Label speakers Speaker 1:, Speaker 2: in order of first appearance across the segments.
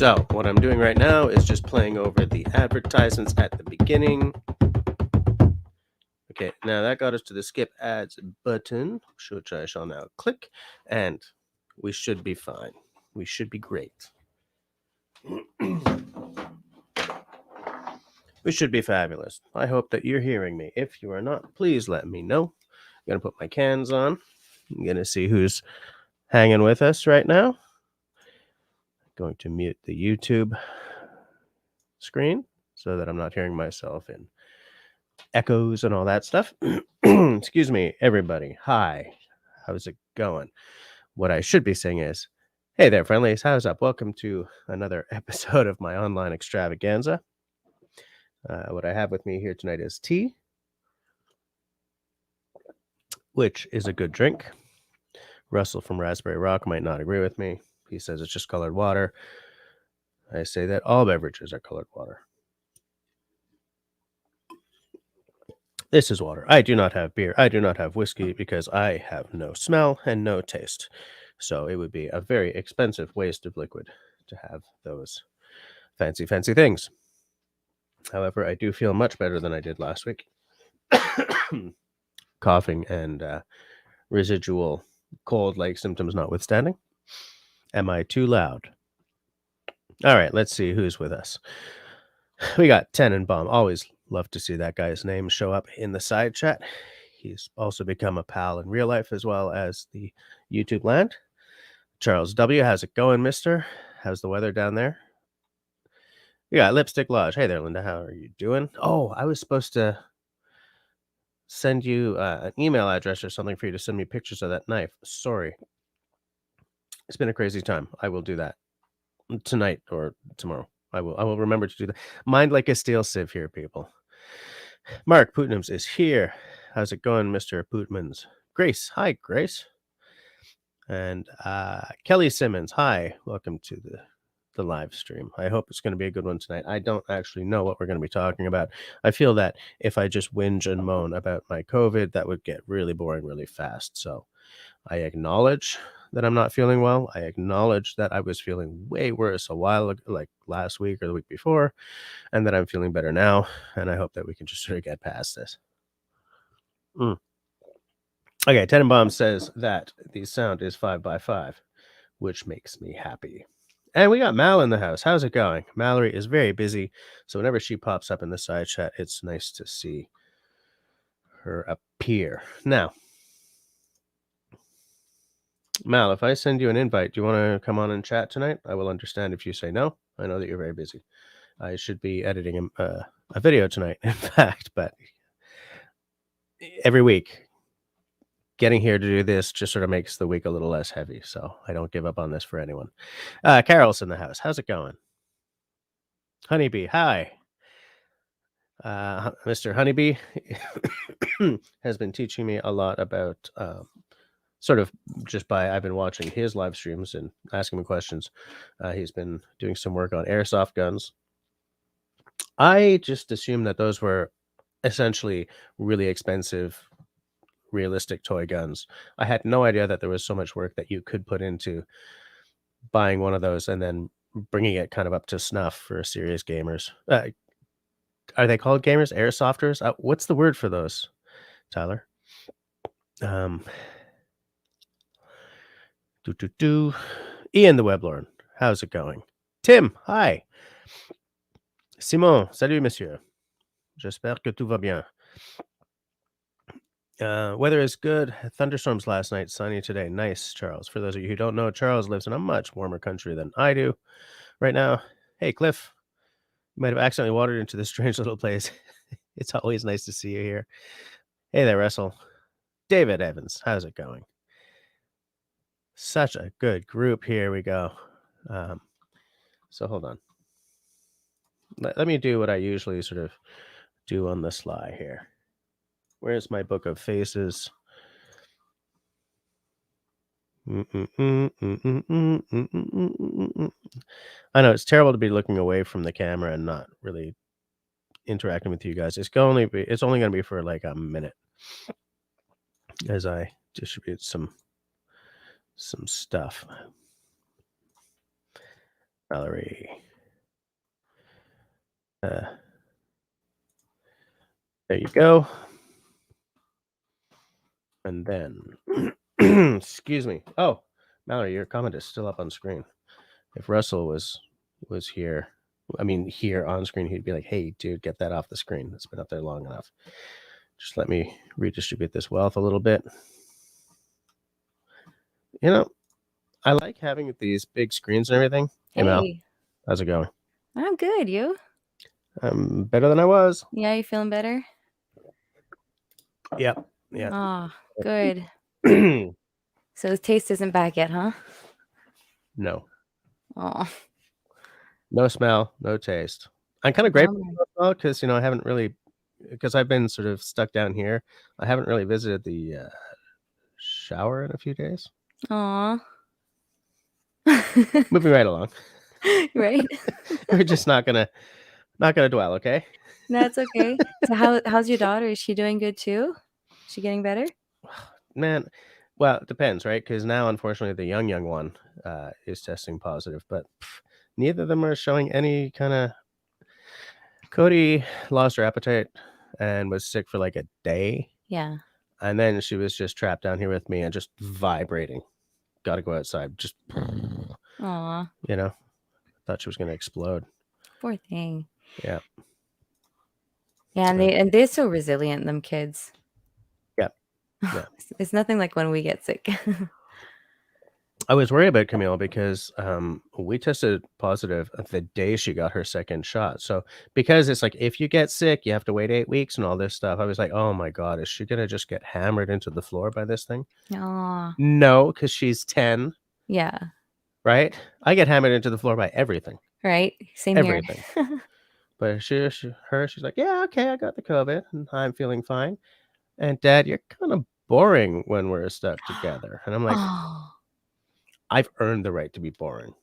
Speaker 1: So what I'm doing right now is just playing over the advertisements at the beginning. Okay, now that got us to the skip ads button, which I shall now click, and we should be fine. We should be great. We should be fabulous. I hope that you're hearing me. If you are not, please let me know. I'm going to put my cans on. I'm going to see who's hanging with us right now. I'm going to mute the YouTube screen so that I'm not hearing myself in echoes and all that stuff. Excuse me, everybody. Hi. How's it going? What I should be saying is, hey there, friendlies. How's up? Welcome to another episode of my online extravaganza. What I have with me here tonight is tea, which is a good drink. Russell from Raspberry Rock might not agree with me. He says it's just colored water. I say that all beverages are colored water. This is water. I do not have beer. I do not have whiskey because I have no smell and no taste. So it would be a very expensive waste of liquid to have those fancy things. However, I do feel much better than I did last week. Coughing and residual cold-like symptoms notwithstanding. Am I too loud? All right, let's see who's with us. We got Tenenbaum. Always love to see that guy's name show up in the side chat. He's also become a pal in real life as well as the YouTube land. Charles W. How's it going, mister? How's the weather down there? We got Lipstick Lodge. Hey there, Linda. How are you doing? Oh, I was supposed to send you an email address or something for you to send me pictures of that knife. Sorry. It's been a crazy time. I will do that tonight or tomorrow. I will remember to do that. Mind like a steel sieve here, people. Mark Putnams is here. How's it going, Mr. Putmans? Grace. Hi, Grace. And Kelly Simmons. Hi. Welcome to the live stream. I hope it's going to be a good one tonight. I don't actually know what we're going to be talking about. I feel that if I just whinge and moan about my COVID, that would get really boring really fast. So I acknowledge that I'm not feeling well. I acknowledge that I was feeling way worse a while ago, like last week or the week before, and that I'm feeling better now. And I hope that we can just sort of get past this. Okay, Tenenbaum says that the sound is 5x5, which makes me happy. And we got Mal in the house. How's it going? Mallory is very busy, so whenever she pops up in the side chat, it's nice to see her appear. Now, Mal, if I send you an invite, do you want to come on and chat tonight? I will understand if you say no. I know that you're very busy. I should be editing a video tonight, in fact, but every week, getting here to do this just sort of makes the week a little less heavy, so I don't give up on this for anyone. Carol's in the house. How's it going? Honeybee, hi. Mr. Honeybee has been teaching me a lot about sort of just by I've been watching his live streams and asking him questions. He's been doing some work on airsoft guns. I just assumed that those were essentially really expensive, realistic toy guns. I had no idea that there was so much work that you could put into buying one of those and then bringing it kind of up to snuff for serious gamers. Are they called gamers? Airsofters? What's the word for those, Tyler? Ian the Weblorn. How's it going? Tim, hi. Simon, salut, monsieur. J'espère que tout va bien. Weather is good. Thunderstorms last night, sunny today. Nice, Charles. For those of you who don't know, Charles lives in a much warmer country than I do right now. Hey, Cliff. You might have accidentally wandered into this strange little place. It's always nice to see you here. Hey there, Russell. David Evans, how's it going? Such a good group. Here we go. So hold on. Let me do what I usually sort of do on the sly here. Where's my book of faces? I know it's terrible to be looking away from the camera and not really interacting with you guys. It's only going to be for like a minute as I distribute some stuff. Valerie. There you go. And then, excuse me. Oh, Mallory, your comment is still up on screen. If Russell was here, here on screen, he'd be like, "Hey, dude, get that off the screen. It's been up there long enough." Just let me redistribute this wealth a little bit. I like having these big screens and everything. Hey, Mel, how's it going?
Speaker 2: I'm good. You?
Speaker 1: I'm better than I was.
Speaker 2: Yeah, you feeling better?
Speaker 1: Yep. Yeah.
Speaker 2: Oh, good. So the taste isn't back yet, huh?
Speaker 1: No.
Speaker 2: Oh.
Speaker 1: No smell, no taste. I'm kind of grateful because I haven't really, because I've been sort of stuck down here. I haven't really visited the shower in a few days.
Speaker 2: Aw.
Speaker 1: Moving right along.
Speaker 2: Right.
Speaker 1: We're just not gonna dwell, okay?
Speaker 2: That's okay. So how's your daughter? Is she doing good too? Is she getting better?
Speaker 1: Man, well, it depends, right? Because now, unfortunately, the young one is testing positive, but neither of them are showing any kind of. Cody lost her appetite and was sick for like a day.
Speaker 2: Yeah.
Speaker 1: And then she was just trapped down here with me and just vibrating. Got to go outside. Just,
Speaker 2: Aw.
Speaker 1: Thought she was going to explode.
Speaker 2: Poor thing.
Speaker 1: Yeah.
Speaker 2: Yeah, and they're so resilient, them kids.
Speaker 1: Yeah. Yeah.
Speaker 2: It's nothing like when we get sick.
Speaker 1: I was worried about Camille because we tested positive the day she got her second shot. So because it's like, if you get sick, you have to wait 8 weeks and all this stuff. I was like, oh my God, is she going to just get hammered into the floor by this thing?
Speaker 2: Aw.
Speaker 1: No, because she's 10.
Speaker 2: Yeah.
Speaker 1: Right? I get hammered into the floor by everything.
Speaker 2: Right? Same
Speaker 1: Everything.
Speaker 2: here.
Speaker 1: But she's like, yeah, okay, I got the COVID and I'm feeling fine. And Dad, you're kind of boring when we're stuck together. And I'm like,
Speaker 2: Oh.
Speaker 1: I've earned the right to be boring.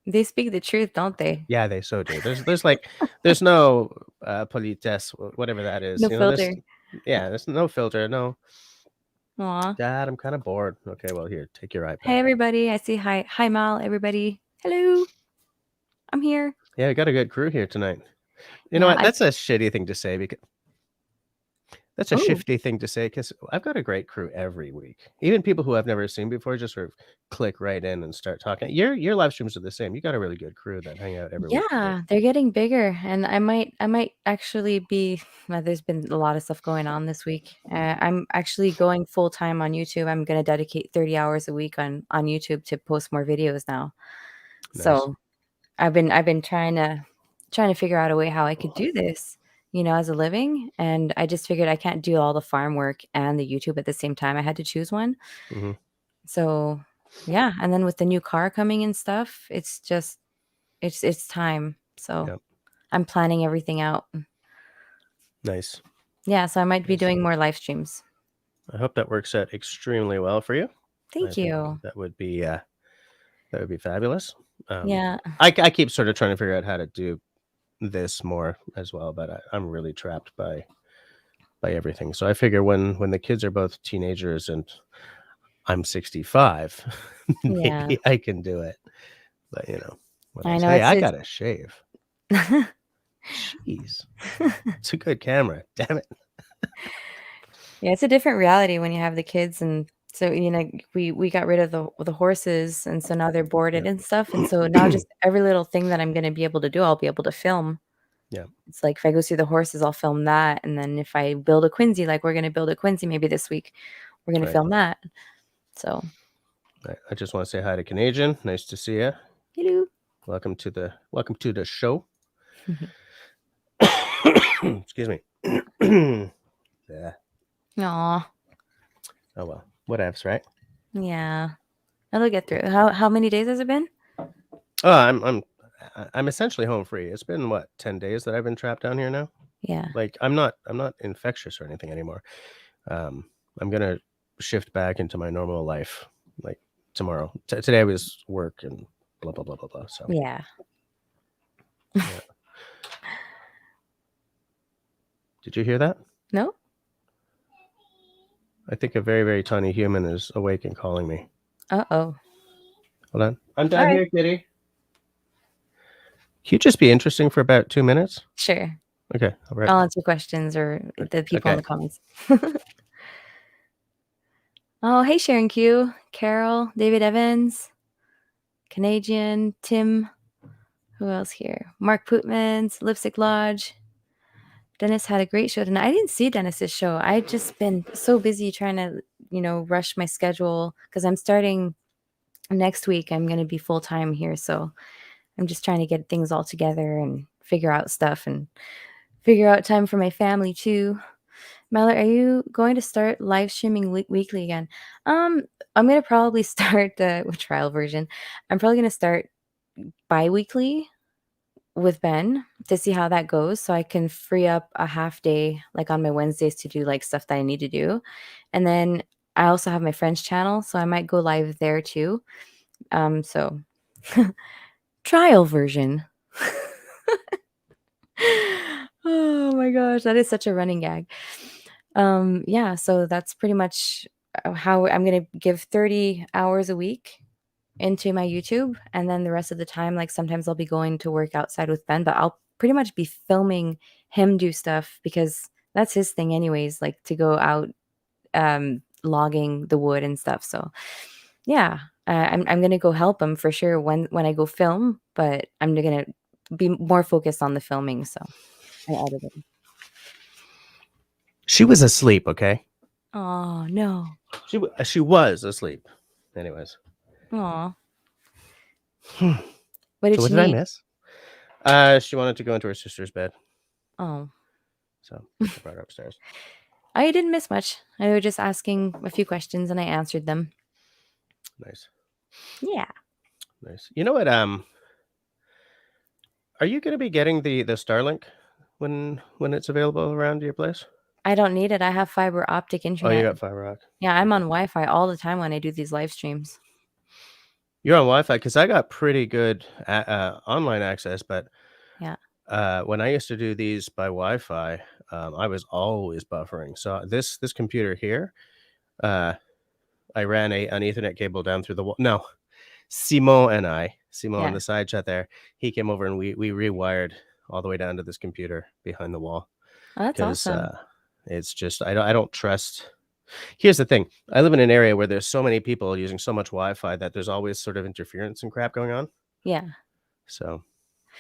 Speaker 2: They speak the truth, don't they?
Speaker 1: Yeah, they so do. There's no politesse, whatever that is.
Speaker 2: No filter.
Speaker 1: There's no filter. No.
Speaker 2: Aw.
Speaker 1: Dad, I'm kind of bored. Okay, well, here, take your iPad.
Speaker 2: Hey, everybody. I see hi, Mal, everybody. Hello. I'm here.
Speaker 1: Yeah, we got a good crew here tonight. You know what? That's a shitty thing to say because that's a shifty thing to say because I've got a great crew every week. Even people who I've never seen before just sort of click right in and start talking. Your live streams are the same. You got a really good crew that hang out every week.
Speaker 2: Yeah, they're getting bigger, and I might actually be. There's been a lot of stuff going on this week. I'm actually going full time on YouTube. I'm going to dedicate 30 hours a week on YouTube to post more videos now.
Speaker 1: Nice.
Speaker 2: So I've been trying to figure out a way how I could do this, as a living. And I just figured I can't do all the farm work and the YouTube at the same time. I had to choose one.
Speaker 1: Mm-hmm.
Speaker 2: So yeah, and then with the new car coming and stuff, it's just it's time. So I'm planning everything out.
Speaker 1: Nice.
Speaker 2: Yeah, so I might be doing more live streams.
Speaker 1: I hope that works out extremely well for you.
Speaker 2: Thank you.
Speaker 1: That would be fabulous.
Speaker 2: Yeah.
Speaker 1: I keep sort of trying to figure out how to do this more as well, but I'm really trapped by everything. So I figure when the kids are both teenagers and I'm 65, maybe I can do it. But
Speaker 2: I know.
Speaker 1: Hey, I gotta shave. Jeez, it's a good camera. Damn it.
Speaker 2: Yeah, it's a different reality when you have the kids, and so we got rid of the horses, and so now they're boarded and stuff, and so now just every little thing that I'm going to be able to do, I'll be able to film.
Speaker 1: Yeah,
Speaker 2: it's like if I go see the horses, I'll film that, and then if I build a Quincy, like we're going to build a Quincy maybe this week, we're going to film that. So
Speaker 1: I just want to say hi to Canadian. Nice to see you.
Speaker 2: Hello.
Speaker 1: Welcome to the show. Excuse me. Yeah.
Speaker 2: Aw.
Speaker 1: Oh well, whatevs, right?
Speaker 2: Yeah, I'll get through. How many days has it been?
Speaker 1: Oh, I'm essentially home free. It's been what, 10 days that I've been trapped down here now.
Speaker 2: Yeah.
Speaker 1: Like I'm not infectious or anything anymore. I'm gonna shift back into my normal life like tomorrow. Today was work and blah blah blah blah blah. So
Speaker 2: yeah.
Speaker 1: Did you hear that?
Speaker 2: No.
Speaker 1: I think a very, very tiny human is awake and calling me.
Speaker 2: Uh-oh.
Speaker 1: Hold on. I'm down here, kitty. Can you just be interesting for about 2 minutes?
Speaker 2: Sure.
Speaker 1: Okay, all right.
Speaker 2: I'll answer questions or the people in
Speaker 1: Okay.
Speaker 2: the comments. Oh, hey, Sharon Q, Carol, David Evans, Canadian, Tim. Who else here? Mark Pootmans, Lipstick Lodge. Dennis had a great show tonight. I didn't see Dennis's show. I've just been so busy trying to, rush my schedule because I'm starting next week. I'm going to be full time here. So I'm just trying to get things all together and figure out stuff and figure out time for my family too. Mallory, are you going to start live streaming weekly again? I'm going to probably start the trial version. I'm probably going to start bi-weekly with Ben to see how that goes so I can free up a half day like on my Wednesdays to do like stuff that I need to do. And then I also have my French channel, so I might go live there too. So trial version. Oh my gosh, that is such a running gag. Yeah, so that's pretty much how I'm going to give 30 hours a week into my YouTube, and then the rest of the time, like sometimes I'll be going to work outside with Ben, but I'll pretty much be filming him do stuff because that's his thing anyways, like to go out logging the wood and stuff. So yeah, I'm gonna go help him for sure when I go film, but I'm gonna be more focused on the filming. So and editing.
Speaker 1: She was asleep, okay?
Speaker 2: Oh no.
Speaker 1: She was asleep. Anyways.
Speaker 2: Oh.
Speaker 1: Hmm.
Speaker 2: What did
Speaker 1: So what
Speaker 2: she
Speaker 1: did I
Speaker 2: need?
Speaker 1: miss? She wanted to go into her sister's bed,
Speaker 2: Oh.
Speaker 1: so I brought her upstairs.
Speaker 2: I didn't miss much. I was just asking a few questions and I answered them.
Speaker 1: Nice.
Speaker 2: Yeah.
Speaker 1: Nice. You know what, are you gonna be getting the Starlink when it's available around your place?
Speaker 2: I don't need it. I have fiber optic
Speaker 1: Oh, you
Speaker 2: internet.
Speaker 1: got fiber optic.
Speaker 2: Yeah, I'm on
Speaker 1: Okay.
Speaker 2: Wi-Fi all the time when I do these live streams.
Speaker 1: You're on Wi-Fi because I got pretty good online access, but
Speaker 2: Yeah.
Speaker 1: when I used to do these by Wi-Fi, I was always buffering. So this computer here, uh, I ran an Ethernet cable down through the wall. No, Simon on
Speaker 2: Yeah.
Speaker 1: the side chat there, he came over and we rewired all the way down to this computer behind the wall
Speaker 2: Oh, that's
Speaker 1: because
Speaker 2: awesome.
Speaker 1: it's just I don't trust. Here's the thing: I live in an area where there's so many people using so much Wi-Fi that there's always sort of interference and crap going on.
Speaker 2: Yeah.
Speaker 1: So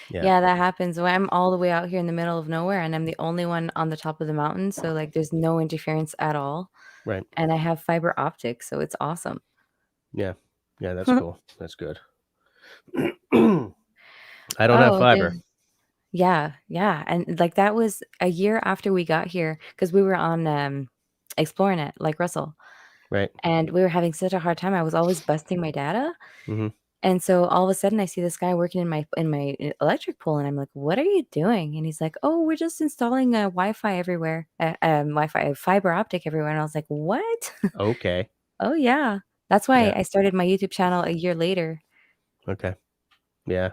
Speaker 1: yeah,
Speaker 2: Yeah, that happens when I'm all the way out here in the middle of nowhere and I'm the only one on the top of the mountain, so like there's no interference at all.
Speaker 1: right,
Speaker 2: And I have fiber optic, so it's awesome.
Speaker 1: yeah, yeah, that's cool. That's good. I don't have
Speaker 2: Oh,
Speaker 1: fiber,
Speaker 2: yeah, yeah. And like that was a year after we got here because we were on Exploring It, like Russell.
Speaker 1: right?
Speaker 2: And we were having such a hard time. I was always busting my data.
Speaker 1: Hmm.
Speaker 2: And so all of a sudden I see this guy working in my electric pole and I'm like, "What are you doing?" And he's like, "Oh, we're just installing a Wi-Fi everywhere. Wi-Fi fiber optic everywhere." And I was like, "What?"
Speaker 1: Okay,
Speaker 2: Oh yeah. That's why
Speaker 1: yeah,
Speaker 2: I started my YouTube channel a year later.
Speaker 1: okay, yeah.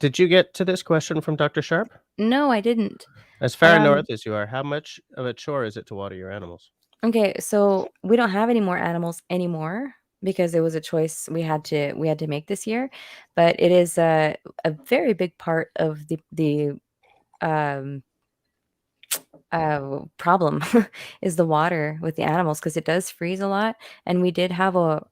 Speaker 1: Did you get to this question from Dr. Sharp?
Speaker 2: No, I didn't.
Speaker 1: As far north as you are, how much of a chore is it to water your animals?
Speaker 2: Okay, so we don't have any more animals anymore because it was a choice we had to make this year, but it is a very big part of the um problem is the water with the animals because it does freeze a lot, and we did have a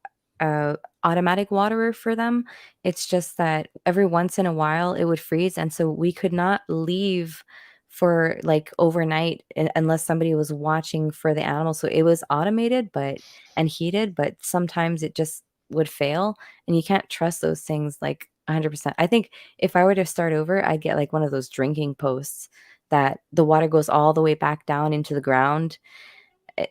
Speaker 2: automatic waterer for them. It's just that every once in a while it would freeze, and so we could not leave for like overnight unless somebody was watching for the animals. So it was automated, but and heated, but sometimes it just would fail, and you can't trust those things like 100%. I think if I were to start over, I'd get like one of those drinking posts that the water goes all the way back down into the ground,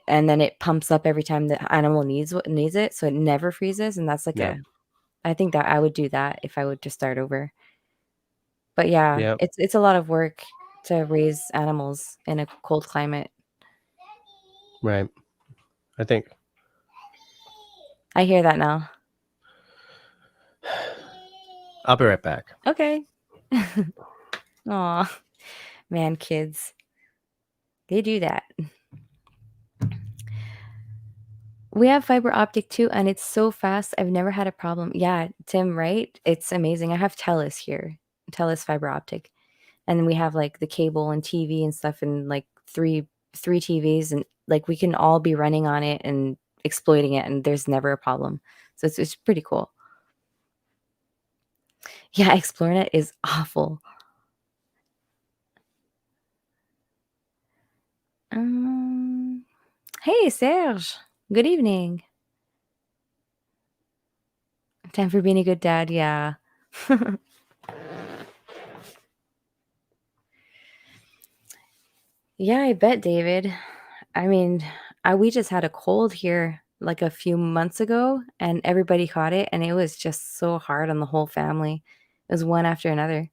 Speaker 2: and then it pumps up every time the animal needs it, so it never freezes, and that's like
Speaker 1: Yeah,
Speaker 2: a I think that I would do that if I would just start over. But yeah,
Speaker 1: yeah,
Speaker 2: it's a lot of work to raise animals in a cold climate.
Speaker 1: right. I think
Speaker 2: I hear that now.
Speaker 1: I'll be right back.
Speaker 2: Okay. Aw, man, kids, they do that. We have fiber optic too, and it's so fast. I've never had a problem. Yeah, Tim, right? It's amazing. I have Telus here. TELUS fiber optic, and we have like the cable and TV and stuff, and like three TVs, and like we can all be running on it and exploiting it, and there's never a problem. So it's pretty cool. Yeah, ExploreNet is awful. Hey, Serge. Good evening. Time for being a good dad, yeah. Yeah, I bet, David. I mean, we just had a cold here like a few months ago, and everybody caught it, and it was just so hard on the whole family. It was one after another.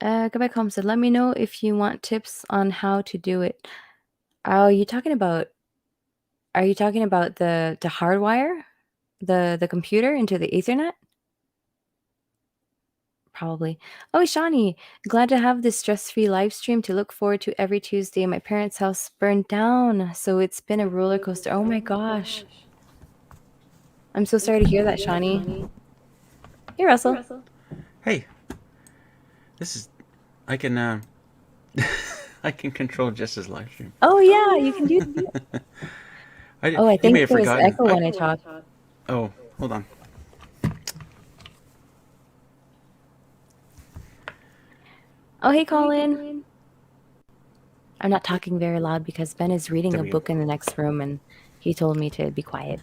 Speaker 2: Goodbye, Com said, let me know if you want tips on how to do it. Oh, are you talking about the hardwire the computer into the Ethernet? Probably. Oh, Shawnee, glad to have this stress-free live stream to look forward to every Tuesday. My parents' house burned down, so it's been a roller coaster. Oh my gosh. I'm so sorry to hear that, Shawnee. Hey, Russell.
Speaker 3: Hey, this is I can I can control Jess's live stream.
Speaker 2: Oh yeah, you can do that. Oh, I
Speaker 3: He may
Speaker 2: think
Speaker 3: have
Speaker 2: there's
Speaker 3: forgotten.
Speaker 2: echo when I talk.
Speaker 3: Oh, hold on.
Speaker 2: Oh, hey, Colin. I'm not talking very loud because Ben is reading a book in the next room, and he told me to be quiet.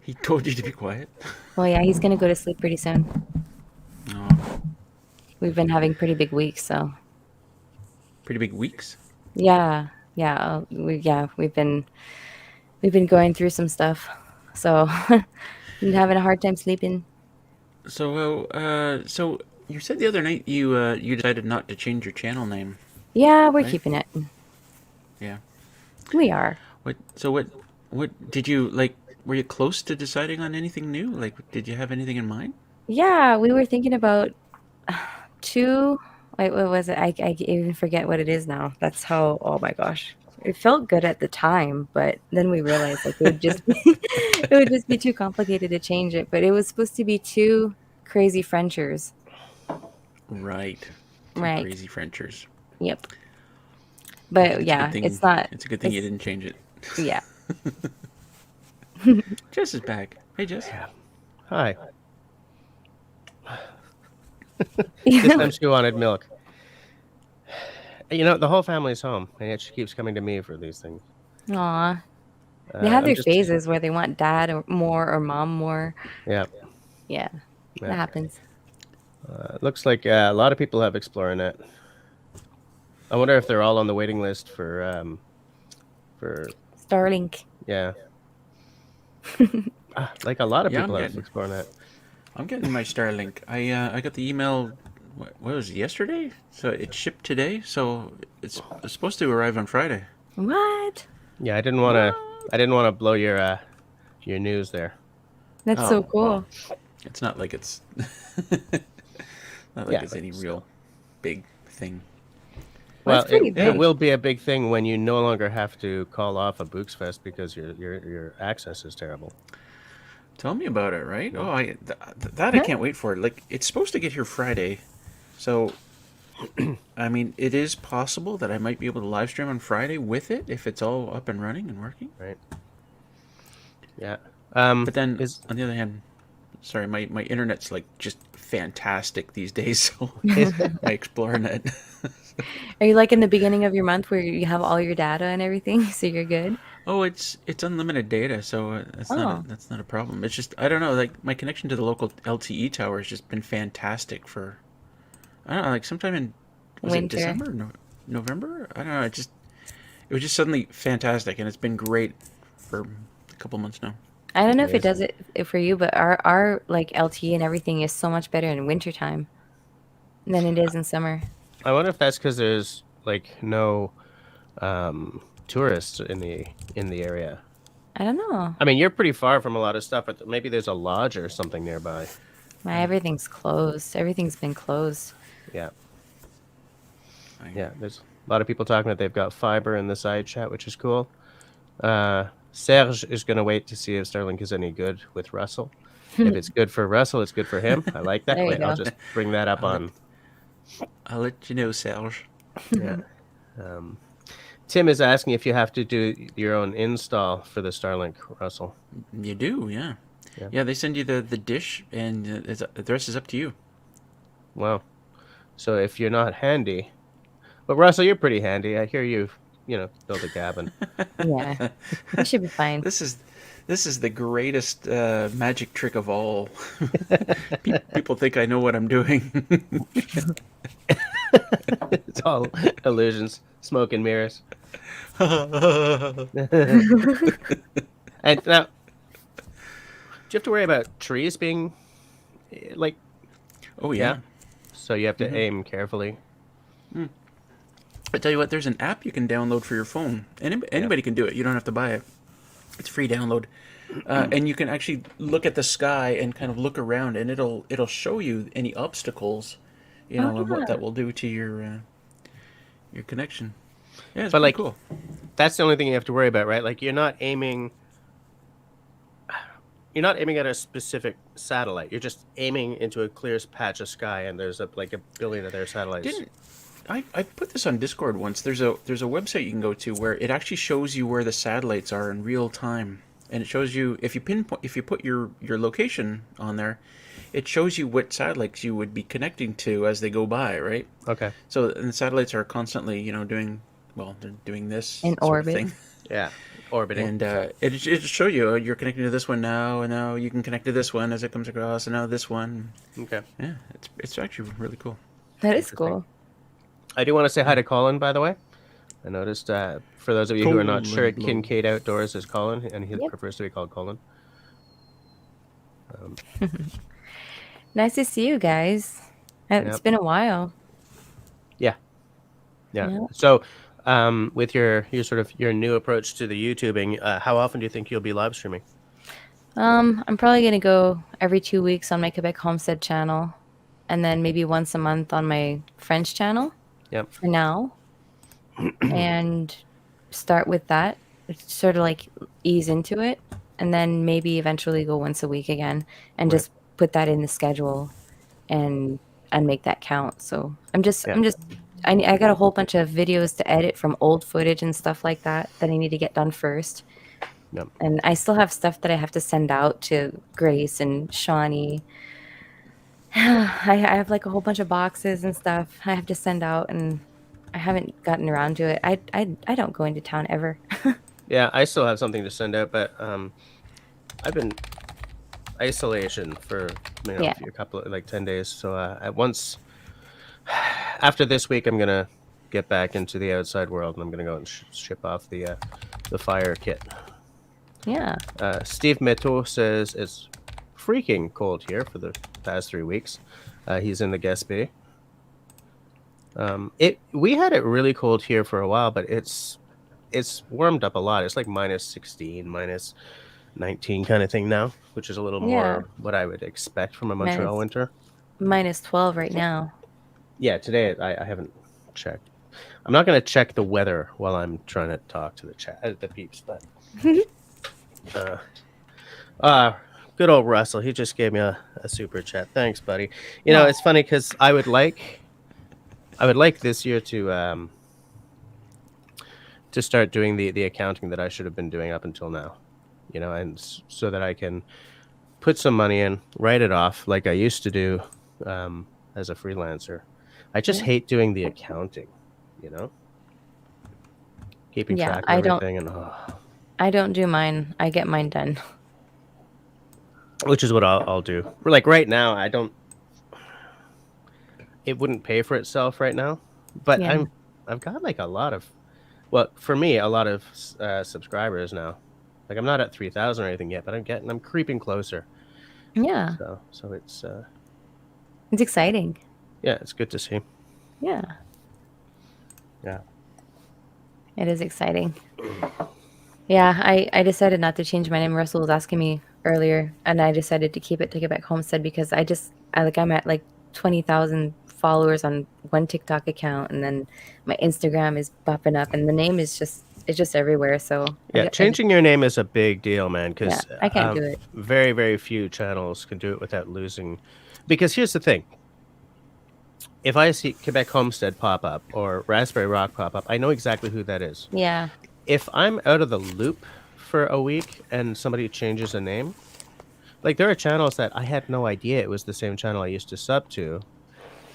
Speaker 3: He told you to be quiet?
Speaker 2: Well, yeah, he's gonna go to sleep pretty soon.
Speaker 3: Oh.
Speaker 2: We've been having pretty big weeks, so.
Speaker 3: Pretty big weeks?
Speaker 2: Yeah, we've been going through some stuff, so been having a hard time sleeping.
Speaker 3: So you said the other night you decided not to change your channel name.
Speaker 2: Yeah, we're
Speaker 3: right?
Speaker 2: keeping it.
Speaker 3: Yeah.
Speaker 2: We are.
Speaker 3: What did you like? Were you close to deciding on anything new? Like, did you have anything in mind?
Speaker 2: Yeah, we were thinking about two. Wait, what was it? I even forget what it is now. That's how. Oh my gosh, it felt good at the time, but then we realized like it would just it would just be too complicated to change it. But it was supposed to be two crazy Frenchers.
Speaker 3: Right.
Speaker 2: Right.
Speaker 3: Crazy Frenchers.
Speaker 2: Yep. But yeah, it's not.
Speaker 3: It's a good thing you didn't change it.
Speaker 2: Yeah.
Speaker 3: Jess is back. Hey, Jess.
Speaker 1: Yeah. Hi. This time she wanted milk. You know, the whole family's home, and yet she keeps coming to me for these things.
Speaker 2: Aw. They have their phases where they want dad or more or mom more.
Speaker 1: Yeah.
Speaker 2: Yeah. That happens.
Speaker 1: Looks like a lot of people have ExploreNet. I wonder if they're all on the waiting list for
Speaker 2: Starlink.
Speaker 1: Yeah. Like a lot of people have ExploreNet.
Speaker 3: I'm getting my Starlink. I got the email. What was it, yesterday? So it shipped today. So it's supposed to arrive on Friday.
Speaker 2: What?
Speaker 1: Yeah, I didn't want to blow your news there.
Speaker 2: That's so cool.
Speaker 3: Well, it's not like it's not like it's any real big thing.
Speaker 1: Well, it will be a big thing when you no longer have to call off a Buchsfest because your access is terrible.
Speaker 3: Tell me about it, right? Yeah. Oh, I can't wait for it. Like, it's supposed to get here Friday, so I mean, it is possible that I might be able to live stream on Friday with it if it's all up and running and working.
Speaker 1: Right. Yeah.
Speaker 3: But then, on the other hand, sorry, my internet's like just fantastic these days. So my ExploreNet.
Speaker 2: Are you like in the beginning of your month where you have all your data and everything, so you're good?
Speaker 3: Oh, it's unlimited data, so that's not a problem. It's just I don't know, like my connection to the local LTE tower has just been fantastic for I don't know, like sometime in
Speaker 2: winter,
Speaker 3: December, November. I don't know. It was just suddenly fantastic, and it's been great for a couple months now.
Speaker 2: I don't know if it does it for you, but our like LTE and everything is so much better in wintertime than it is in summer.
Speaker 1: I wonder if that's because there's like no tourists in the area.
Speaker 2: I don't know.
Speaker 1: I mean, you're pretty far from a lot of stuff, but maybe there's a lodge or something nearby.
Speaker 2: Everything's closed. Everything's been closed.
Speaker 1: Yeah. Yeah, there's a lot of people talking that they've got fiber in the side chat, which is cool. Serge is going to wait to see if Starlink is any good with Russell. If it's good for Russell, it's good for him. I like that.
Speaker 2: There you
Speaker 1: Wait, I'll
Speaker 2: go.
Speaker 1: just bring that up on.
Speaker 3: I'll let you know, Serge.
Speaker 1: Yeah. Tim is asking if you have to do your own install for the Starlink, Russell.
Speaker 3: You do, yeah. Yeah, they send you the dish, and the rest is up to you.
Speaker 1: Wow. So if you're not handy, but Russell, you're pretty handy. I hear you build a cabin.
Speaker 2: Yeah, you should be fine.
Speaker 3: This is the greatest magic trick of all. People think I know what I'm doing.
Speaker 1: It's all illusions, smoke and mirrors. And now, do you have to worry about trees being like?
Speaker 3: Oh yeah.
Speaker 1: So you have to aim carefully.
Speaker 3: I tell you what, there's an app you can download for your phone. Anybody can do it. You don't have to buy it. It's free download, and you can actually look at the sky and kind of look around, and it'll show you any obstacles, and what that will do to your connection. Yeah, it's pretty cool.
Speaker 1: That's the only thing you have to worry about, right? Like you're not aiming at a specific satellite. You're just aiming into a clear patch of sky, and there's a billion other satellites.
Speaker 3: I put this on Discord once. There's a website you can go to where it actually shows you where the satellites are in real time, and it shows you if you put your location on there, it shows you what satellites you would be connecting to as they go by, right?
Speaker 1: Okay.
Speaker 3: So and the satellites are constantly they're doing this
Speaker 2: in
Speaker 3: sort
Speaker 2: orbit.
Speaker 3: of thing.
Speaker 1: Yeah, orbiting.
Speaker 3: And it'll show you you're connecting to this one now, and now you can connect to this one as it comes across, and now this one.
Speaker 1: Okay.
Speaker 3: Yeah, it's actually really cool.
Speaker 2: That is cool.
Speaker 1: I do want to say hi to Colin, by the way. I noticed, for those of you who are not sure, Kincaid Outdoors is Colin, and he prefers to be called Colin.
Speaker 2: Nice to see you guys. It's been a while.
Speaker 1: Yeah. So, with your sort of your new approach to the YouTubing, how often do you think you'll be live streaming?
Speaker 2: I'm probably gonna go every 2 weeks on my Quebec Homestead channel, and then maybe once a month on my French channel.
Speaker 1: Yep.
Speaker 2: For now, and start with that. Sort of like ease into it, and then maybe eventually go once a week again, and just put that in the schedule, and make that count. So I got a whole bunch of videos to edit from old footage and stuff like that I need to get done first.
Speaker 1: Yep.
Speaker 2: And I still have stuff that I have to send out to Grace and Shawnee. I have like a whole bunch of boxes and stuff I have to send out, and I haven't gotten around to it. I don't go into town ever.
Speaker 1: Yeah, I still have something to send out, but I've been isolation for a couple of 10 days. So at once after this week, I'm gonna get back into the outside world, and I'm gonna go and ship off the fire kit.
Speaker 2: Yeah.
Speaker 1: Steve Meto says it's freaking cold here for the past 3 weeks. He's in the Gaspé. We had it really cold here for a while, but it's warmed up a lot. It's like minus 16, minus 19 kind of thing now, which is a little more what I would expect from a Montreal winter.
Speaker 2: Minus 12 right now.
Speaker 1: Yeah, today I haven't checked. I'm not going to check the weather while I'm trying to talk to the peeps, but good old Russell, he just gave me a super chat. Thanks, buddy. It's funny because I would like this year to start doing the accounting that I should have been doing up until now, and so that I can put some money in, write it off like I used to do as a freelancer. I just hate doing the accounting, keeping track of everything.
Speaker 2: I don't do mine. I get mine done.
Speaker 1: Which is what I'll do. Like right now, it wouldn't pay for itself right now, but I've got like a lot of subscribers now. Like I'm not at 3,000 or anything yet, but I'm creeping closer.
Speaker 2: Yeah.
Speaker 1: So it's
Speaker 2: exciting.
Speaker 1: Yeah, it's good to see.
Speaker 2: Yeah.
Speaker 1: Yeah.
Speaker 2: It is exciting. Yeah, I decided not to change my name. Russell was asking me earlier, and I decided to keep it to Quebec Homestead because I'm at like 20,000 followers on one TikTok account, and then my Instagram is popping up, and the name is just just everywhere. So
Speaker 1: Yeah, changing your name is a big deal, man, because
Speaker 2: I can't do it.
Speaker 1: very, very few channels can do it without losing. Because here's the thing. If I see Quebec Homestead pop up or Raspberry Rock pop up, I know exactly who that is.
Speaker 2: Yeah.
Speaker 1: If I'm out of the loop for a week and somebody changes a name, like there are channels that I had no idea it was the same channel I used to sub to,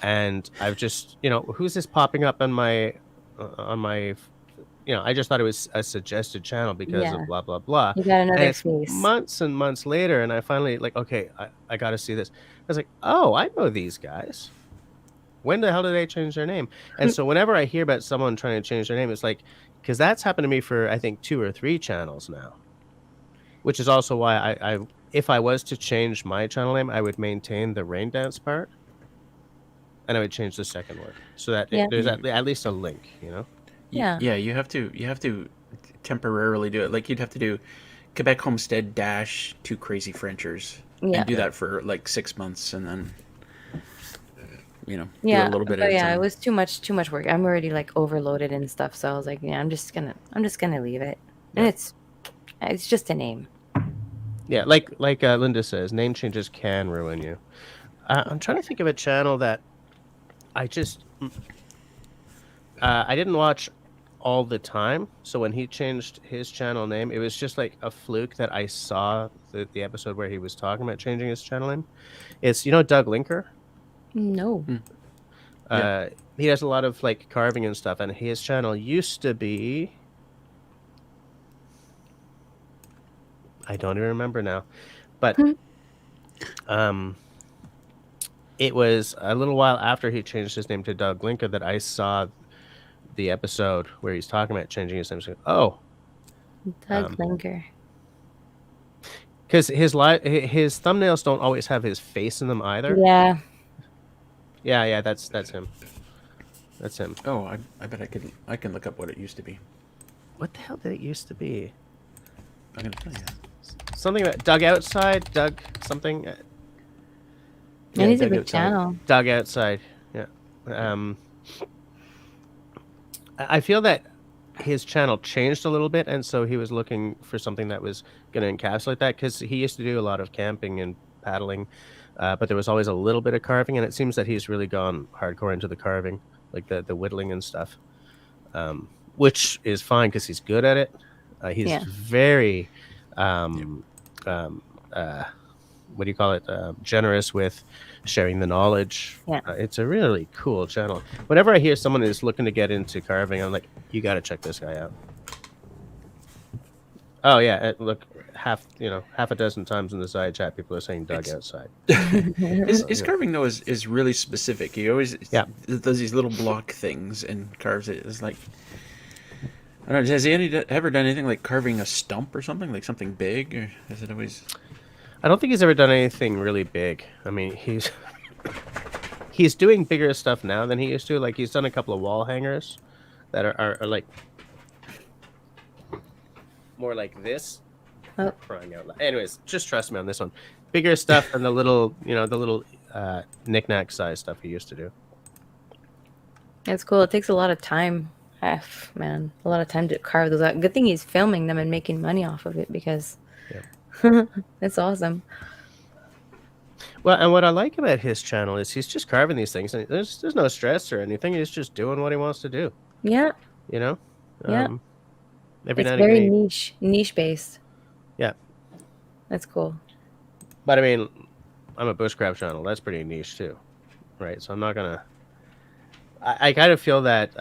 Speaker 1: and I've just, who's this popping up on my I just thought it was a suggested channel because
Speaker 2: Yeah.
Speaker 1: of blah blah blah.
Speaker 2: You got
Speaker 1: And
Speaker 2: another
Speaker 1: it's
Speaker 2: face.
Speaker 1: months and months later, and I finally like, okay, I got to see this. I was like, oh, I know these guys. When the hell did they change their name? And so whenever I hear about someone trying to change their name, it's like, because that's happened to me for I think 2 or 3 channels now, which is also why I if I was to change my channel name, I would maintain the rain dance part, and I would change the second word so that
Speaker 2: Yeah.
Speaker 1: there's at least a link,
Speaker 2: Yeah.
Speaker 3: Yeah, you have to temporarily do it. Like you'd have to do Quebec Homestead dash two crazy Frenchers
Speaker 2: Yeah.
Speaker 3: and do that for like 6 months, and then do
Speaker 2: Yeah.
Speaker 3: a little bit
Speaker 2: But
Speaker 3: at a
Speaker 2: yeah, it
Speaker 3: time.
Speaker 2: was too much work. I'm already like overloaded and stuff. So I was like, yeah, I'm just gonna leave it. And it's just a name.
Speaker 1: Yeah, like Linda says, name changes can ruin you. I'm trying to think of a channel that I just I didn't watch all the time. So when he changed his channel name, it was just like a fluke that I saw the episode where he was talking about changing his channel name. It's Doug Linker.
Speaker 2: No.
Speaker 3: Yeah.
Speaker 1: He does a lot of like carving and stuff, and his channel used to be, I don't even remember now, but it was a little while after he changed his name to Doug Linker that I saw the episode where he's talking about changing his name. So,
Speaker 2: Doug Linker.
Speaker 1: because his thumbnails don't always have his face in them either.
Speaker 2: Yeah.
Speaker 1: Yeah, that's him. That's him.
Speaker 3: Oh, I bet I can look up what it used to be.
Speaker 1: What the hell did it used to be?
Speaker 3: I'm gonna tell you.
Speaker 1: Something about Doug Outside, Doug something.
Speaker 2: And he's a
Speaker 1: Doug
Speaker 2: big
Speaker 1: Outside.
Speaker 2: channel.
Speaker 1: Doug Outside. Yeah. I feel that his channel changed a little bit, and so he was looking for something that was going to encapsulate that, because he used to do a lot of camping and paddling, but there was always a little bit of carving, and it seems that he's really gone hardcore into the carving, like the whittling and stuff, which is fine because he's good at it. He's very what do you call it? Generous with sharing the knowledge.
Speaker 2: Yeah.
Speaker 1: It's a really cool channel. Whenever I hear someone is looking to get into carving, I'm like, you got to check this guy out. Oh yeah, look, half a dozen times in the side chat, people are saying Doug Outside.
Speaker 3: His carving though is really specific. He always does these little block things and carves it. It's like, I don't know. Has he ever done anything like carving a stump or something, like something big, or is it always?
Speaker 1: I don't think he's ever done anything really big. I mean, he's doing bigger stuff now than he used to. Like, he's done a couple of wall hangers that are like more like this.
Speaker 2: Oh.
Speaker 1: Crying out loud. Anyways, just trust me on this one. Bigger stuff than the little knick-knack size stuff he used to do.
Speaker 2: It's cool. It takes a lot of time. Man, a lot of time to carve those out. Good thing he's filming them and making money off of it, because it's awesome.
Speaker 1: Well, and what I like about his channel is he's just carving these things, and there's no stress or anything. He's just doing what he wants to do.
Speaker 2: Yeah.
Speaker 1: Yeah.
Speaker 2: It's very niche based.
Speaker 1: Yeah.
Speaker 2: That's cool.
Speaker 1: But I mean, I'm a bushcraft channel. That's pretty niche too, right? So I'm not gonna. I kind of feel that.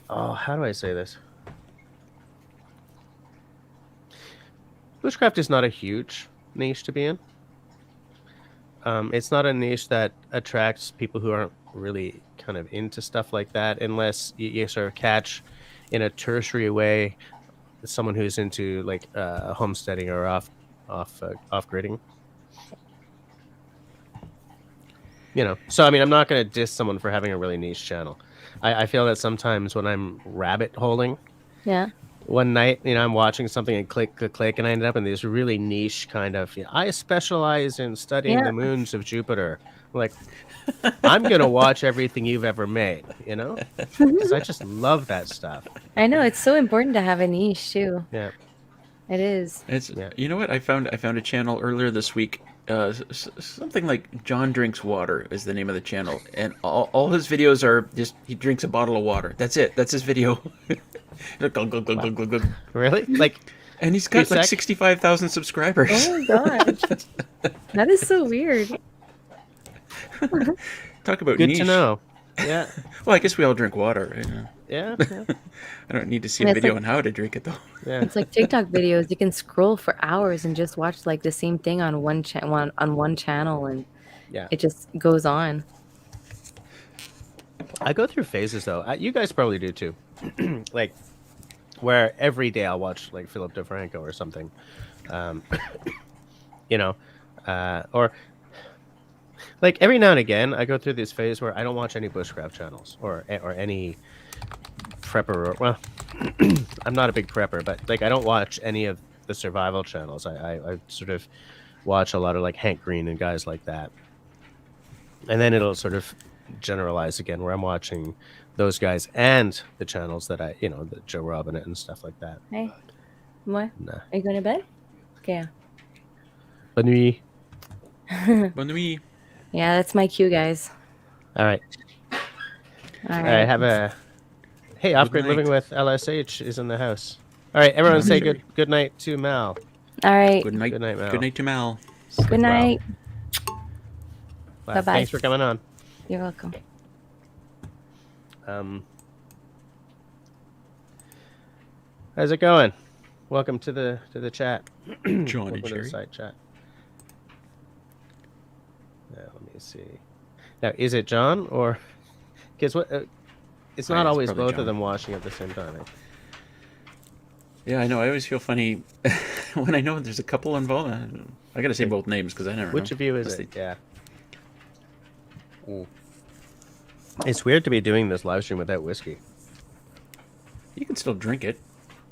Speaker 1: How do I say this? Bushcraft is not a huge niche to be in. It's not a niche that attracts people who aren't really kind of into stuff like that, unless you sort of catch in a tertiary way someone who's into like homesteading or off gridding. So I mean, I'm not going to diss someone for having a really niche channel. I feel that sometimes when I'm rabbit holing, one night, I'm watching something and click, click, click, and I ended up in this really niche kind of. I specialize in studying
Speaker 2: Yeah.
Speaker 1: the moons of Jupiter. I'm like, I'm gonna watch everything you've ever made, because I just love that stuff.
Speaker 2: I know it's so important to have a niche too.
Speaker 1: Yeah,
Speaker 2: It is.
Speaker 3: It's
Speaker 1: yeah.
Speaker 3: you know what I found a channel earlier this week. Something like John Drinks Water is the name of the channel, and all his videos are just he drinks a bottle of water. That's it. That's his video. Glug, glug, glug, glug, glug, glug.
Speaker 1: Really? Like,
Speaker 3: And he's got like
Speaker 1: sec-
Speaker 3: 65,000 subscribers.
Speaker 2: Oh my gosh, that is so weird.
Speaker 3: Talk about
Speaker 1: good
Speaker 3: niche.
Speaker 1: to know. Yeah,
Speaker 3: Well, I guess we all drink water.
Speaker 1: yeah,
Speaker 3: I don't need to see
Speaker 2: And
Speaker 3: a
Speaker 2: it's
Speaker 3: video
Speaker 2: like-
Speaker 3: on how to drink it though.
Speaker 1: yeah.
Speaker 2: It's like TikTok videos. You can scroll for hours and just watch like the same thing on one channel, and
Speaker 1: Yeah.
Speaker 2: it just goes on.
Speaker 1: I go through phases though. You guys probably do too. Like, where every day I'll watch like Philip DeFranco or something, or like every now and again I go through this phase where I don't watch any bushcraft channels or any prepper. Well, I'm not a big prepper, but like I don't watch any of the survival channels. I sort of watch a lot of like Hank Green and guys like that, and then it'll sort of generalize again where I'm watching those guys and the channels that the Joe Rogan and stuff like that.
Speaker 2: Hey, what?
Speaker 1: Nah.
Speaker 2: Are you going to bed? Okay.
Speaker 1: Bonne nuit.
Speaker 3: Bonne nuit.
Speaker 2: Yeah, that's my cue, guys.
Speaker 1: All right.
Speaker 2: All
Speaker 1: All
Speaker 2: right.
Speaker 1: right. Have a. Hey, Off Grid
Speaker 3: night.
Speaker 1: Living with LSH is in the house. All right, everyone, say good night to Mal.
Speaker 2: All right.
Speaker 3: Good night.
Speaker 1: Good night, Mal.
Speaker 3: Good night to Mal.
Speaker 2: Good night.
Speaker 1: Bye.
Speaker 2: Bye-bye.
Speaker 1: Thanks for coming on.
Speaker 2: You're welcome.
Speaker 1: How's it going? Welcome to the chat.
Speaker 3: John
Speaker 1: Welcome
Speaker 3: and
Speaker 1: to the
Speaker 3: Sherry.
Speaker 1: side chat. Now, let me see. Now, is it John or because what? It's not
Speaker 3: It's
Speaker 1: always
Speaker 3: probably
Speaker 1: both
Speaker 3: John.
Speaker 1: of them watching at the same time.
Speaker 3: Yeah, I know. I always feel funny when I know there's a couple involved. I gotta say both names because I never know.
Speaker 1: Which of you is
Speaker 3: Unless
Speaker 1: it? Yeah. It's weird to be doing this live stream without whiskey.
Speaker 3: You can still drink it.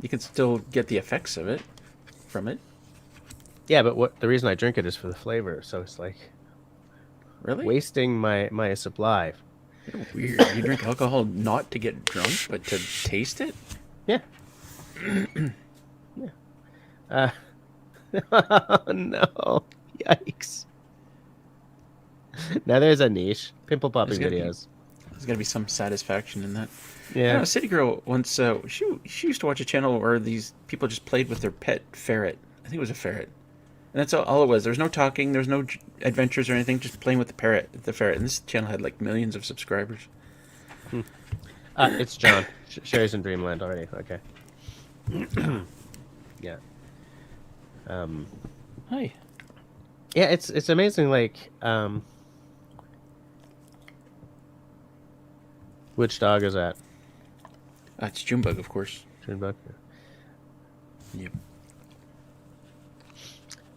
Speaker 3: You can still get the effects of it from it.
Speaker 1: Yeah, but the reason I drink it is for the flavor. So it's like
Speaker 3: Really?
Speaker 1: wasting my supply.
Speaker 3: You're weird. You drink alcohol not to get drunk, but to taste it?
Speaker 1: Yeah. Yeah. Oh, no. Yikes. Now there's a niche. Pimple popping
Speaker 3: There's gotta be-
Speaker 1: videos.
Speaker 3: There's got to be some satisfaction in that.
Speaker 1: Yeah.
Speaker 3: City Girl once, she used to watch a channel where these people just played with their pet ferret. I think it was a ferret. And that's all it was. There was no talking, there was no adventures or anything, just playing with the ferret. And this channel had like millions of subscribers.
Speaker 1: It's John. Sherry's in Dreamland already. Okay. Yeah.
Speaker 3: Hi.
Speaker 1: Yeah, it's amazing. Like, which dog is that?
Speaker 3: It's Junebug, of course.
Speaker 1: Junebug.
Speaker 3: Yep.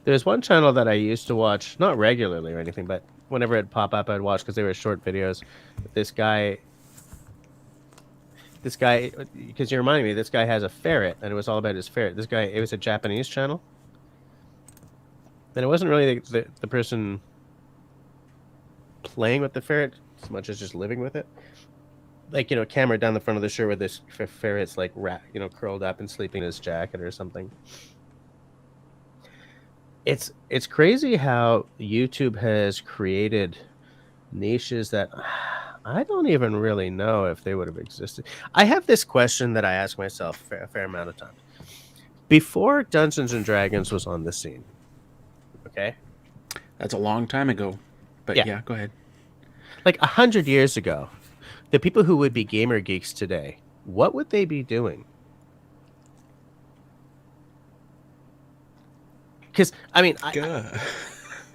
Speaker 1: There's one channel that I used to watch, not regularly or anything, but whenever it'd pop up, I'd watch because they were short videos. This guy, because you're reminding me, this guy has a ferret, and it was all about his ferret. This guy, it was a Japanese channel, and it wasn't really the person playing with the ferret as much as just living with it. Like, camera down the front of the shirt with this ferret's like curled up and sleeping in his jacket or something. It's crazy how YouTube has created niches that I don't even really know if they would have existed. I have this question that I ask myself a fair amount of times. Before Dungeons and Dragons was on the scene, okay?
Speaker 3: That's a long time ago. But
Speaker 1: Yeah.
Speaker 3: yeah go ahead.
Speaker 1: Like 100 years ago, the people who would be gamer geeks today, what would they be doing? Because I mean,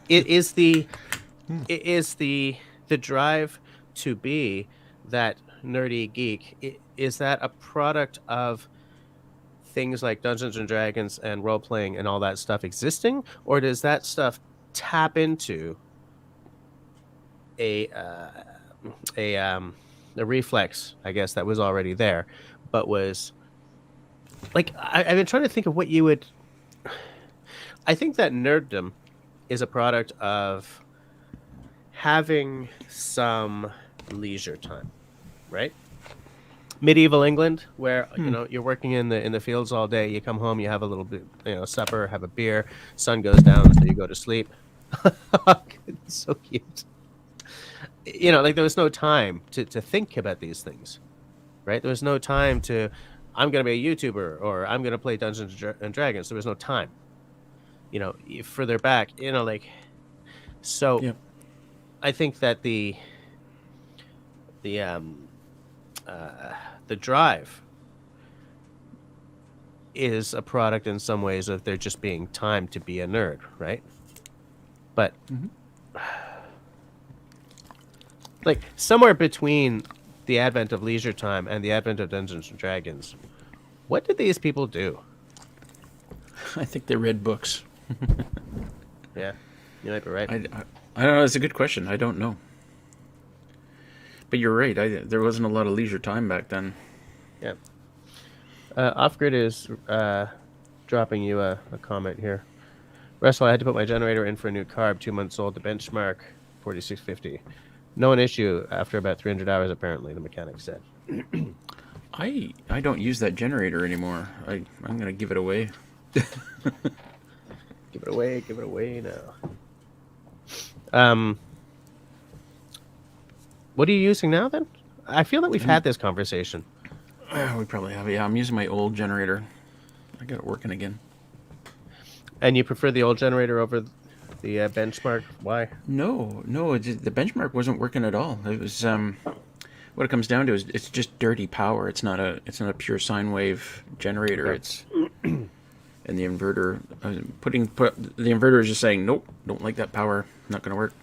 Speaker 1: it is the drive to be that nerdy geek. Is that a product of things like Dungeons and Dragons and role playing and all that stuff existing, or does that stuff tap into a reflex, I guess, that was already there, but was like I've been trying to think of what you would. I think that nerddom is a product of having some leisure time, right? Medieval England, where you're working in the fields all day, you come home, you have a little bit, supper, have a beer, sun goes down, so you go to sleep. It's so cute. Like there was no time to think about these things, right? There was no time to, I'm going to be a YouTuber or I'm going to play Dungeons and Dragons. There was no time. Further back, so
Speaker 3: Yep.
Speaker 1: I think that the drive is a product in some ways of there just being time to be a nerd, right? But like somewhere between the advent of leisure time and the advent of Dungeons and Dragons, what did these people do?
Speaker 3: I think they read books.
Speaker 1: Yeah, you might be right.
Speaker 3: I don't know. It's a good question. I don't know. But you're right. There wasn't a lot of leisure time back then.
Speaker 1: Yeah. Off-Grid is dropping you a comment here. Russell, I had to put my generator in for a new carb, 2 months old. The benchmark, 4650. No an issue after about 300 hours, apparently, the mechanic said.
Speaker 3: I don't use that generator anymore. I'm going to give it away.
Speaker 1: Give it away now. What are you using now, then? I feel that we've had this conversation.
Speaker 3: We probably have. Yeah, I'm using my old generator. I got it working again.
Speaker 1: And you prefer the old generator over the benchmark? Why?
Speaker 3: No, the benchmark wasn't working at all. It was what it comes down to is it's just dirty power. It's not a pure sine wave generator.
Speaker 1: Okay.
Speaker 3: It's and the inverter the inverter is just saying nope, don't like that power, not going to work.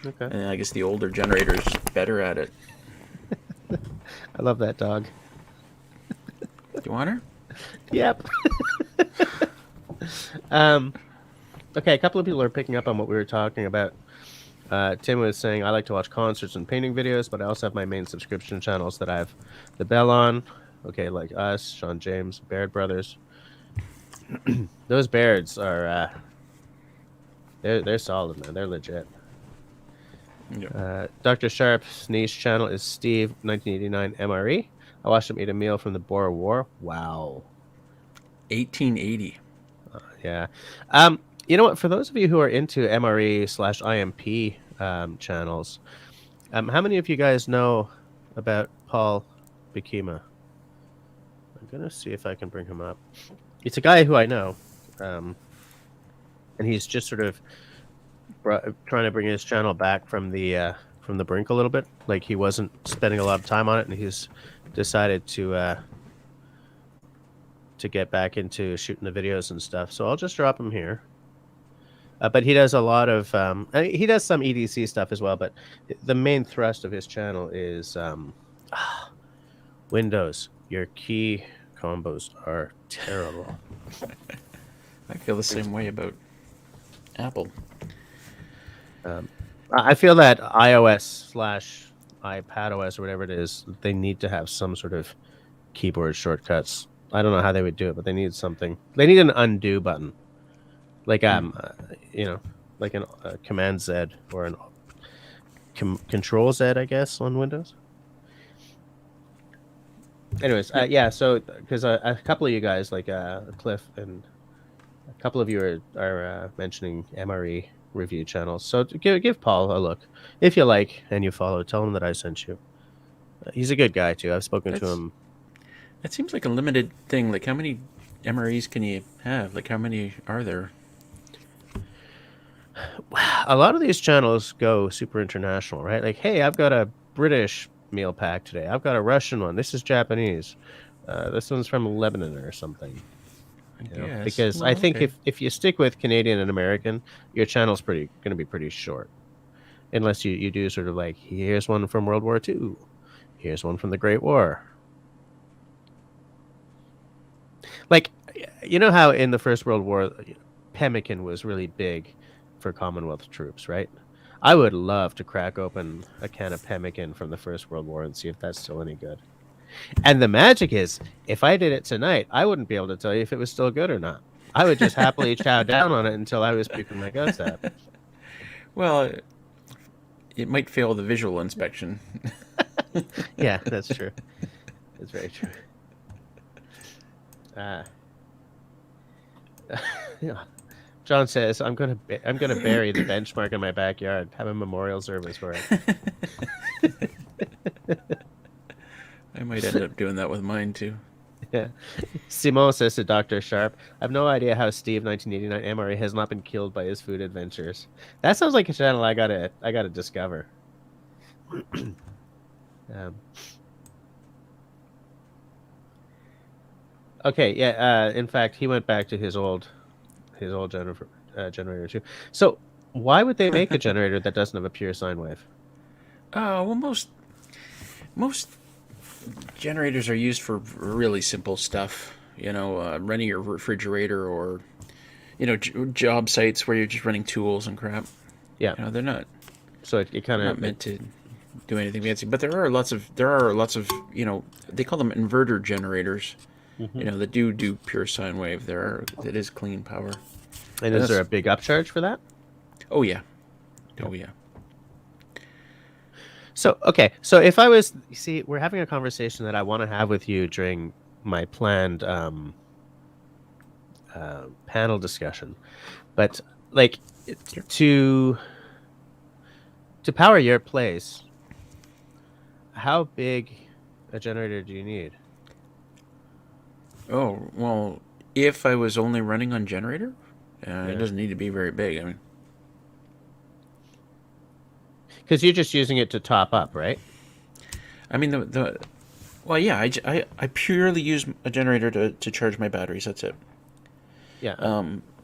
Speaker 1: Okay.
Speaker 3: And I guess the older generator is just better at it.
Speaker 1: I love that dog.
Speaker 3: Do you want her?
Speaker 1: Yep. Okay, a couple of people are picking up on what we were talking about. Tim was saying, I like to watch concerts and painting videos, but I also have my main subscription channels that I have the bell on. Okay, like us, Sean James, Baird Brothers. Those Bairds are, they're solid, man. They're legit.
Speaker 3: Yep.
Speaker 1: Dr. Sharp's niche channel is Steve 1989 MRE. I watched him eat a meal from the Boer War. Wow.
Speaker 3: 1880.
Speaker 1: Yeah. You know what? For those of you who are into MRE/IMP channels, how many of you guys know about Paul Bikima? I'm gonna see if I can bring him up. It's a guy who I know, and he's just sort of trying to bring his channel back from the brink a little bit. Like he wasn't spending a lot of time on it, and he's decided to get back into shooting the videos and stuff. So I'll just drop him here. But he does a lot of he does some EDC stuff as well. But the main thrust of his channel is Windows. Your key combos are terrible.
Speaker 3: I feel the same way about Apple.
Speaker 1: I feel that iOS/iPadOS or whatever it is, they need to have some sort of keyboard shortcuts. I don't know how they would do it, but they need something. They need an undo button, like like a Command Z or an Control Z, I guess, on Windows. Anyways, yeah. So because a couple of you guys, like Cliff and a couple of you are mentioning MRE review channels. So give Paul a look if you like and you follow. Tell him that I sent you. He's a good guy too. I've spoken to him.
Speaker 3: That seems like a limited thing. Like how many MREs can you have? Like how many are there?
Speaker 1: A lot of these channels go super international, right? Like, hey, I've got a British meal pack today. I've got a Russian one. This is Japanese. This one's from Lebanon or something.
Speaker 3: Yes.
Speaker 1: Because
Speaker 3: Well,
Speaker 1: I think
Speaker 3: okay.
Speaker 1: if you stick with Canadian and American, your channel's going to be pretty short. Unless you do sort of like, here's one from World War II. Here's one from the Great War. Like, you know how in the First World War, pemmican was really big for Commonwealth troops, right? I would love to crack open a can of pemmican from the First World War and see if that's still any good. And the magic is, if I did it tonight, I wouldn't be able to tell you if it was still good or not. I would just happily chow down on it until I was puking my guts out.
Speaker 3: Well, it might fail the visual inspection.
Speaker 1: Yeah, that's true. That's very true. Yeah. John says, I'm gonna bury the benchmark in my backyard. Have a memorial service for it.
Speaker 3: I might end up doing that with mine too.
Speaker 1: Yeah. Simon says to Dr. Sharp, I have no idea how Steve 1989 MRE has not been killed by his food adventures. That sounds like a channel I gotta discover. Okay, yeah. In fact, he went back to his old generator too. So why would they make a generator that doesn't have a pure sine wave?
Speaker 3: Well, most generators are used for really simple stuff. Running your refrigerator, or job sites where you're just running tools and crap.
Speaker 1: Yeah,
Speaker 3: they're not.
Speaker 1: So it kind of
Speaker 3: not meant to do anything fancy. But there are lots of they call them inverter generators.
Speaker 1: Mm-hmm.
Speaker 3: That do pure sine wave. It is clean power.
Speaker 1: And is there a big upcharge for that?
Speaker 3: Oh yeah. Oh yeah.
Speaker 1: So, okay. So if I was, we're having a conversation that I want to have with you during my planned panel discussion, but like to power your place, how big a generator do you need?
Speaker 3: Oh, well, if I was only running on generator, it doesn't need to be very big. I mean,
Speaker 1: because you're just using it to top up, right?
Speaker 3: I mean, well, yeah, I purely use a generator to charge my batteries. That's it.
Speaker 1: Yeah.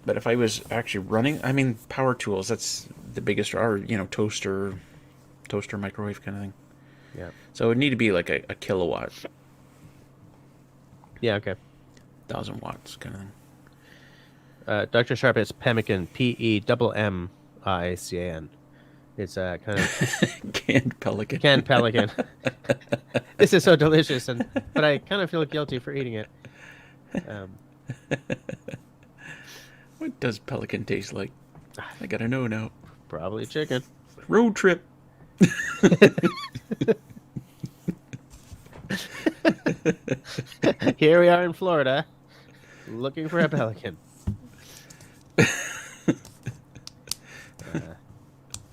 Speaker 3: But if I was actually running, I mean, power tools, that's the biggest, or, toaster, microwave kind of thing.
Speaker 1: Yeah.
Speaker 3: So it would need to be like a kilowatt.
Speaker 1: Yeah, okay.
Speaker 3: 1,000 watts kind of thing.
Speaker 1: Dr. Sharp, it's pemmican, PEMMICAN. It's kind of
Speaker 3: canned pelican.
Speaker 1: Canned pelican. This is so delicious, but I kind of feel guilty for eating it.
Speaker 3: What does pelican taste like? I gotta know now.
Speaker 1: Probably chicken.
Speaker 3: Road trip.
Speaker 1: Here we are in Florida, looking for a pelican.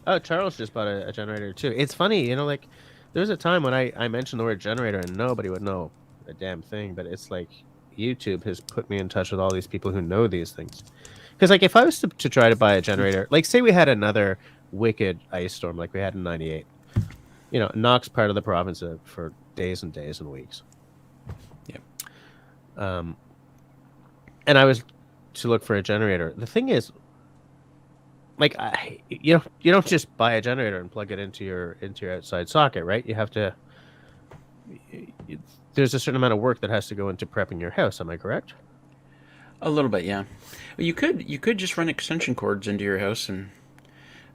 Speaker 1: Oh, Charles just bought a generator too. It's funny, like there was a time when I mentioned the word generator and nobody would know a damn thing, but it's like YouTube has put me in touch with all these people who know these things. Because like if I was to try to buy a generator, like say we had another wicked ice storm like we had in '98, it knocks part of the province for days and days and weeks.
Speaker 3: Yep.
Speaker 1: And I was to look for a generator. The thing is, like, you don't just buy a generator and plug it into your outside socket, right? You have to. There's a certain amount of work that has to go into prepping your house. Am I correct?
Speaker 3: A little bit, yeah. You could just run extension cords into your house and.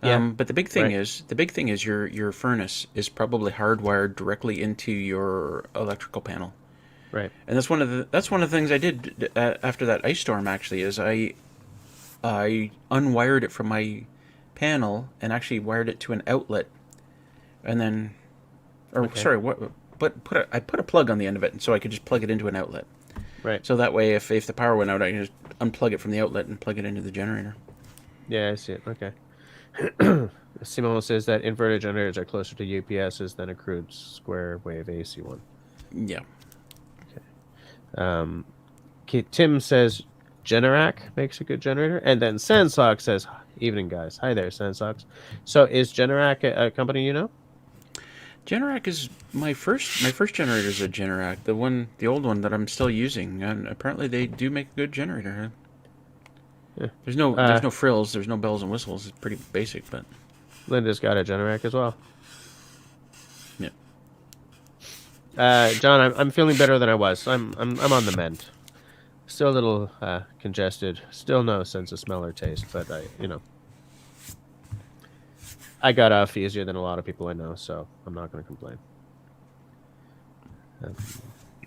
Speaker 3: But the big thing is your furnace is probably hardwired directly into your electrical panel.
Speaker 1: Right.
Speaker 3: And that's one of the things I did after that ice storm. Actually, is I unwired it from my panel and actually wired it to an outlet, and then, I put a plug on the end of it, and so I could just plug it into an outlet.
Speaker 1: Right.
Speaker 3: So that way, if the power went out, I can just unplug it from the outlet and plug it into the generator.
Speaker 1: Yeah, I see it. Okay. Simone says that inverter generators are closer to UPSs than a crude square wave AC one.
Speaker 3: Yeah.
Speaker 1: Okay. Tim says Generac makes a good generator, and then Sandsock says, "Evening, guys. Hi there, Sandsock. So is Generac a company you know?"
Speaker 3: Generac is my first generator is a Generac, the old one that I'm still using, and apparently they do make a good generator. Yeah. There's no frills, there's no bells and whistles. It's pretty basic, but
Speaker 1: Linda's got a Generac as well.
Speaker 3: Yeah.
Speaker 1: John, I'm feeling better than I was. I'm on the mend. Still a little congested. Still no sense of smell or taste, but I got off easier than a lot of people I know, so I'm not going to complain.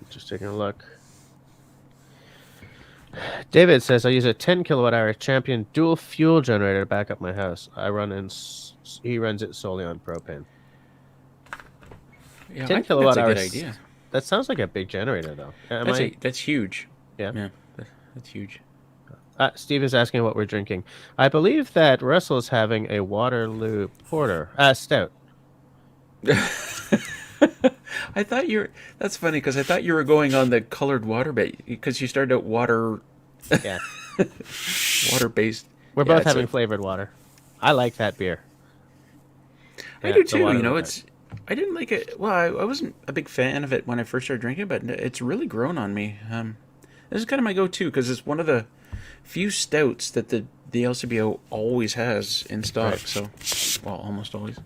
Speaker 1: Just taking a look. David says, I use a 10 kilowatt hour Champion dual fuel generator to back up my house. He runs it solely on propane.
Speaker 3: Yeah,
Speaker 1: 10
Speaker 3: I think
Speaker 1: kilowatt
Speaker 3: that's a good
Speaker 1: hours.
Speaker 3: idea.
Speaker 1: That sounds like a big generator, though.
Speaker 3: That's huge.
Speaker 1: Yeah.
Speaker 3: That's huge.
Speaker 1: Steve is asking what we're drinking. I believe that Russell is having a Waterloo Porter. Stout.
Speaker 3: I thought that's funny because I thought you were going on the colored water bit because you started out water.
Speaker 1: Yeah.
Speaker 3: Water based.
Speaker 1: We're both having flavored water. I like that beer.
Speaker 3: I do too. You know, I didn't like it. Well, I wasn't a big fan of it when I first started drinking, but it's really grown on me. This is kind of my go-to because it's one of the few stouts that the LCBO always has in stock. Right. So, well, almost always.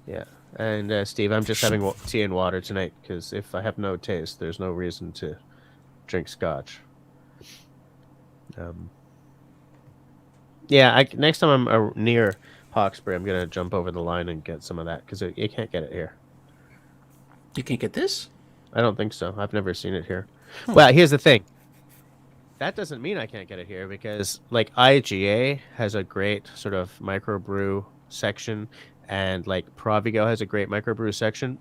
Speaker 1: Yeah. And Steve, I'm just having tea and water tonight because if I have no taste, there's no reason to drink scotch. Yeah, next time I'm near Hawkesbury, I'm gonna jump over the line and get some of that because you can't get it here.
Speaker 3: You can't get this?
Speaker 1: I don't think so. I've never seen it here. Oh. Well, here's the thing. That doesn't mean I can't get it here because, like, IGA has a great sort of microbrew section, and like Provigo has a great microbrew section,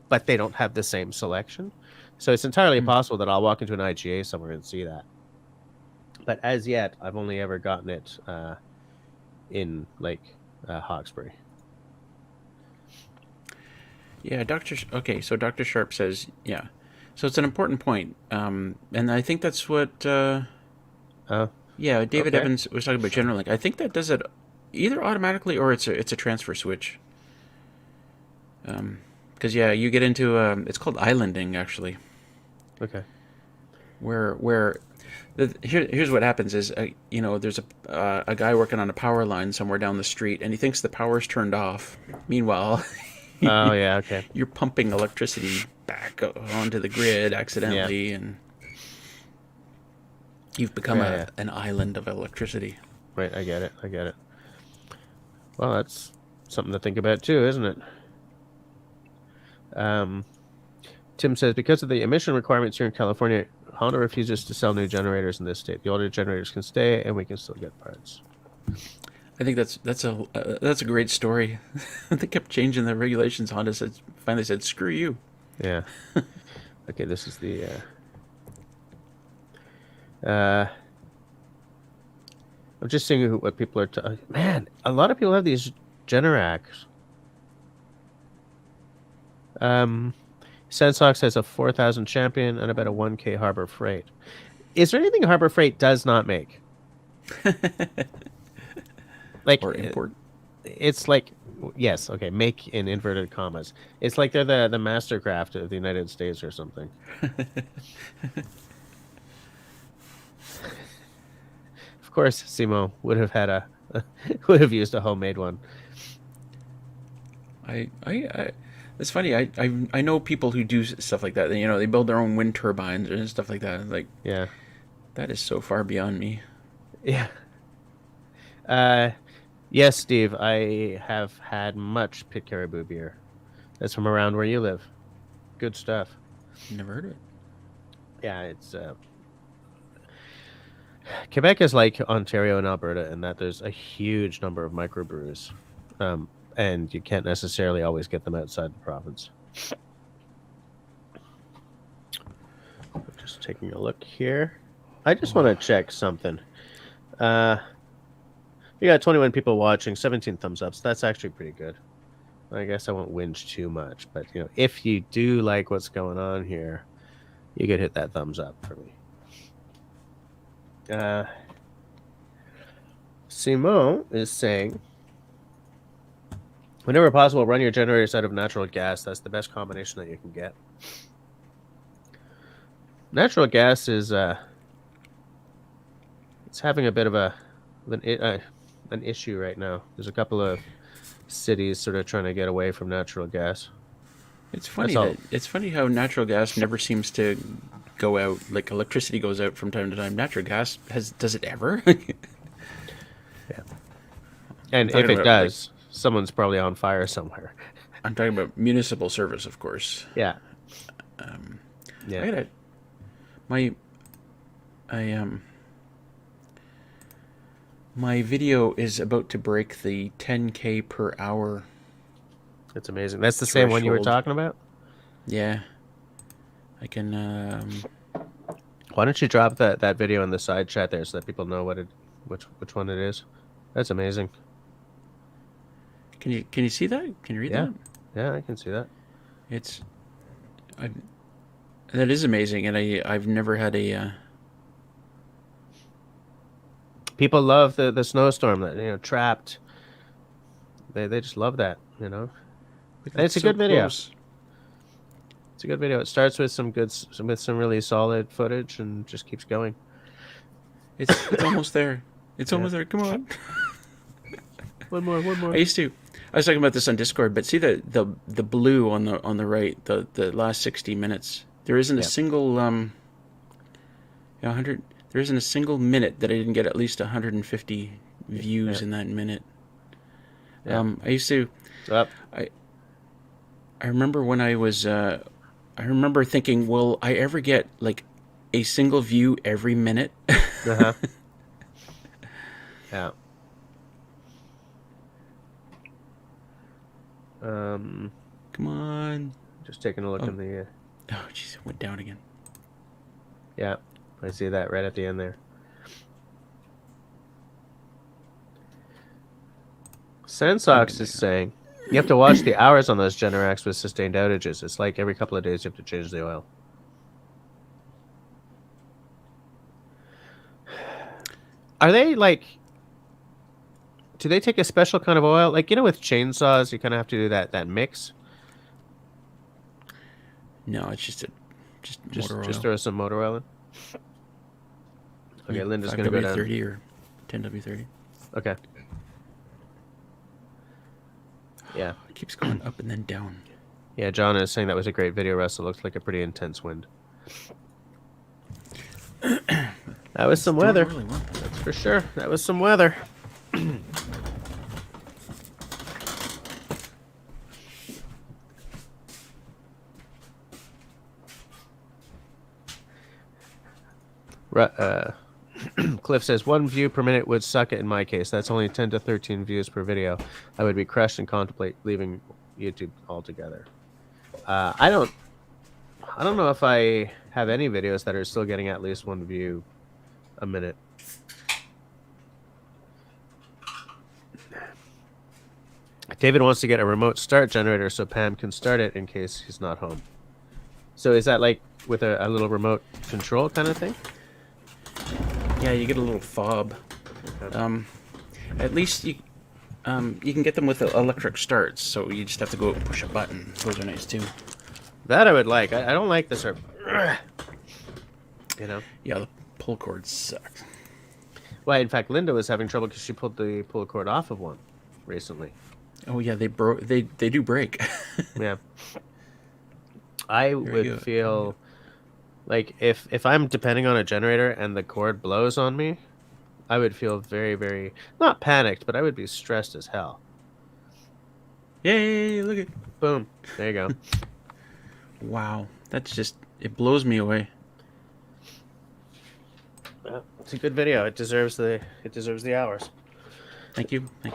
Speaker 1: but they don't have the same selection. So it's entirely possible that I'll walk into an IGA somewhere and see that. But as yet, I've only ever gotten it in like Hawkesbury.
Speaker 3: Yeah, so Dr. Sharp says, yeah. So it's an important point. And I think that's what David Evans was talking about General. I think that does it either automatically or it's a transfer switch. Because you get into it's called islanding actually.
Speaker 1: Okay.
Speaker 3: Where here's what happens is there's a guy working on a power line somewhere down the street and he thinks the power's turned off. Meanwhile,
Speaker 1: oh yeah, okay.
Speaker 3: You're pumping electricity back onto the grid accidentally, and you've become an island of electricity.
Speaker 1: Right, I get it. Well, that's something to think about too, isn't it? Tim says, because of the emission requirements here in California, Honda refuses to sell new generators in this state. The older generators can stay, and we can still get parts.
Speaker 3: I think that's a great story. They kept changing the regulations. Honda finally said, "Screw you."
Speaker 1: Yeah. Okay, this is the. I'm just seeing what people are. Man, a lot of people have these Generacs. Sensox has a 4,000 Champion and about a 1K Harbor Freight. Is there anything Harbor Freight does not make? Like
Speaker 3: or import?
Speaker 1: It's like, yes, okay, make in inverted commas. It's like they're the Mastercraft of the United States or something. Of course, Simo would have had would have used a homemade one.
Speaker 3: It's funny. I know people who do stuff like that. They build their own wind turbines and stuff like that. Like,
Speaker 1: yeah,
Speaker 3: that is so far beyond me.
Speaker 1: Yeah. Yes, Steve. I have had much Pit Caribou beer. That's from around where you live. Good stuff.
Speaker 3: Never heard of it.
Speaker 1: Yeah, it's Quebec is like Ontario and Alberta in that there's a huge number of microbrews. And you can't necessarily always get them outside the province. I'm just taking a look here. I just want to check something. We got 21 people watching, 17 thumbs up. So that's actually pretty good. I guess I won't whinge too much, but if you do like what's going on here, you could hit that thumbs up for me. Simone is saying, whenever possible, run your generators out of natural gas. That's the best combination that you can get. Natural gas is it's having a bit of an issue right now. There's a couple of cities sort of trying to get away from natural gas.
Speaker 3: It's funny how natural gas never seems to go out. Like electricity goes out from time to time. Natural gas does it ever?
Speaker 1: Yeah. And if it does, someone's probably on fire somewhere.
Speaker 3: I'm talking about municipal service, of course.
Speaker 1: Yeah. Yeah.
Speaker 3: I gotta my video is about to break the 10K per hour.
Speaker 1: That's amazing. That's the same one you were
Speaker 3: threshold.
Speaker 1: talking about?
Speaker 3: Yeah. I can
Speaker 1: Why don't you drop that video in the side chat there so that people know which one it is? That's amazing.
Speaker 3: Can you see that? Can you read
Speaker 1: Yeah.
Speaker 3: that?
Speaker 1: Yeah, I can see that.
Speaker 3: That is amazing, and I've never had a
Speaker 1: People love the snowstorm that trapped. They just love that, And it's a
Speaker 3: so
Speaker 1: good video.
Speaker 3: close.
Speaker 1: It's a good video. It starts with some really solid footage and just keeps going.
Speaker 3: It's almost there. It's almost there. Come on.
Speaker 1: One more.
Speaker 3: I was talking about this on Discord, but see the blue on the right, the last 60 minutes. There isn't a single 100. There isn't a single minute that I didn't get at least 150 views in that minute.
Speaker 1: Yeah.
Speaker 3: I used to. I remember when I was. I remember thinking, will I ever get like a single view every minute?
Speaker 1: Uh-huh. Yeah.
Speaker 3: Come on.
Speaker 1: Just taking a look in the.
Speaker 3: Oh, jeez, it went down again.
Speaker 1: Yeah, I see that right at the end there. Sensox is saying you have to watch the hours on those Generacs with sustained outages. It's like every couple of days you have to change the oil. Are they like? Do they take a special kind of oil? Like with chainsaws, you kind of have to do that mix.
Speaker 3: No, it's just motor oil.
Speaker 1: Just throw some motor oil in. Okay, Linda's gonna go down.
Speaker 3: 5W30 or 10W30.
Speaker 1: Okay. Yeah.
Speaker 3: It keeps going up and then down.
Speaker 1: Yeah, John is saying that was a great video, Russell. Looks like a pretty intense wind. That was some weather.
Speaker 3: Really well.
Speaker 1: That's for sure. That was some weather. Cliff says 1 view per minute would suck it in my case. That's only 10 to 13 views per video. I would be crushed and contemplate leaving YouTube altogether. I don't know if I have any videos that are still getting at least 1 view a minute. David wants to get a remote start generator so Pam can start it in case he's not home. So is that like with a little remote control kind of thing?
Speaker 3: Yeah, you get a little fob.
Speaker 1: Okay.
Speaker 3: At least you can get them with electric starts, so you just have to go out and push a button. Those are nice too.
Speaker 1: That I would like. I don't like the sort of,
Speaker 3: Yeah, the pull cords suck.
Speaker 1: Well, in fact, Linda was having trouble because she pulled the pull cord off of one recently.
Speaker 3: Oh yeah, they do break.
Speaker 1: Yeah. I would feel like if I'm depending on a generator and the cord blows on me, I would feel very, very not panicked, but I would be stressed as hell.
Speaker 3: Yay! Look at
Speaker 1: Boom. There you go.
Speaker 3: Wow, that's just it blows me away.
Speaker 1: Well, it's a good video. It deserves the hours.
Speaker 3: Thank you. I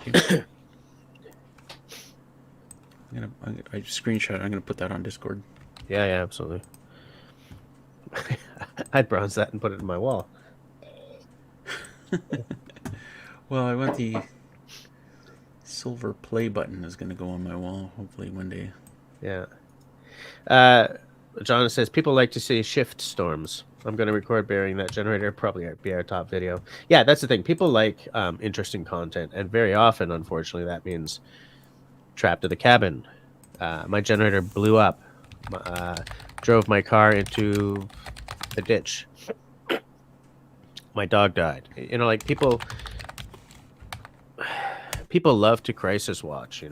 Speaker 3: screenshot. I'm gonna put that on Discord.
Speaker 1: Yeah, absolutely. I'd bronze that and put it in my wall.
Speaker 3: Well, I want the silver play button is gonna go on my wall. Hopefully one day.
Speaker 1: Yeah. John says people like to see shift storms. I'm going to record burying that generator. Probably be our top video. Yeah, that's the thing. People like interesting content, and very often, unfortunately, that means trapped in the cabin. My generator blew up. Drove my car into the ditch. My dog died. Like people love to crisis watch.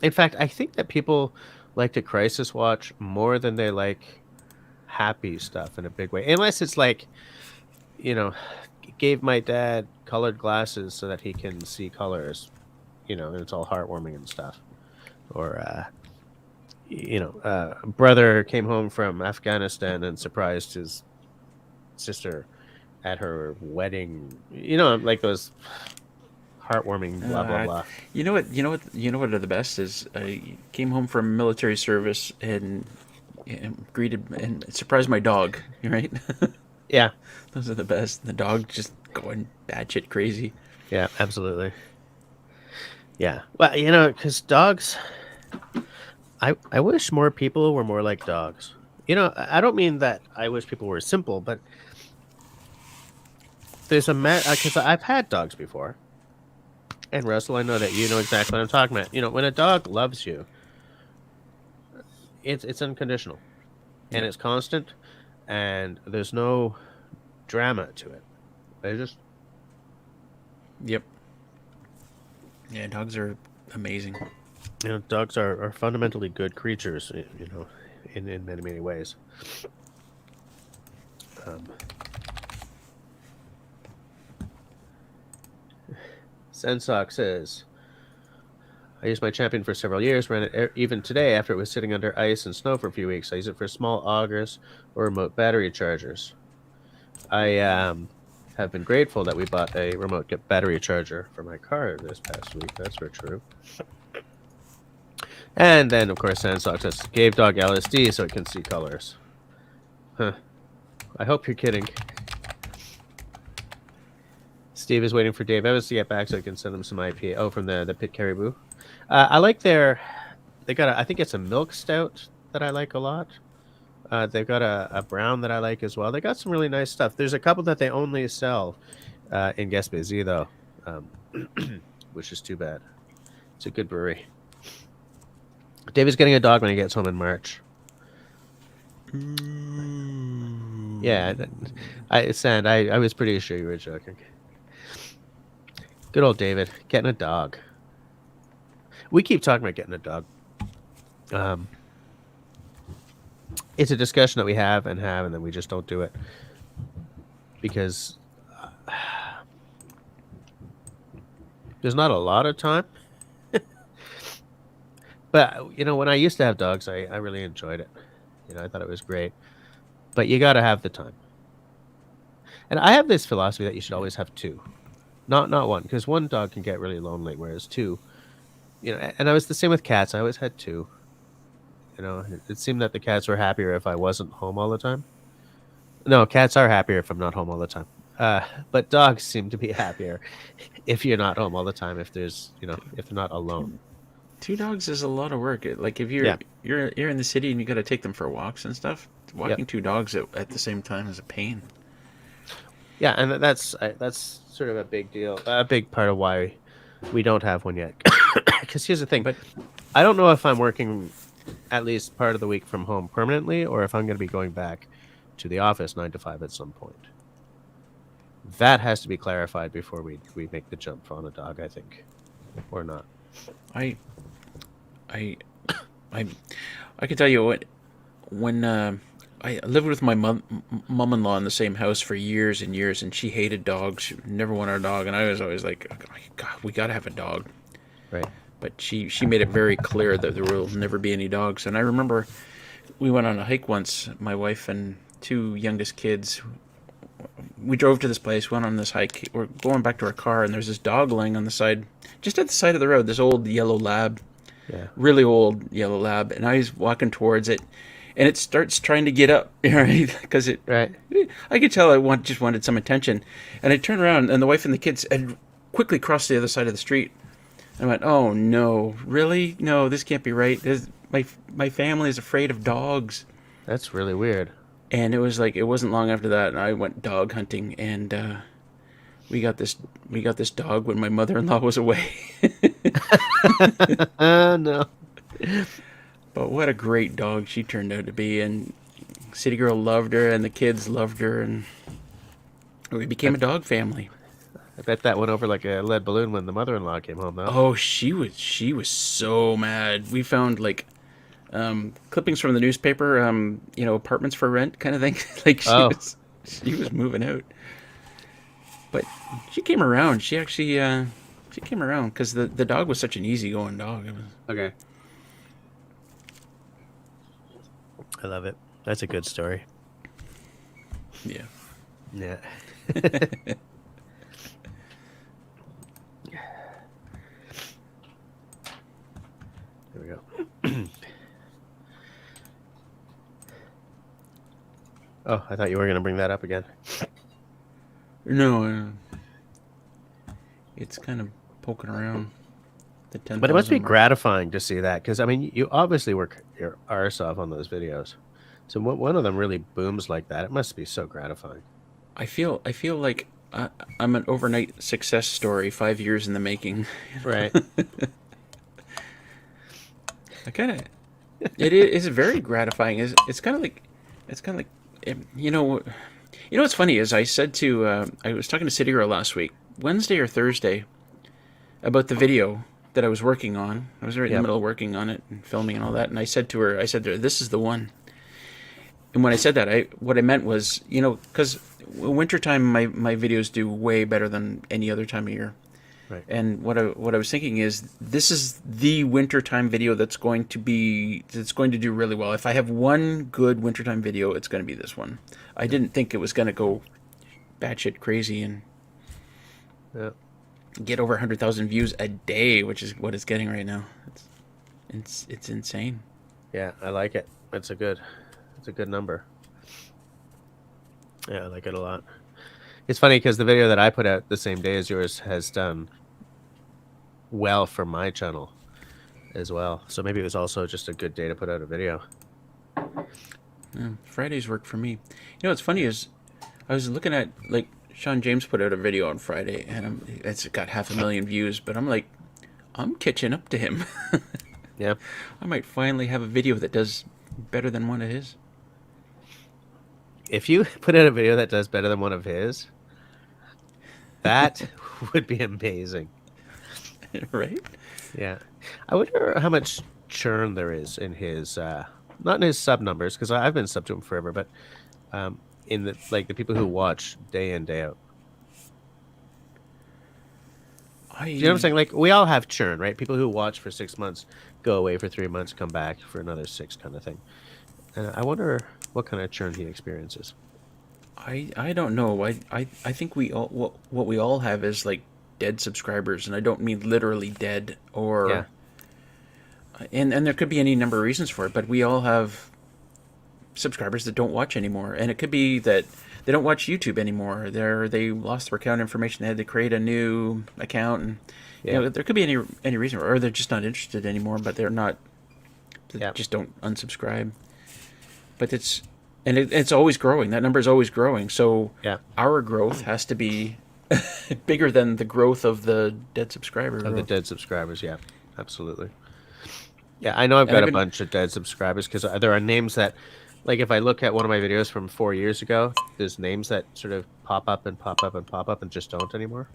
Speaker 1: In fact, I think that people like to crisis watch more than they like happy stuff in a big way. Unless it's like, gave my dad colored glasses so that he can see colors, and it's all heartwarming and stuff. Or, brother came home from Afghanistan and surprised his sister at her wedding. Like those heartwarming blah blah blah.
Speaker 3: You know what are the best is I came home from military service and greeted and surprised my dog. Right,
Speaker 1: Yeah,
Speaker 3: those are the best. The dog just going batshit crazy.
Speaker 1: yeah, absolutely. Yeah, well, because dogs. I wish more people were more like dogs. I don't mean that I wish people were simple, but there's because I've had dogs before. And Russell, I know that you know exactly what I'm talking about. When a dog loves you, it's unconditional, and
Speaker 3: Yep.
Speaker 1: it's constant, and there's no drama to it. They just
Speaker 3: Yep. Yeah, dogs are amazing.
Speaker 1: dogs are fundamentally good creatures. In many many ways. Um, Sensock says, I used my champion for several years, ran it even today after it was sitting under ice and snow for a few weeks. I use it for small augers or remote battery chargers. I have been grateful that we bought a remote battery charger for my car this past week. That's for true. And then, of course, Sensock says, gave dog LSD so it can see colors. Huh. I hope you're kidding. Steve is waiting for Dave Evans to get back so I can send him some IPA. Oh, from the Pit Caribou. I like they got I think it's a milk stout that I like a lot. They've got a brown that I like as well. They got some really nice stuff. There's a couple that they only sell in Gaspésie though, which is too bad. It's a good brewery. Dave is getting a dog when he gets home in March. Yeah, I was pretty sure you were joking. Good old David, getting a dog. We keep talking about getting a dog. It's a discussion that we have, and then we just don't do it. Because there's not a lot of time. But, when I used to have dogs, I really enjoyed it. I thought it was great. But you got to have the time. And I have this philosophy that you should always have two. Not one, because one dog can get really lonely, whereas two, and I was the same with cats. I always had two. It seemed that the cats were happier if I wasn't home all the time. No, cats are happier if I'm not home all the time. But dogs seem to be happier if you're not home all the time. If there's, if they're not alone.
Speaker 3: 2 dogs is a lot of work. Like if you're in the city and you got to take them for walks and stuff, walking 2 dogs at the same time is a pain.
Speaker 1: Yeah, and that's sort of a big deal, a big part of why we don't have one yet. Because here's the thing,
Speaker 3: But
Speaker 1: I don't know if I'm working at least part of the week from home permanently, or if I'm going to be going back to the office 9 to 5 at some point. That has to be clarified before we make the jump on a dog, I think, or not.
Speaker 3: I can tell you what, when I lived with my mom-in-law in the same house for years and years, and she hated dogs. She never wanted a dog, and I was always like, God, we got to have a dog.
Speaker 1: Right.
Speaker 3: But she made it very clear that there will never be any dogs. And I remember we went on a hike once, my wife and 2 youngest kids. We drove to this place, went on this hike. We're going back to our car, and there's this dog laying on the side, just at the side of the road, this old yellow lab.
Speaker 1: Yeah.
Speaker 3: Really old yellow lab. And I was walking towards it, and it starts trying to get up, right? Because I could tell it just wanted some attention. And I turned around, and the wife and the kids had quickly crossed the other side of the street. I went, oh no, really? No, this can't be right. My family is afraid of dogs.
Speaker 1: That's really weird.
Speaker 3: And it was like, it wasn't long after that, and I went dog hunting, and we got this dog when my mother-in-law was away.
Speaker 1: No.
Speaker 3: But what a great dog she turned out to be, and City Girl loved her, and the kids loved her, and we became a dog family.
Speaker 1: I bet that went over like a lead balloon when the mother-in-law came home, though.
Speaker 3: Oh, she was so mad. We found like clippings from the newspaper, apartments for rent kind of thing. Like she was moving out. But she came around. She actually she came around because the dog was such an easygoing dog.
Speaker 1: Okay. I love it. That's a good story.
Speaker 3: Yeah.
Speaker 1: Yeah. There we go. Oh, I thought you were going to bring that up again.
Speaker 3: No, it's kind of poking around the 10,000
Speaker 1: But it must be
Speaker 3: mark.
Speaker 1: gratifying to see that, because I mean, you obviously work your arse off on those videos. So when one of them really booms like that, it must be so gratifying.
Speaker 3: I feel like I'm an overnight success story, 5 years in the making.
Speaker 1: Right.
Speaker 3: I kind of, it is very gratifying. It's kind of like, you know, what's funny is I said to, I was talking to City Girl last week, Wednesday or Thursday, about the video that I was working on. I was right in the middle of working on it and filming and all that. And I said to her, this is the one. And when I said that, what I meant was, because wintertime, my videos do way better than any other time of year.
Speaker 1: Right.
Speaker 3: And what I was thinking is, this is the wintertime video that's going to do really well. If I have one good wintertime video, it's going to be this one. I didn't think it was going to go batshit crazy and get over 100,000 views a day, which is what it's getting right now. It's insane.
Speaker 1: Yeah, I like it. It's a good number. Yeah, I like it a lot. It's funny because the video that I put out the same day as yours has done well for my channel as well. So maybe it was also just a good day to put out a video.
Speaker 3: Yeah, Fridays work for me. You know what's funny is I was looking at, like, Sean James put out a video on Friday and it's got 500,000 views, but I'm like, I'm catching up to him.
Speaker 1: Yeah.
Speaker 3: I might finally have a video that does better than one of his.
Speaker 1: If you put out a video that does better than one of his, that would be amazing.
Speaker 3: Right?
Speaker 1: Yeah. I wonder how much churn there is in his, not in his sub numbers, because I've been sub to him forever, but in the people who watch day in, day out. Do you know what I'm saying? Like, we all have churn, right? People who watch for 6 months, go away for 3 months, come back for another 6 kind of thing. And I wonder what kind of churn he experiences.
Speaker 3: I don't know. I think we all what we all have is like dead subscribers, and I don't mean literally dead or.
Speaker 1: Yeah.
Speaker 3: And there could be any number of reasons for it, but we all have subscribers that don't watch anymore, and it could be that they don't watch YouTube anymore. They lost their account information. They had to create a new account, and there could be any reason, or they're just not interested anymore. But they're not. They just don't unsubscribe. But it's always growing. That number is always growing. So our growth has to be bigger than the growth of the dead subscribers.
Speaker 1: Of the dead subscribers, yeah, absolutely. Yeah, I know I've got a bunch of dead subscribers because there are names that, like, if I look at one of my videos from 4 years ago, there's names that sort of pop up and pop up and pop up and just don't anymore.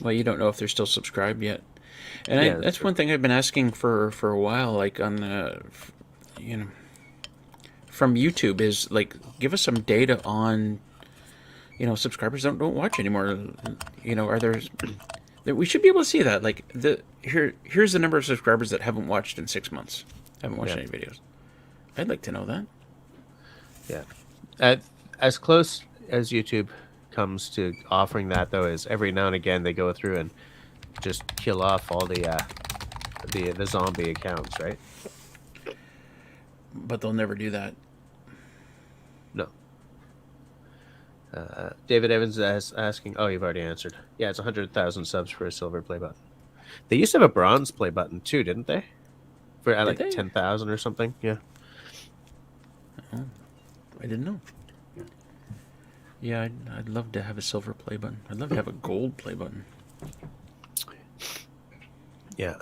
Speaker 3: Well, you don't know if they're still subscribed yet. And that's one thing I've been asking for a while, like on from YouTube, is like, give us some data on, subscribers don't watch anymore. Are there? We should be able to see that. Like here's the number of subscribers that haven't watched in 6 months, haven't watched any videos. I'd like to know that.
Speaker 1: Yeah, as close as YouTube comes to offering that, though, is every now and again they go through and just kill off all the zombie accounts, right?
Speaker 3: But they'll never do that.
Speaker 1: No. David Evans is asking. Oh, you've already answered. Yeah, it's 100,000 subs for a silver play button. They used to have a bronze play button too, didn't they? For like 10,000 or something. Yeah.
Speaker 3: Oh, I didn't know. Yeah, I'd love to have a silver play button. I'd love to have a gold play button.
Speaker 1: Yeah.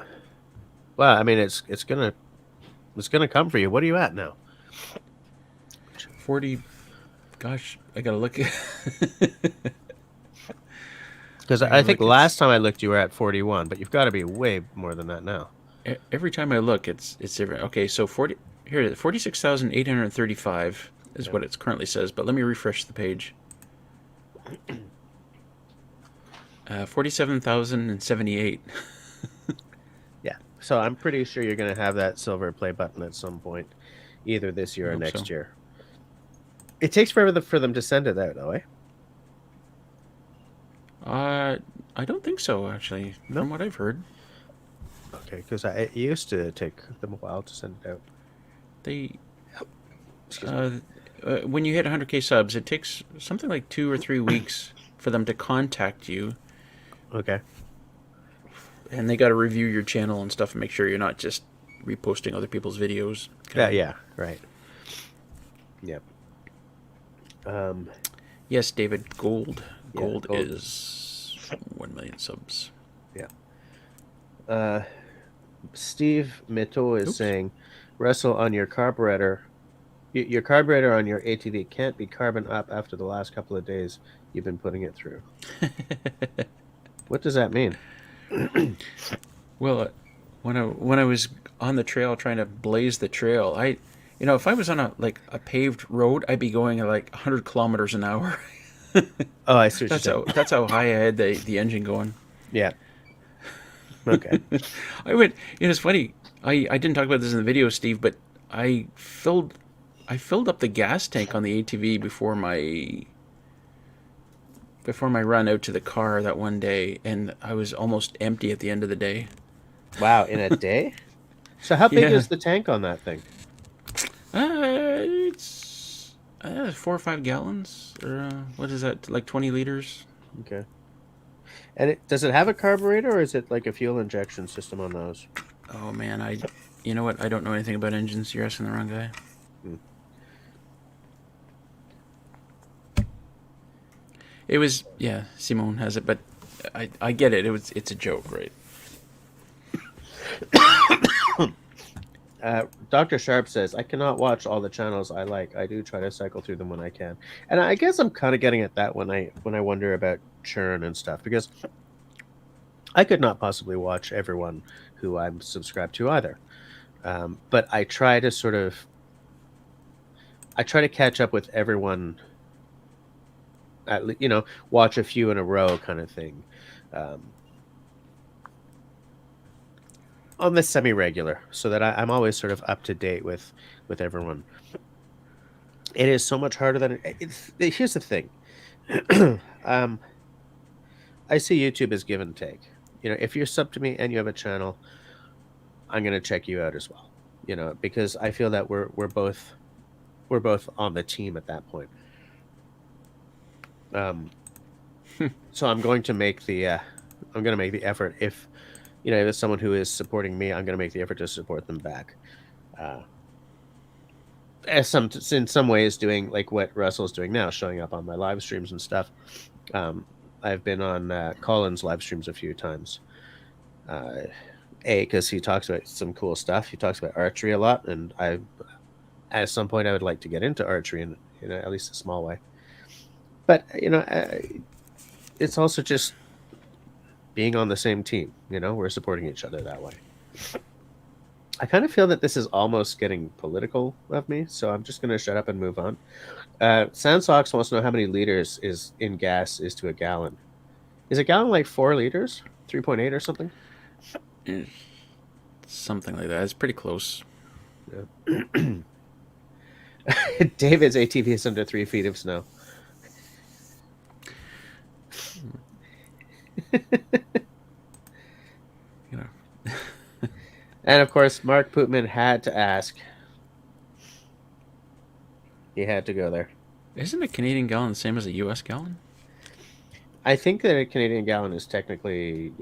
Speaker 1: Well, I mean, it's gonna come for you. What are you at now?
Speaker 3: 40. Gosh, I gotta look.
Speaker 1: Because I think last time I looked, you were at 41, but you've got to be way more than that now.
Speaker 3: Every time I look, it's different. Okay, so 46,835 is what it currently says. But let me refresh the page. 47,078.
Speaker 1: Yeah. So I'm pretty sure you're going to have that silver play button at some point. either this year
Speaker 3: I
Speaker 1: or
Speaker 3: hope
Speaker 1: next
Speaker 3: so.
Speaker 1: year. It takes forever for them to send it out, though, eh?
Speaker 3: I don't think so, actually,
Speaker 1: No?
Speaker 3: from what I've heard.
Speaker 1: Okay, because it used to take them a while to send it out.
Speaker 3: They,
Speaker 1: Excuse me.
Speaker 3: when you hit 100K subs, it takes something like 2 or 3 weeks for them to contact you,
Speaker 1: Okay.
Speaker 3: and they got to review your channel and stuff and make sure you're not just reposting other people's videos.
Speaker 1: Yeah, right. Yep.
Speaker 3: Yes, David, gold.
Speaker 1: Yeah,
Speaker 3: Gold
Speaker 1: gold.
Speaker 3: is 1 million subs.
Speaker 1: Yeah. Steve Mito is
Speaker 3: Oops.
Speaker 1: saying, Russell, on your carburetor, your carburetor on your ATV can't be carbon up after the last couple of days you've been putting it through. What does that mean?
Speaker 3: Well, when I was on the trail trying to blaze the trail, if I was on a paved road, I'd be going at like 100 kilometers an hour.
Speaker 1: Oh, I see what you're saying.
Speaker 3: That's how high I had the engine going.
Speaker 1: Yeah. Okay.
Speaker 3: I went. It's funny. I didn't talk about this in the video, Steve, but I filled up the gas tank on the ATV before my run out to the car that one day, and I was almost empty at the end of the day.
Speaker 1: Wow, in a day? So how big
Speaker 3: Yeah.
Speaker 1: is the tank on that thing?
Speaker 3: It's 4 or 5 gallons, or what is that? Like 20 liters.
Speaker 1: Okay. And does it have a carburetor, or is it like a fuel injection system on those?
Speaker 3: Oh man, you know what? I don't know anything about engines. You're asking the wrong guy. It was, yeah, Simone has it, but I get it. It's a joke, right?
Speaker 1: Dr. Sharp says, I cannot watch all the channels I like. I do try to cycle through them when I can. And I guess I'm kind of getting at that when I wonder about churn and stuff, because I could not possibly watch everyone who I'm subscribed to either. But I try to catch up with everyone, watch a few in a row kind of thing. On the semi-regular, so that I'm always sort of up to date with everyone. It is so much harder than here's the thing. I see YouTube as give and take. If you're sub to me and you have a channel, I'm going to check you out as well. Because I feel that we're both on the team at that point. So I'm going to make the effort. If it's someone who is supporting me, I'm going to make the effort to support them back. In some ways, doing like what Russell's doing now, showing up on my live streams and stuff. I've been on Colin's live streams a few times. Because he talks about some cool stuff. He talks about archery a lot, and at some point I would like to get into archery in at least a small way. But it's also just being on the same team. We're supporting each other that way. I kind of feel that this is almost getting political of me, so I'm just going to shut up and move on. Sandsox wants to know how many liters is in gas is to a gallon. Is a gallon like 4 liters? 3.8 or something?
Speaker 3: Something like that. It's pretty close.
Speaker 1: Yeah. David's ATV is under 3 feet of snow. And of course, Mark Putman had to ask. He had to go there.
Speaker 3: Isn't a Canadian gallon the same as a U.S. gallon?
Speaker 1: I think that a Canadian gallon is technically.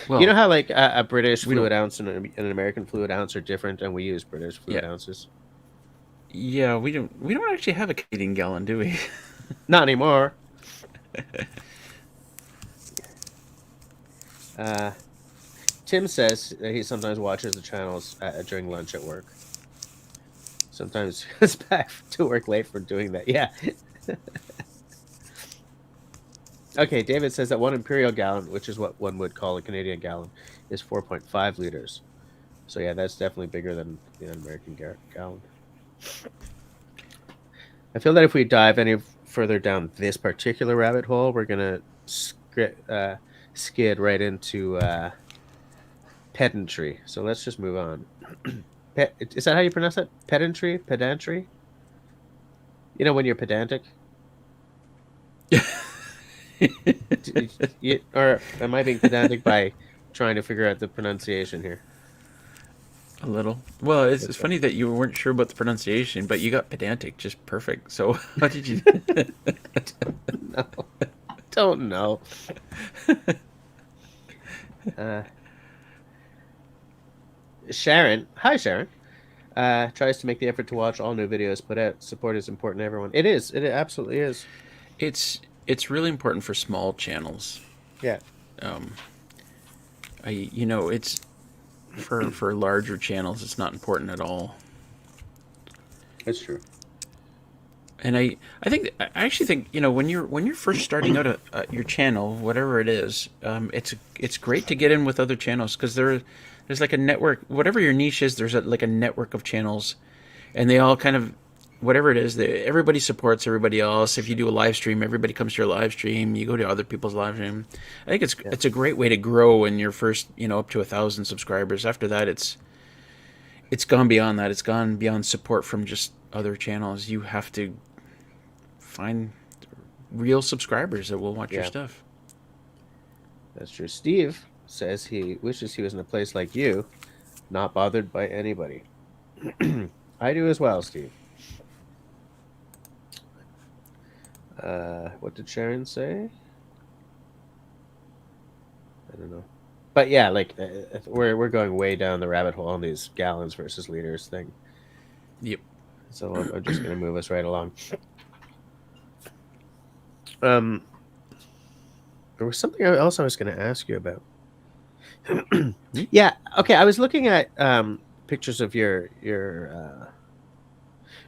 Speaker 3: Well,
Speaker 1: you know how like a British fluid ounce and an American fluid ounce are different, and we use British fluid ounces.
Speaker 3: Yeah, we don't actually have a Canadian gallon, do we?
Speaker 1: Not anymore. Tim says that he sometimes watches the channels during lunch at work. Sometimes he goes back to work late for doing that. Yeah. Okay, David says that 1 imperial gallon, which is what one would call a Canadian gallon, is 4.5 liters. So yeah, that's definitely bigger than an American gallon. I feel that if we dive any further down this particular rabbit hole, we're going to skid right into pedantry. So let's just move on. Is that how you pronounce it? Pedantry? You know when you're pedantic? Or am I being pedantic by trying to figure out the pronunciation here?
Speaker 3: A little. Well, it's
Speaker 1: Okay.
Speaker 3: funny that you weren't sure about the pronunciation, but you got pedantic just perfect. So how did you?
Speaker 1: No, don't know. Sharon, hi Sharon, tries to make the effort to watch all new videos put out. Support is important to everyone. It is. It absolutely is.
Speaker 3: It's really important for small channels.
Speaker 1: Yeah,
Speaker 3: It's for larger channels, it's not important at all.
Speaker 1: that's true.
Speaker 3: And I actually think when you're first starting out your channel, whatever it is, it's great to get in with other channels because there's like a network. Whatever your niche is, there's like a network of channels, and they all kind of whatever it is. Everybody supports everybody else. If you do a live stream, everybody comes to your live stream. You go to other people's live stream. I think it's a great way to grow in your first up to 1,000 subscribers. After that, it's gone beyond that. It's gone beyond support from just other channels. You have to find real subscribers that will watch your stuff.
Speaker 1: That's true. Steve says he wishes he was in a place like you, not bothered by anybody. I do as well, Steve. What did Sharon say? I don't know. But yeah, like we're going way down the rabbit hole on these gallons versus liters thing.
Speaker 3: Yep.
Speaker 1: So I'm just going to move us right along. There was something else I was going to ask you about. Yeah. Okay. I was looking at pictures of your.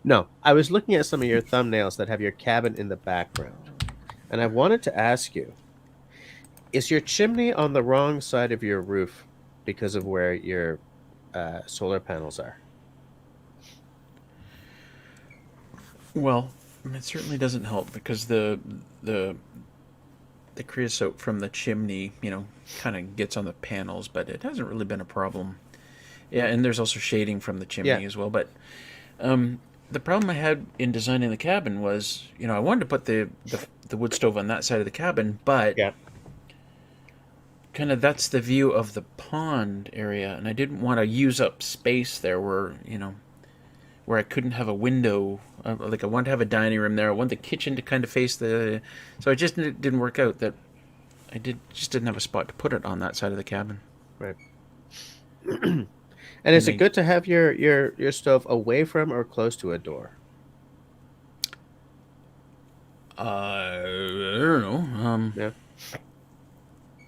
Speaker 1: No, I was looking at some of your thumbnails that have your cabin in the background, and I wanted to ask you: is your chimney on the wrong side of your roof because of where your solar panels are?
Speaker 3: Well, it certainly doesn't help because the creosote from the chimney, kind of gets on the panels, but it hasn't really been a problem. Yeah, and there's also shading from the chimney as well. But the problem I had in designing the cabin was, I wanted to put the wood stove on that side of the cabin, but kind of that's the view of the pond area, and I didn't want to use up space there where I couldn't have a window. Like I wanted to have a dining room there. I wanted the kitchen to kind of face the. So it just didn't work out that just didn't have a spot to put it on that side of the cabin.
Speaker 1: Right. And is it good to have your stove away from or close to a door?
Speaker 3: I don't know.
Speaker 1: Yeah.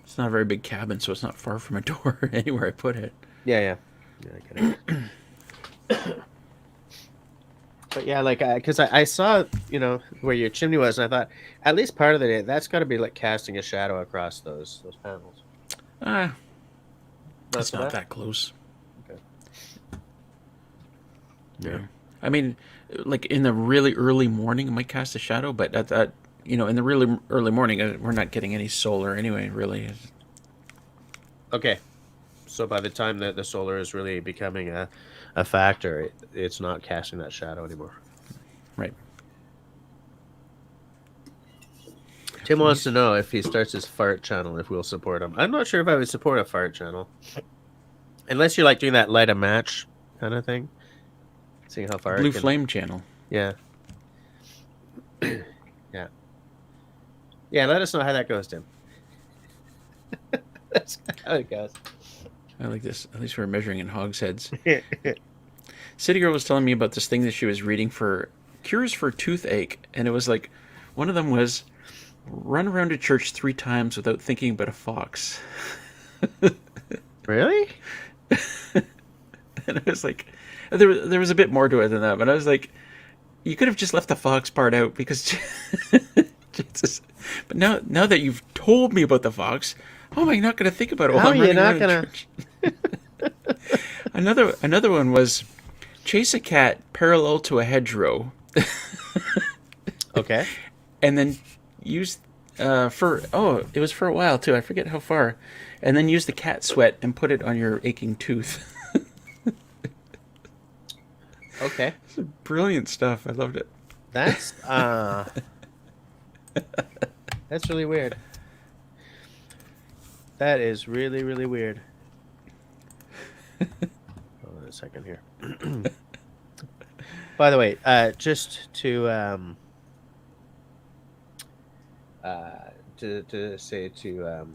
Speaker 3: It's not a very big cabin, so it's not far from a door anywhere I put it.
Speaker 1: Yeah, I get it. But yeah, like, because I saw, where your chimney was, and I thought, at least part of the day, that's got to be like casting a shadow across those panels.
Speaker 3: It's not that close.
Speaker 1: Okay.
Speaker 3: Yeah. I mean, like in the really early morning, it might cast a shadow, but at that, in the really early morning, we're not getting any solar anyway, really.
Speaker 1: Okay. So by the time that the solar is really becoming a factor, it's not casting that shadow anymore.
Speaker 3: Right.
Speaker 1: Tim wants to know if he starts his fart channel, if we'll support him. I'm not sure if I would support a fart channel. Unless you're like doing that light a match kind of thing. Seeing how far
Speaker 3: Blue Flame channel.
Speaker 1: Yeah. Yeah. Yeah, let us know how that goes, Tim. That's how it goes.
Speaker 3: I like this. At least we're measuring in hogsheads. City Girl was telling me about this thing that she was reading for cures for toothache, and it was like, one of them was run around a church 3 times without thinking about a fox.
Speaker 1: Really?
Speaker 3: And I was like, there was a bit more to it than that, but I was like, you could have just left the fox part out because Jesus. But now that you've told me about the fox, how am I not going to think about it?
Speaker 1: How are you not going
Speaker 3: to? Another one was chase a cat parallel to a hedgerow.
Speaker 1: Okay.
Speaker 3: And then use it was for a while too. I forget how far. And then use the cat sweat and put it on your aching tooth.
Speaker 1: Okay.
Speaker 3: This is brilliant stuff. I loved it.
Speaker 1: That's that's really weird. That is really, really weird. Hold on a second here. By the way, just to say to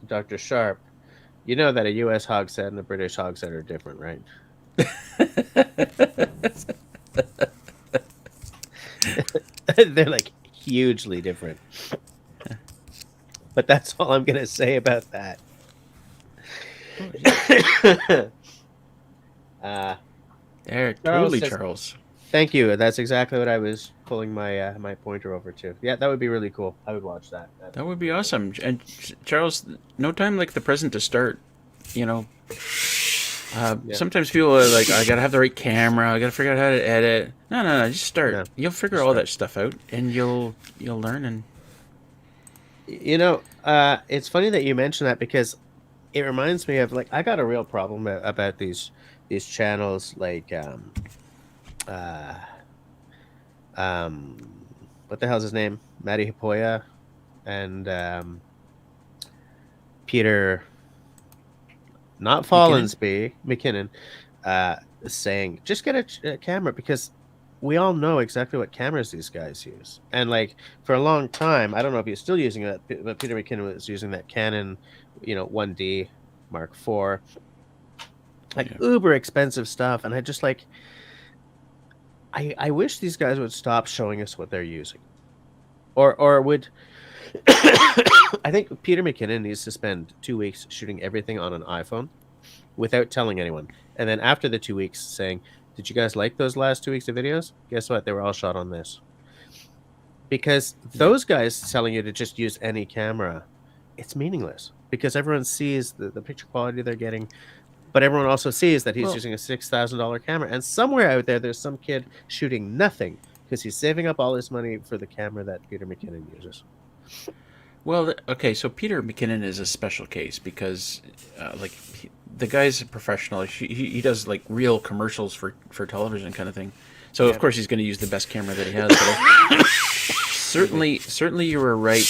Speaker 1: Dr. Sharp, you know that a U.S. hogshead and a British hogshead are different, right? They're like hugely different. But that's all I'm gonna say about that.
Speaker 3: There,
Speaker 1: Charles
Speaker 3: totally,
Speaker 1: says,
Speaker 3: Charles.
Speaker 1: thank you. That's exactly what I was pulling my my pointer over to. Yeah, that would be really cool. I would watch that.
Speaker 3: That would be awesome. And Charles, no time like the present to start. You know, sometimes people are like, I gotta have the right camera. I gotta figure out how to edit. No. Just start.
Speaker 1: No,
Speaker 3: You'll figure all that stuff out, and you'll learn. And
Speaker 1: you know, it's funny that you mention that because it reminds me of like I got a real problem about these channels like what the hell's his name? Matty Hipoya and Peter, not Follensby, McKinnon, saying just get a camera because we all know exactly what cameras these guys use. And like for a long time, I don't know if he's still using it, but Peter McKinnon was using that Canon, 1D Mark IV, like uber expensive stuff. And I just like, I wish these guys would stop showing us what they're using, or would. I think Peter McKinnon needs to spend 2 weeks shooting everything on an iPhone without telling anyone. And then after the 2 weeks saying, did you guys like those last 2 weeks of videos? Guess what? They were all shot on this. Because those guys telling you to just use any camera, it's meaningless. Because everyone sees the picture quality they're getting. But everyone also sees that he's using a $6,000 camera. And somewhere out there's some kid shooting nothing because he's saving up all his money for the camera that Peter McKinnon uses.
Speaker 3: Well, okay, so Peter McKinnon is a special case because, the guy's a professional. He does like real commercials for television kind of thing. So of course he's going to use the best camera that he has. But certainly you were right.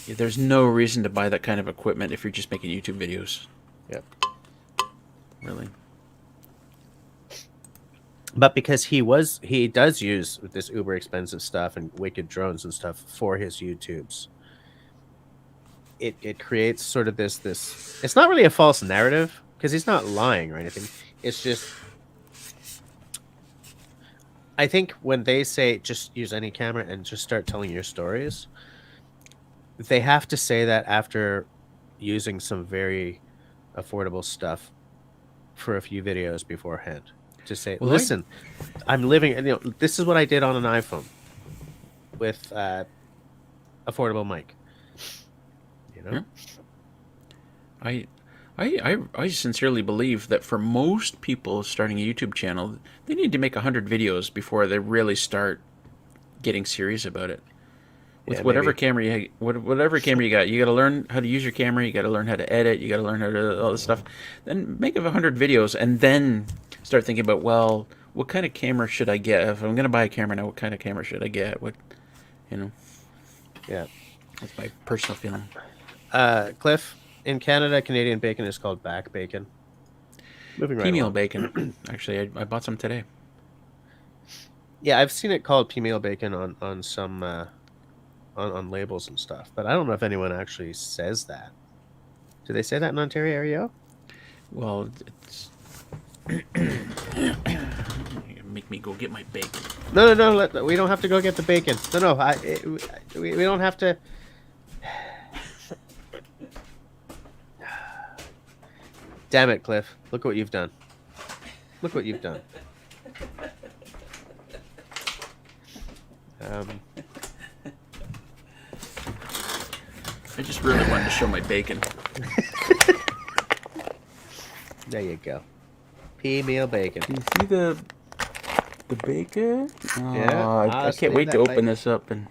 Speaker 3: There's no reason to buy that kind of equipment if you're just making YouTube videos.
Speaker 1: Yeah,
Speaker 3: really.
Speaker 1: But because he does use this uber expensive stuff and wicked drones and stuff for his YouTubes. It creates sort of this it's not really a false narrative because he's not lying or anything. It's just I think when they say just use any camera and just start telling your stories, they have to say that after using some very affordable stuff for a few videos beforehand to say, listen, I'm living, this is what I did on an iPhone with affordable mic.
Speaker 3: I sincerely believe that for most people starting a YouTube channel, they need to make 100 videos before they really start getting serious about it. With whatever camera you got, you got to learn how to use your camera. You got to learn how to edit. You got to learn how to do all this stuff. Then make 100 videos, and then start thinking about, well, what kind of camera should I get? If I'm going to buy a camera now, what kind of camera should I get?
Speaker 1: Yeah,
Speaker 3: that's my personal feeling.
Speaker 1: Cliff, in Canada, Canadian bacon is called back bacon. Moving right
Speaker 3: P-meal
Speaker 1: along.
Speaker 3: bacon. Actually, I bought some today.
Speaker 1: Yeah, I've seen it called P-meal bacon on some on labels and stuff, but I don't know if anyone actually says that. Do they say that in Ontario?
Speaker 3: Well, it's make me go get my bacon.
Speaker 1: No. We don't have to go get the bacon. No. We don't have to. Damn it, Cliff. Look what you've done. Look what you've done.
Speaker 3: I just really wanted to show my bacon.
Speaker 1: There you go. P-meal bacon.
Speaker 3: Do you see the bacon? Oh,
Speaker 1: Yeah.
Speaker 3: I can't wait to open this up and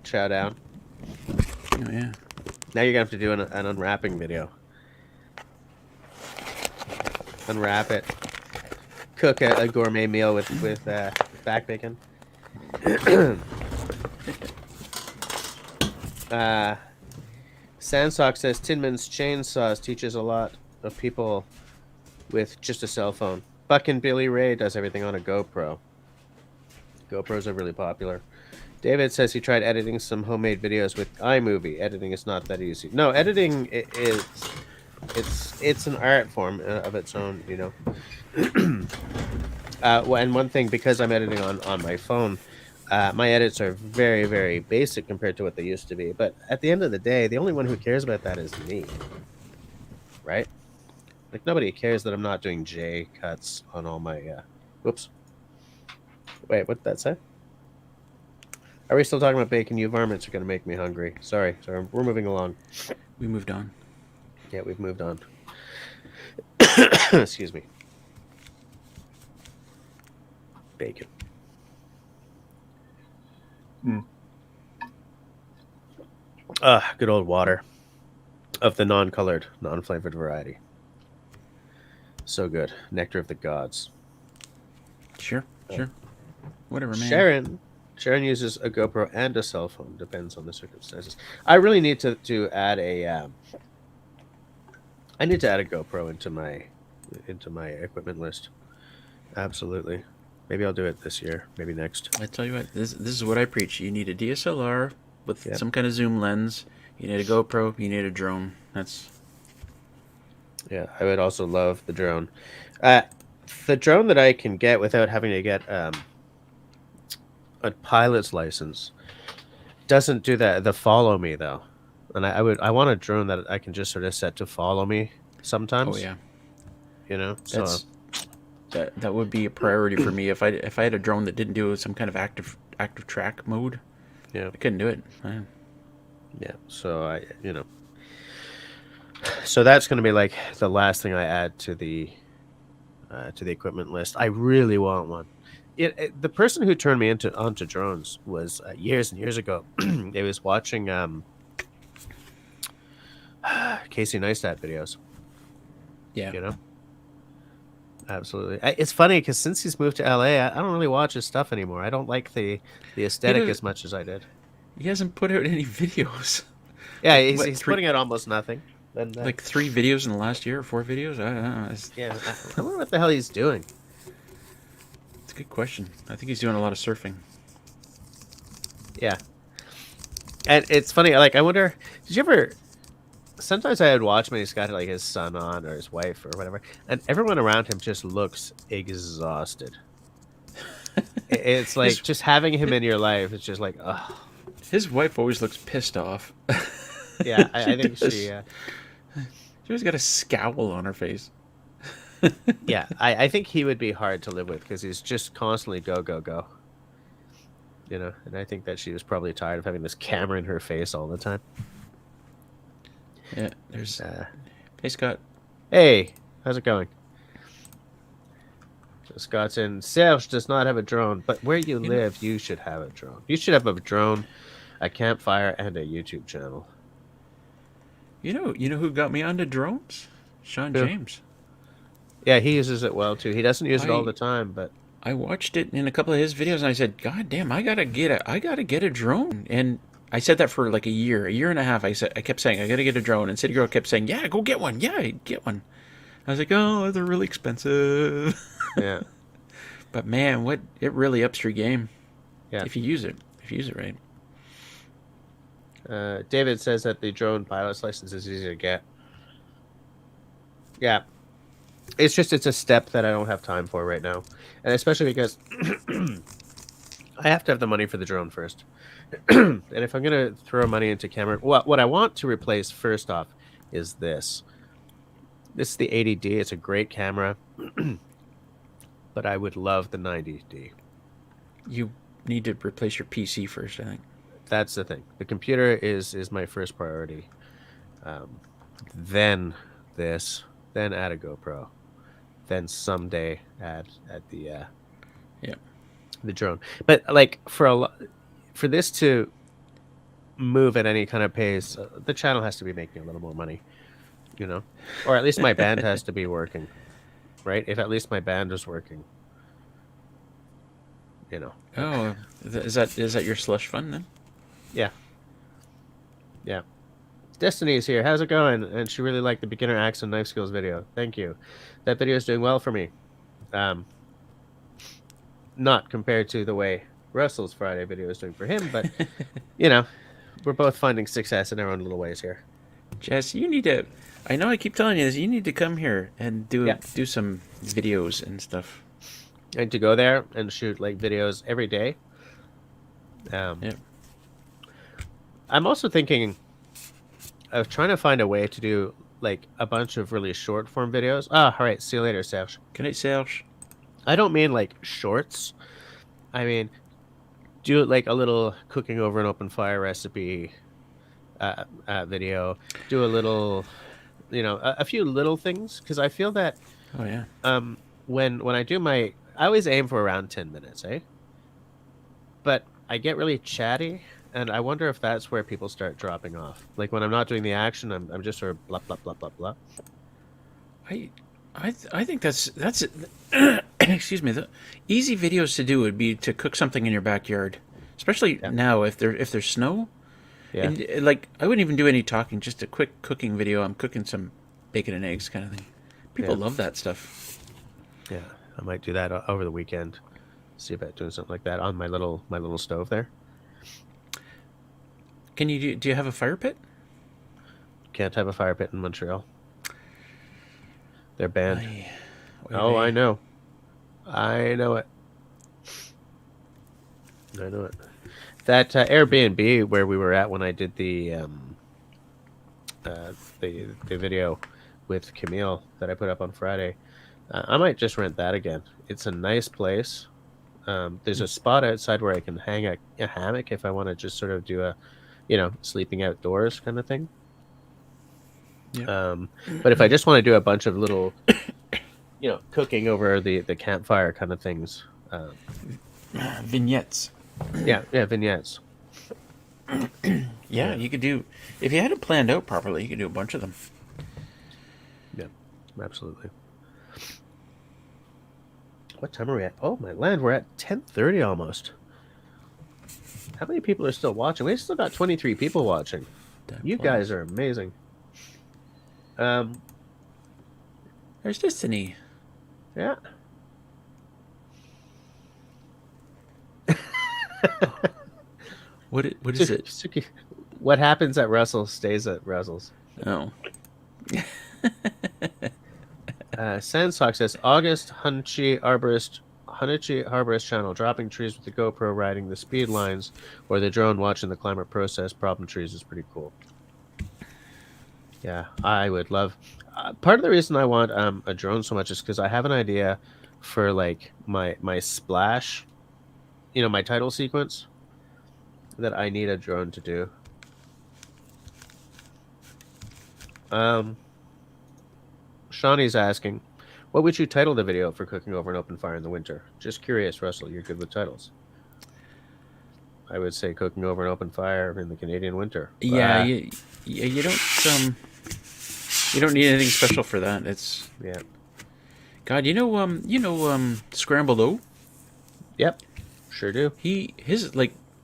Speaker 1: chow down.
Speaker 3: Oh yeah.
Speaker 1: Now you're gonna have to do an unwrapping video. Unwrap it. cook a gourmet meal with back bacon. Sandsock says Tinman's chainsaws teaches a lot of people with just a cell phone. Fucking Billy Ray does everything on a GoPro. GoPros are really popular. David says he tried editing some homemade videos with iMovie. Editing is not that easy. No, editing is it's an art form of its own, you know. And one thing, because I'm editing on my phone, my edits are very, very basic compared to what they used to be. But at the end of the day, the only one who cares about that is me, right? Like, nobody cares that I'm not doing J cuts on all my. Whoops. Wait, what did that say? Are we still talking about bacon? You varmints are going to make me hungry. Sorry, we're moving along.
Speaker 3: We moved on.
Speaker 1: Yeah, we've moved on. Excuse me. Bacon. Good old water of the non-colored, non-flavored variety. So good. Nectar of the gods.
Speaker 3: Sure. Whatever, man.
Speaker 1: Sharon uses a GoPro and a cell phone. Depends on the circumstances. I really need to add a. I need to add a GoPro into my equipment list. Absolutely. Maybe I'll do it this year. Maybe next.
Speaker 3: I tell you what, this is what I preach. You need a DSLR with some kind of zoom lens. You need a GoPro. You need a drone.
Speaker 1: Yeah, I would also love the drone. The drone that I can get without having to get a pilot's license doesn't do the follow me though. And I want a drone that I can just sort of set to follow me sometimes.
Speaker 3: Oh yeah.
Speaker 1: You know,
Speaker 3: that would be a priority for me if I had a drone that didn't do some kind of active track mode.
Speaker 1: Yeah,
Speaker 3: I couldn't do it.
Speaker 1: Yeah, so so that's going to be like the last thing I add to the equipment list. I really want one. The person who turned me onto drones was years and years ago. They was watching Casey Neistat videos.
Speaker 3: Yeah,
Speaker 1: you know. Absolutely. It's funny because since he's moved to LA, I don't really watch his stuff anymore. I don't like the aesthetic as much as I did.
Speaker 3: He hasn't put out any videos.
Speaker 1: Yeah, he's putting out almost nothing. And,
Speaker 3: like 3 videos in the last year, or 4 videos? I don't know.
Speaker 1: Yeah, I wonder what the hell he's doing.
Speaker 3: It's a good question. I think he's doing a lot of surfing.
Speaker 1: Yeah. And it's funny, like, I wonder, did you ever... Sometimes I would watch him and he's got like his son on or his wife or whatever, and everyone around him just looks exhausted. It's like just having him in your life. It's just like, oh.
Speaker 3: His wife always looks pissed off.
Speaker 1: Yeah, I think she
Speaker 3: always got a scowl on her face.
Speaker 1: Yeah, I think he would be hard to live with because he's just constantly go. You know, and I think that she was probably tired of having this camera in her face all the time.
Speaker 3: Yeah, there's. Hey, Scott.
Speaker 1: Hey, how's it going? So Scott's in. Serge does not have a drone, but where you live, you should have a drone. You should have a drone, a campfire, and a YouTube channel.
Speaker 3: You know who got me onto drones? Sean James.
Speaker 1: Yeah, he uses it well too. He doesn't use it all the time, but
Speaker 3: I watched it in a couple of his videos, and I said, "God damn, I gotta get a drone." And I said that for like a year and a half. I kept saying, I gotta get a drone. And City Girl kept saying, yeah, go get one. Yeah, get one. I was like, oh, they're really expensive.
Speaker 1: Yeah.
Speaker 3: But man, it really ups your game.
Speaker 1: Yeah.
Speaker 3: If you use it right.
Speaker 1: David says that the drone pilot's license is easy to get. Yeah. It's a step that I don't have time for right now. And especially because I have to have the money for the drone first. And if I'm going to throw money into camera, what I want to replace first off is this. This is the 80D. It's a great camera, but I would love the 90D.
Speaker 3: You need to replace your PC first, I think.
Speaker 1: That's the thing. The computer is my first priority. Then this, then add a GoPro, then someday add the drone. But like for this to move at any kind of pace, the channel has to be making a little more money, you know, or at least my band has to be working, right? If at least my band is working, you know.
Speaker 3: Oh, is that your slush fund then?
Speaker 1: Yeah. Yeah. Destiny's here. How's it going? And she really liked the beginner axe and knife skills video. Thank you. That video is doing well for me. Not compared to the way Russell's Friday video is doing for him, but you know, we're both finding success in our own little ways here.
Speaker 3: Jess, you need to. I know I keep telling you this. You need to come here and do some videos and stuff.
Speaker 1: And to go there and shoot like videos every day. I'm also thinking of trying to find a way to do like a bunch of really short form videos. All right. See you later, Serge.
Speaker 3: Good night, Serge.
Speaker 1: I don't mean like shorts. I mean, do like a little cooking over an open fire recipe video. Do a little, a few little things, because I feel that.
Speaker 3: Oh yeah.
Speaker 1: When I do I always aim for around 10 minutes, eh? But I get really chatty, and I wonder if that's where people start dropping off. Like when I'm not doing the action, I'm just sort of blah blah blah blah blah.
Speaker 3: I think that's excuse me. The easy videos to do would be to cook something in your backyard, especially now if there's snow.
Speaker 1: Yeah.
Speaker 3: And, like I wouldn't even do any talking, just a quick cooking video. I'm cooking some bacon and eggs kind of thing. People love that stuff.
Speaker 1: Yeah, I might do that over the weekend. See about doing something like that on my little stove there.
Speaker 3: Can you do you have a fire pit?
Speaker 1: Can't have a fire pit in Montreal. They're banned.
Speaker 3: I
Speaker 1: know. I know it. I know it. That Airbnb where we were at when I did the video with Camille that I put up on Friday, I might just rent that again. It's a nice place. There's a spot outside where I can hang a hammock if I want to just sort of do a, sleeping outdoors kind of thing. Yeah. But if I just want to do a bunch of little, cooking over the campfire kind of things,
Speaker 3: vignettes.
Speaker 1: Yeah, vignettes.
Speaker 3: Yeah, you could do, if you had it planned out properly, you could do a bunch of them.
Speaker 1: Yeah, absolutely. What time are we at? Oh my land, we're at 10:30 almost. How many people are still watching? We still got 23 people watching. You guys are amazing.
Speaker 3: There's Destiny.
Speaker 1: Yeah.
Speaker 3: What is it?
Speaker 1: Suki, what happens at Russell stays at Russell's.
Speaker 3: Oh.
Speaker 1: Sandstock says August Hanichi Arborist channel, dropping trees with the GoPro, riding the speed lines, or the drone watching the climate process. Problem trees is pretty cool. Yeah, I would love. Part of the reason I want a drone so much is because I have an idea for like my splash, my title sequence that I need a drone to do. Shawnee's asking, what would you title the video for cooking over an open fire in the winter? Just curious, Russell. You're good with titles. I would say cooking over an open fire in the Canadian winter.
Speaker 3: Yeah, you don't need anything special for that. It's God, Scrambled O?
Speaker 1: Yep, sure do.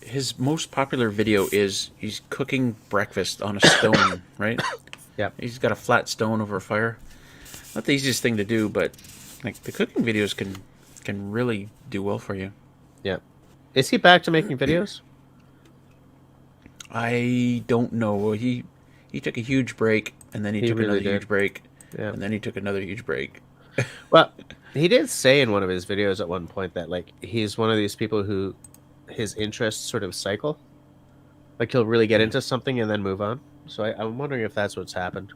Speaker 3: His most popular video is he's cooking breakfast on a stone, right?
Speaker 1: Yep.
Speaker 3: He's got a flat stone over a fire. Not the easiest thing to do, but like the cooking videos can really do well for you.
Speaker 1: Yep. Is he back to making videos?
Speaker 3: I don't know. He took a huge break, and then he took
Speaker 1: really
Speaker 3: another huge break,
Speaker 1: Yeah.
Speaker 3: and then he took another huge break.
Speaker 1: Well, he did say in one of his videos at one point that like he's one of these people who his interests sort of cycle. Like he'll really get into something and then move on. So I'm wondering if that's what's happened.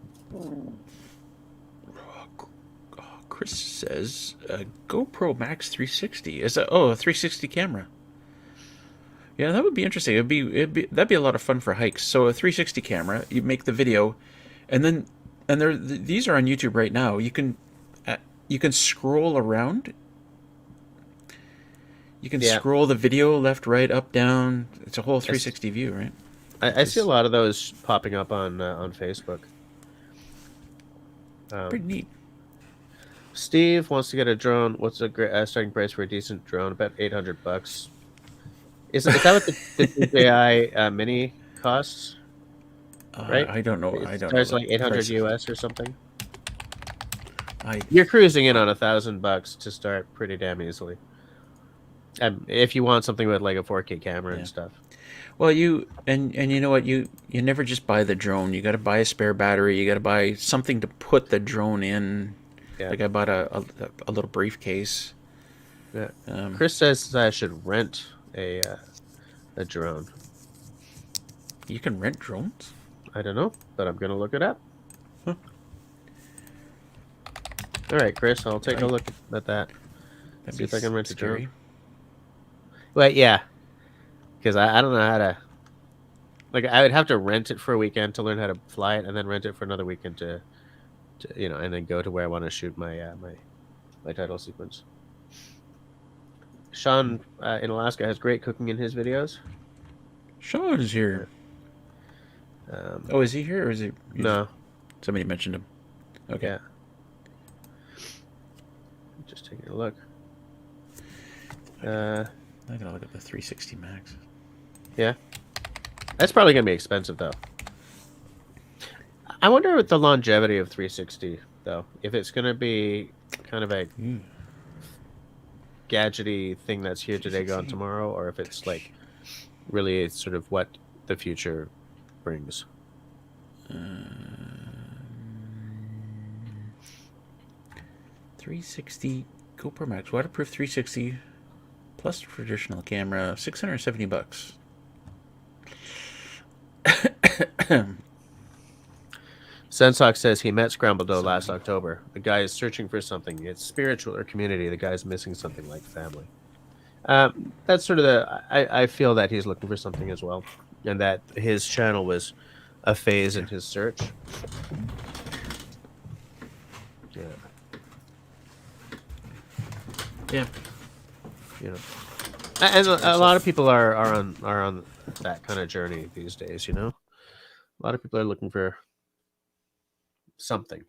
Speaker 3: Chris says GoPro Max 360 is a 360 camera. Yeah, that would be interesting. That'd be a lot of fun for hikes. So a 360 camera, you make the video, and these are on YouTube right now. You can scroll around. You can scroll the video left, right, up, down. It's a whole 360 view, right?
Speaker 1: I see a lot of those popping up on Facebook.
Speaker 3: Pretty neat.
Speaker 1: Steve wants to get a drone. What's a great starting price for a decent drone? About $800. Is that what the DJI Mini costs? Right?
Speaker 3: I don't know.
Speaker 1: It
Speaker 3: I don't know
Speaker 1: starts
Speaker 3: the
Speaker 1: like 800
Speaker 3: prices.
Speaker 1: US or something.
Speaker 3: I
Speaker 1: You're cruising in on $1,000 to start pretty damn easily. If you want something with like a 4K camera and stuff.
Speaker 3: Well, you know what, you never just buy the drone. You got to buy a spare battery. You got to buy something to put the drone in.
Speaker 1: Yeah.
Speaker 3: Like I bought a little briefcase.
Speaker 1: Yeah. Chris says I should rent a drone.
Speaker 3: You can rent drones?
Speaker 1: I don't know, but I'm gonna look it up.
Speaker 3: Huh.
Speaker 1: All right, Chris, I'll take a look at that.
Speaker 3: That'd
Speaker 1: See if I can rent
Speaker 3: scary.
Speaker 1: a drone. Well, yeah, because I don't know how to. Like, I would have to rent it for a weekend to learn how to fly it, and then rent it for another weekend to and then go to where I want to shoot my my title sequence. Sean in Alaska has great cooking in his videos.
Speaker 3: Sean is here. Oh, is he here or is he?
Speaker 1: No.
Speaker 3: Somebody mentioned him. Okay.
Speaker 1: Yeah. Just taking a look.
Speaker 3: I gotta look at the 360 Max.
Speaker 1: Yeah. That's probably gonna be expensive though. I wonder what the longevity of 360 though. If it's gonna be kind of a gadgety thing that's here today, gone tomorrow, or if it's like really sort of what the future brings.
Speaker 3: 360 GoPro Max waterproof 360 plus traditional camera, $670.
Speaker 1: Sensox says he met Scramble Dough last October. The guy is searching for something. It's spiritual or community. The guy's missing something like family. That's sort of I feel that he's looking for something as well, and that his channel was a phase in his search. Yeah.
Speaker 3: Yeah.
Speaker 1: You know, and a lot of people are on that kind of journey these days. You know, a lot of people are looking for something.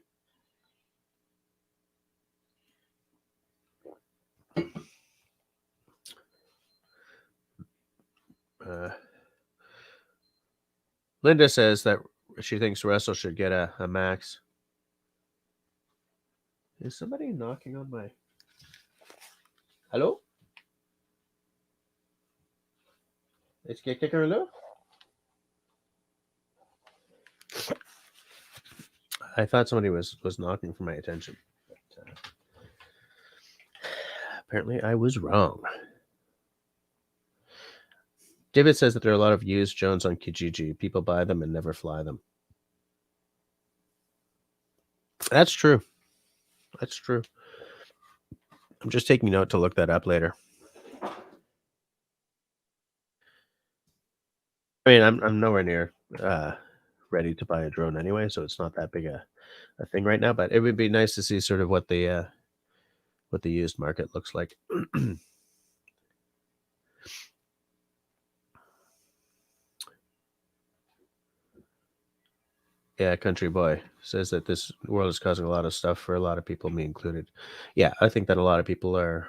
Speaker 1: Linda says that she thinks Russell should get a Max. Is somebody knocking on my... Hello? Est-ce qu'il y a quelqu'un là? I thought somebody was knocking for my attention. But, apparently I was wrong. David says that there are a lot of used drones on Kijiji. People buy them and never fly them. That's true. That's true. I'm just taking note to look that up later. I mean, I'm nowhere near ready to buy a drone anyway, so it's not that big a thing right now. But it would be nice to see sort of what the used market looks like. Yeah, Country Boy says that this world is causing a lot of stuff for a lot of people, me included. Yeah, I think that a lot of people are.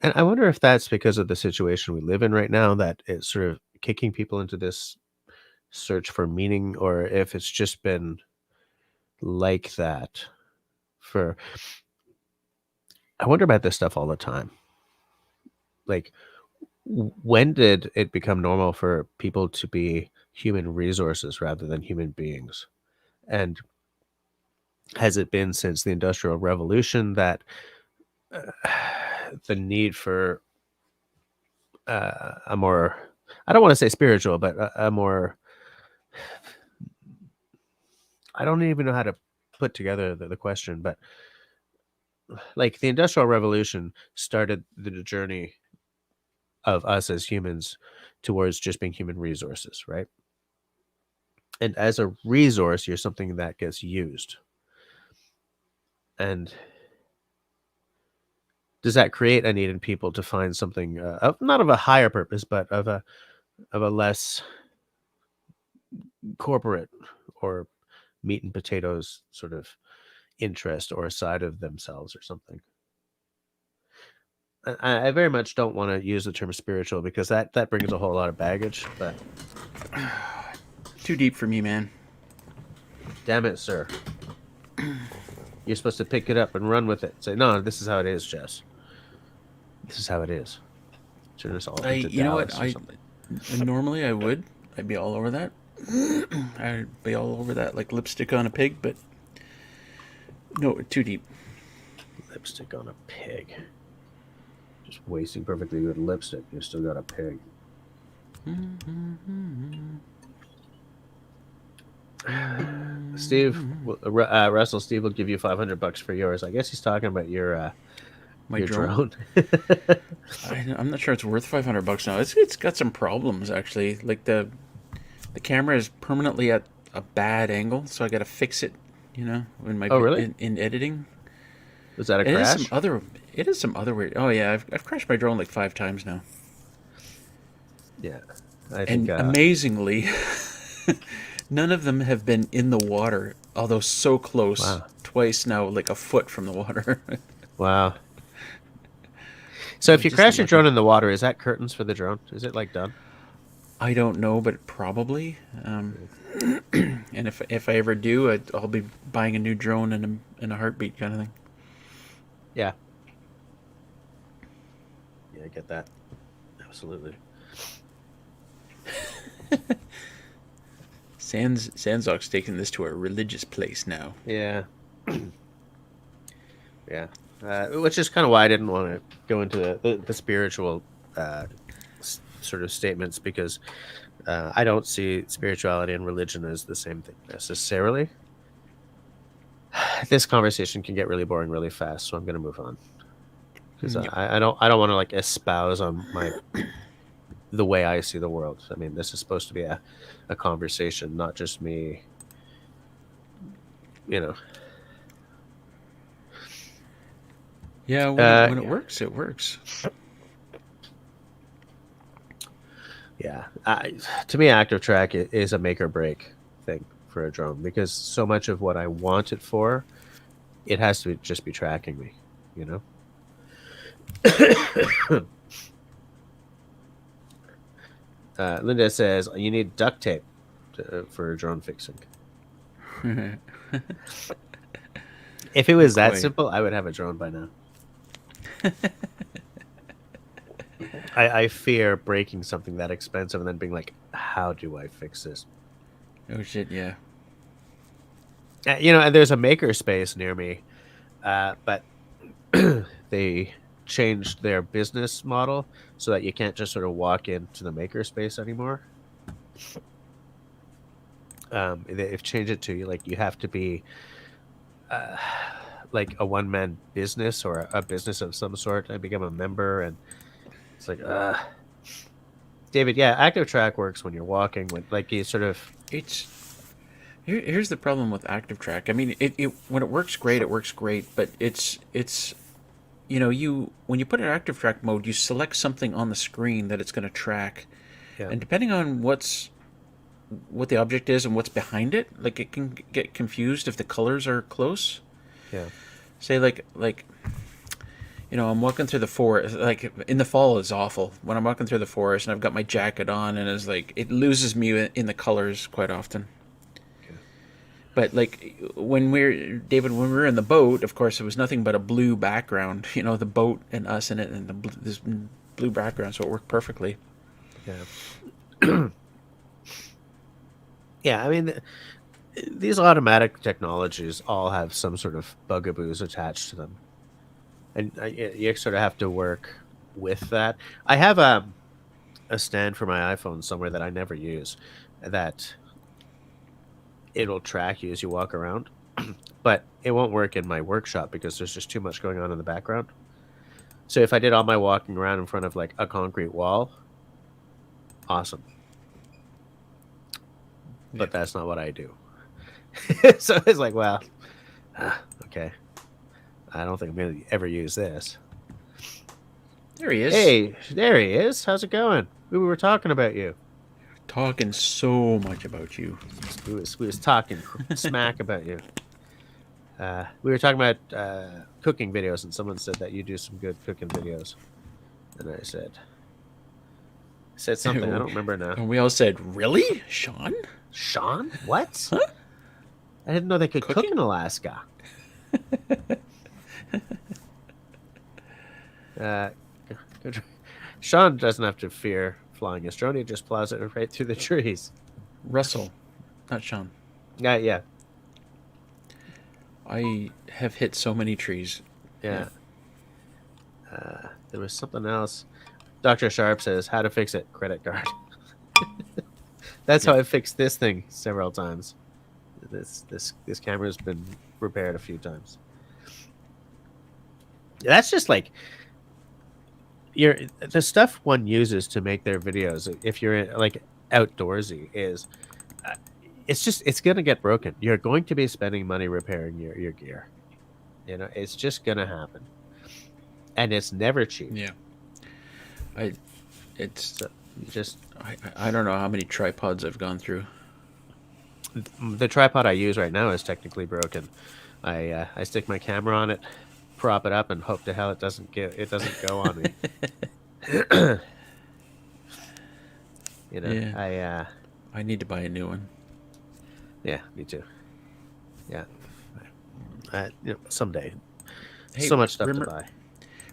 Speaker 1: And I wonder if that's because of the situation we live in right now, that it's sort of kicking people into this search for meaning, or if it's just been like that for... I wonder about this stuff all the time. Like, when did it become normal for people to be human resources rather than human beings? And has it been since the Industrial Revolution that the need for a more, I don't want to say spiritual, but a more, I don't even know how to put together the question, but like the Industrial Revolution started the journey of us as humans towards just being human resources, right? And as a resource, you're something that gets used. And does that create a need in people to find something not of a higher purpose, but of a less corporate or meat and potatoes sort of interest or a side of themselves or something. I very much don't want to use the term spiritual because that brings a whole lot of baggage, but
Speaker 3: Too deep for me, man.
Speaker 1: damn it, sir. You're supposed to pick it up and run with it. Say, no, this is how it is, Jess. This is how it is. Turn us all into
Speaker 3: You know what?
Speaker 1: Dallas or something.
Speaker 3: Normally I would. I'd be all over that. I'd be all over that, like lipstick on a pig, but no, too deep.
Speaker 1: Lipstick on a pig. Just wasting perfectly good lipstick. You still got a pig. Steve, Russell, Steve will give you $500 for yours. I guess he's talking about your
Speaker 3: My
Speaker 1: your
Speaker 3: drone. I'm not sure it's worth $500 now. It's got some problems actually. Like the camera is permanently at a bad angle, so I got to fix it. You know, in my
Speaker 1: really?
Speaker 3: in editing.
Speaker 1: Was that a
Speaker 3: It
Speaker 1: crash?
Speaker 3: is some other weird. Oh yeah, I've crashed my drone like 5 times now.
Speaker 1: Yeah, I think.
Speaker 3: And amazingly, none of them have been in the water, although so close.
Speaker 1: Wow.
Speaker 3: Twice now, like a foot from the water.
Speaker 1: Wow. So if you
Speaker 3: Just
Speaker 1: crash your
Speaker 3: lucky.
Speaker 1: drone in the water, is that curtains for the drone? Is it like done?
Speaker 3: I don't know, but probably. And if I ever do, I'll be buying a new drone in a heartbeat kind of thing.
Speaker 1: Yeah. Yeah, I get that. Absolutely.
Speaker 3: Sanzok's taking this to a religious place now.
Speaker 1: Yeah. Yeah. Which is kind of why I didn't want to go into the spiritual sort of statements, because I don't see spirituality and religion as the same thing necessarily. This conversation can get really boring really fast, so I'm going to move on, because I don't want to like espouse on the way I see the world. I mean, this is supposed to be a conversation, not just me, you know.
Speaker 3: Yeah, when it works, it works.
Speaker 1: Yeah, to me, active track is a make or break thing for a drone, because so much of what I want it for, it has to just be tracking me, you know. Linda says you need duct tape for drone fixing. If it was that
Speaker 3: Quite.
Speaker 1: simple, I would have a drone by now. I fear breaking something that expensive and then being like, how do I fix this?
Speaker 3: Oh shit, yeah.
Speaker 1: You know, and there's a maker space near me, but they changed their business model so that you can't just sort of walk into the maker space anymore. They've changed it to like you have to be like a one-man business or a business of some sort and become a member, and it's like David, yeah, active track works when you're walking, when like you sort of
Speaker 3: Here's the problem with active track. I mean, it when it works great, but it's you know, when you put it in active track mode, you select something on the screen that it's going to track, and depending on what the object is and what's behind it, like it can get confused if the colors are close.
Speaker 1: Yeah.
Speaker 3: Say like you know, I'm walking through the forest. Like in the fall is awful when I'm walking through the forest and I've got my jacket on, and it's like it loses me in the colors quite often. But like when we were in the boat, of course, it was nothing but a blue background. You know, the boat and us in it, and this blue background, so it worked perfectly.
Speaker 1: Yeah. Yeah, I mean, these automatic technologies all have some sort of bugaboos attached to them, and you sort of have to work with that. I have a stand for my iPhone somewhere that I never use, that it'll track you as you walk around, but it won't work in my workshop because there's just too much going on in the background. So if I did all my walking around in front of like a concrete wall, awesome. But that's not what I do. So it's like, well, okay. I don't think I'm going to ever use this.
Speaker 3: There he is.
Speaker 1: Hey, there he is. How's it going? We were talking about you.
Speaker 3: Talking so much about you.
Speaker 1: We was talking smack about you. We were talking about cooking videos, and someone said that you do some good cooking videos. And I said something. I don't remember now.
Speaker 3: And we all said, "Really, Sean?
Speaker 1: Sean? What?
Speaker 3: Huh?
Speaker 1: I didn't know they could cook
Speaker 3: Cooking?
Speaker 1: in Alaska." Sean doesn't have to fear flying his drone. He just plows it right through the trees.
Speaker 3: Russell, not Sean.
Speaker 1: Yeah.
Speaker 3: I have hit so many trees.
Speaker 1: Yeah. There was something else. Dr. Sharp says, how to fix it, credit card. That's how I fixed this thing several times. This camera's been repaired a few times. That's just like the stuff one uses to make their videos. If you're like outdoorsy, is it's gonna get broken. You're going to be spending money repairing your gear. You know, it's just gonna happen, and it's never cheap.
Speaker 3: Yeah.
Speaker 1: So just
Speaker 3: I don't know how many tripods I've gone through.
Speaker 1: the tripod I use right now is technically broken. I stick my camera on it, prop it up, and hope to hell it doesn't go on me. You know,
Speaker 3: Yeah. I need to buy a new one.
Speaker 1: Yeah, me too. Yeah, someday.
Speaker 3: Hey,
Speaker 1: So much stuff to buy.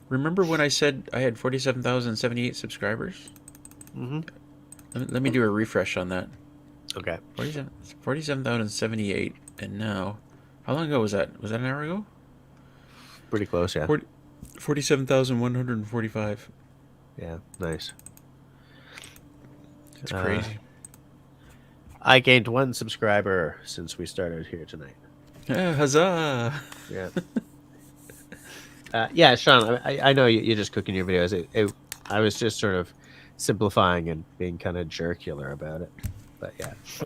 Speaker 3: Remember when I said I had 47,078 subscribers?
Speaker 1: Mm-hmm.
Speaker 3: Let me do a refresh on that.
Speaker 1: Okay.
Speaker 3: 47,078, and now, how long ago was that? Was that an hour ago?
Speaker 1: Pretty close, yeah.
Speaker 3: 47,145.
Speaker 1: Yeah, nice.
Speaker 3: It's crazy.
Speaker 1: I gained 1 subscriber since we started here tonight.
Speaker 3: Huzzah!
Speaker 1: Yeah. Yeah, Sean, I know you're just cooking your videos. I was just sort of simplifying and being kind of jerkular about it. But yeah.
Speaker 3: Yeah,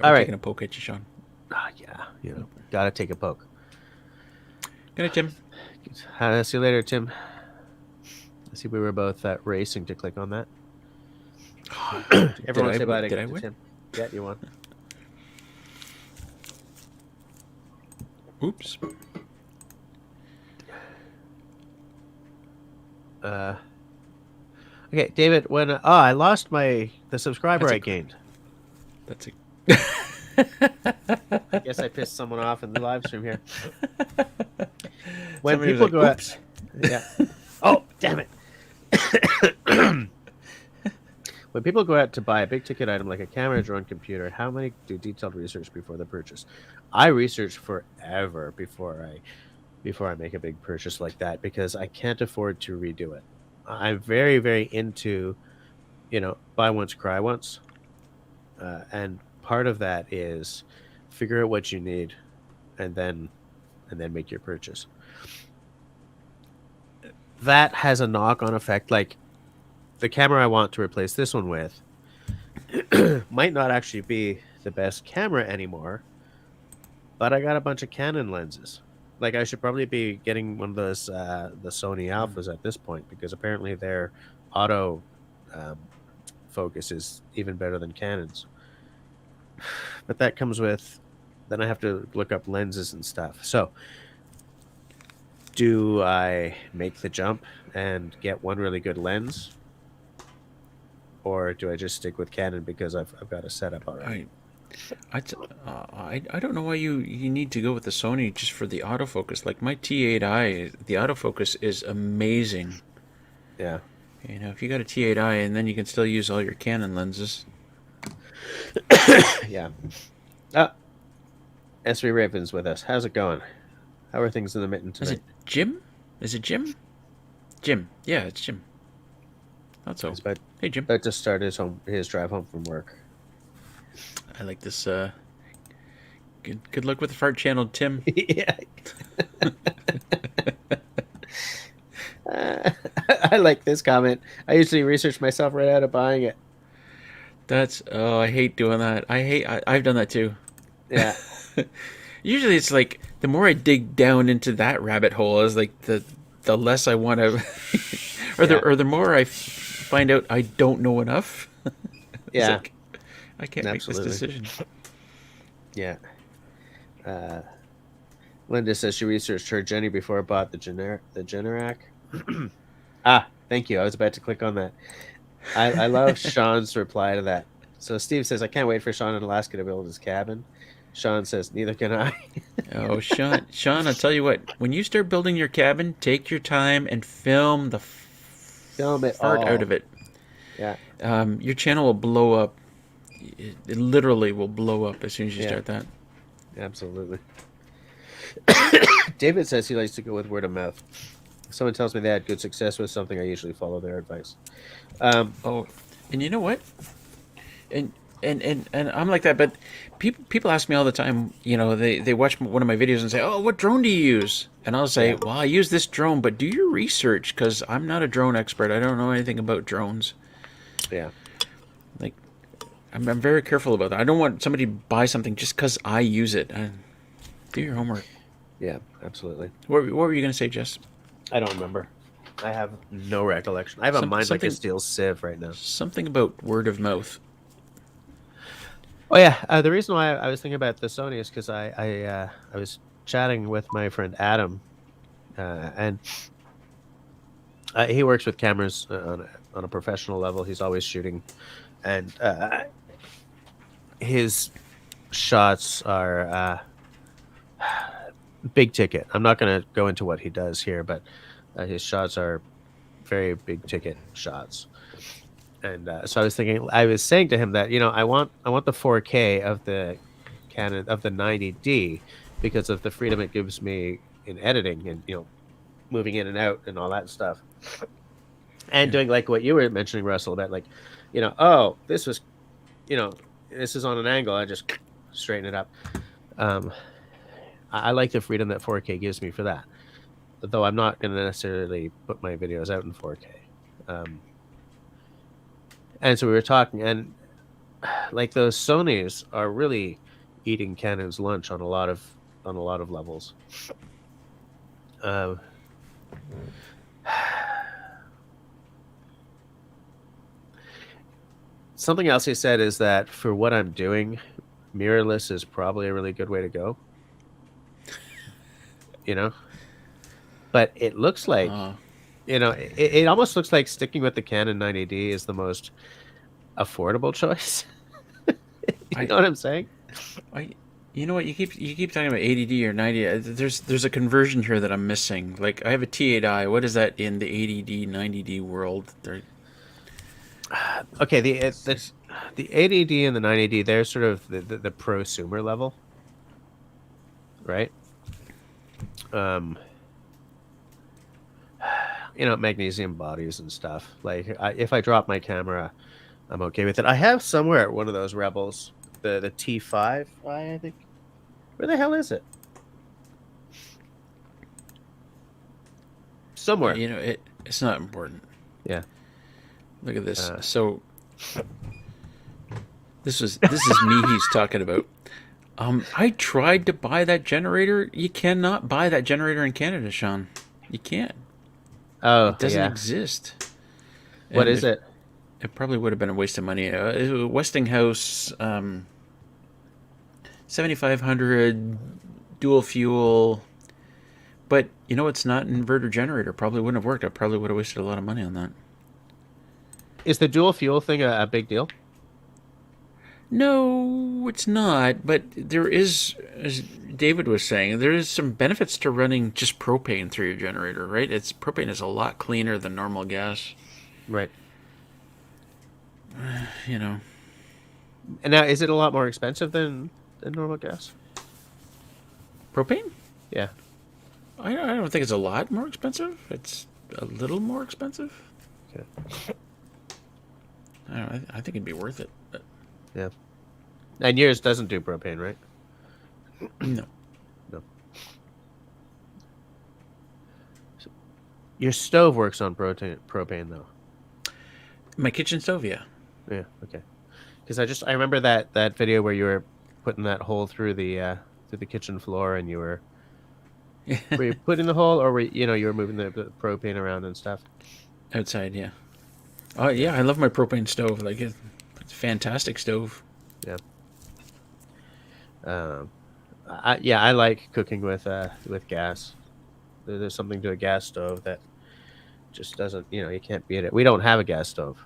Speaker 1: All
Speaker 3: we're
Speaker 1: right.
Speaker 3: taking a poke at you, Sean.
Speaker 1: Yeah, gotta take a poke.
Speaker 3: Good night, Tim.
Speaker 1: See you later, Tim. I see we were both racing to click on that. Everyone say bye to
Speaker 3: Did I win?
Speaker 1: Tim. Yeah, you won.
Speaker 3: Oops.
Speaker 1: Okay, David. When I lost the subscriber I gained.
Speaker 3: That's a.
Speaker 1: I guess I pissed someone off in the live stream here. When
Speaker 3: Somebody was
Speaker 1: people
Speaker 3: like,
Speaker 1: go out,
Speaker 3: "Oops."
Speaker 1: yeah. Oh, damn it! When people go out to buy a big ticket item like a camera, drone, computer, how many do detailed research before the purchase? I research forever before I make a big purchase like that because I can't afford to redo it. I'm very, very into, buy once, cry once, and part of that is figure out what you need, and then make your purchase. That has a knock-on effect. Like the camera I want to replace this one with might not actually be the best camera anymore, but I got a bunch of Canon lenses. Like I should probably be getting one of those the Sony Alphas at this point because apparently their auto focus is even better than Canon's. But that comes with, then I have to look up lenses and stuff. So do I make the jump and get one really good lens, or do I just stick with Canon because I've got a setup already?
Speaker 3: I don't know why you need to go with the Sony just for the autofocus. Like my T8i, the autofocus is amazing.
Speaker 1: Yeah.
Speaker 3: If you got a T8i and then you can still use all your Canon lenses.
Speaker 1: Yeah. S3 Raven's with us. How's it going? How are things in the mitten tonight?
Speaker 3: Is it Jim? Jim. Yeah, it's Jim. That's so. Hey, Jim.
Speaker 1: About to start his drive home from work.
Speaker 3: I like this. Good luck with the fart channel, Tim.
Speaker 1: Yeah. I like this comment. I usually research myself right out of buying it.
Speaker 3: I hate doing that. I've done that too.
Speaker 1: Yeah.
Speaker 3: Usually it's like the more I dig down into that rabbit hole is like the less I want to, or the more I find out I don't know enough.
Speaker 1: Yeah.
Speaker 3: Like, I can't make this decision.
Speaker 1: Yeah. Linda says she researched her Jenny before I bought the Generac. Thank you. I was about to click on that. I love Sean's reply to that. So Steve says, I can't wait for Sean in Alaska to build his cabin. Sean says, neither can I.
Speaker 3: Oh, Sean, I'll tell you what. When you start building your cabin, take your time and film the
Speaker 1: Film it
Speaker 3: fart
Speaker 1: all.
Speaker 3: out of it.
Speaker 1: Yeah.
Speaker 3: Your channel will blow up. It literally will blow up as soon as you start that.
Speaker 1: Absolutely. David says he likes to go with word of mouth. If someone tells me they had good success with something, I usually follow their advice.
Speaker 3: Oh, and you know what? And I'm like that, but people ask me all the time. You know, they watch one of my videos and say, "Oh, what drone do you use?" And I'll say, "Well, I use this drone, but do your research because I'm not a drone expert. I don't know anything about drones."
Speaker 1: Yeah.
Speaker 3: Like, I'm very careful about that. I don't want somebody to buy something just because I use it. Do your homework.
Speaker 1: Yeah, absolutely.
Speaker 3: What were you going to say, Jess?
Speaker 1: I don't remember. I have no recollection. I have a mind like a steel sieve right now.
Speaker 3: Something about word of mouth.
Speaker 1: Oh yeah, the reason why I was thinking about the Sony is because I was chatting with my friend Adam, and he works with cameras on a professional level. He's always shooting, and his shots are big ticket. I'm not going to go into what he does here, but his shots are very big ticket shots. And so I was saying to him that, I want the 4K of the Canon of the 90D because of the freedom it gives me in editing and, moving in and out and all that stuff. And doing like what you were mentioning, Russell, about like, this was, this is on an angle. I just straighten it up. I like the freedom that 4K gives me for that, though I'm not going to necessarily put my videos out in 4K. And so we were talking, and like those Sonys are really eating Canon's lunch on a lot of levels. Something else he said is that for what I'm doing, mirrorless is probably a really good way to go. But it looks like, it almost looks like sticking with the Canon 90D is the most affordable choice. You know what I'm saying?
Speaker 3: You know what, you keep talking about 80D or 90. There's a conversion here that I'm missing. Like, I have a T8i. What is that in the 80D 90D world?
Speaker 1: Okay, the 80D and the 90D, they're sort of the prosumer level, right? Magnesium bodies and stuff. Like, if I drop my camera, I'm okay with it. I have somewhere one of those Rebels, the T5, I think. Where the hell is it? Somewhere.
Speaker 3: It's not important.
Speaker 1: Yeah.
Speaker 3: Look at this. So this is me he's talking about. I tried to buy that generator. You cannot buy that generator in Canada, Sean. You can't.
Speaker 1: Oh,
Speaker 3: it doesn't exist.
Speaker 1: What is it?
Speaker 3: It probably would have been a waste of money. Westinghouse 7500 dual fuel. But it's not an inverter generator. Probably wouldn't have worked. I probably would have wasted a lot of money on that.
Speaker 1: Is the dual fuel thing a big deal?
Speaker 3: No, it's not. But there is, as David was saying, there is some benefits to running just propane through your generator, right? Propane is a lot cleaner than normal gas.
Speaker 1: Right.
Speaker 3: And
Speaker 1: now, is it a lot more expensive than normal gas?
Speaker 3: Propane?
Speaker 1: Yeah.
Speaker 3: I don't think it's a lot more expensive. It's a little more expensive.
Speaker 1: Okay.
Speaker 3: I think it'd be worth it. But...
Speaker 1: Yeah. And yours doesn't do propane, right?
Speaker 3: No.
Speaker 1: So your stove works on propane, though.
Speaker 3: My kitchen stove, yeah.
Speaker 1: Yeah. Okay. Because I remember that video where you were putting that hole through the kitchen floor, and you were you putting the hole, or you were moving the propane around and stuff?
Speaker 3: Outside, yeah. Oh yeah, I love my propane stove. Like, it's a fantastic stove.
Speaker 1: Yeah. I like cooking with gas. There's something to a gas stove that just doesn't, you can't beat it. We don't have a gas stove,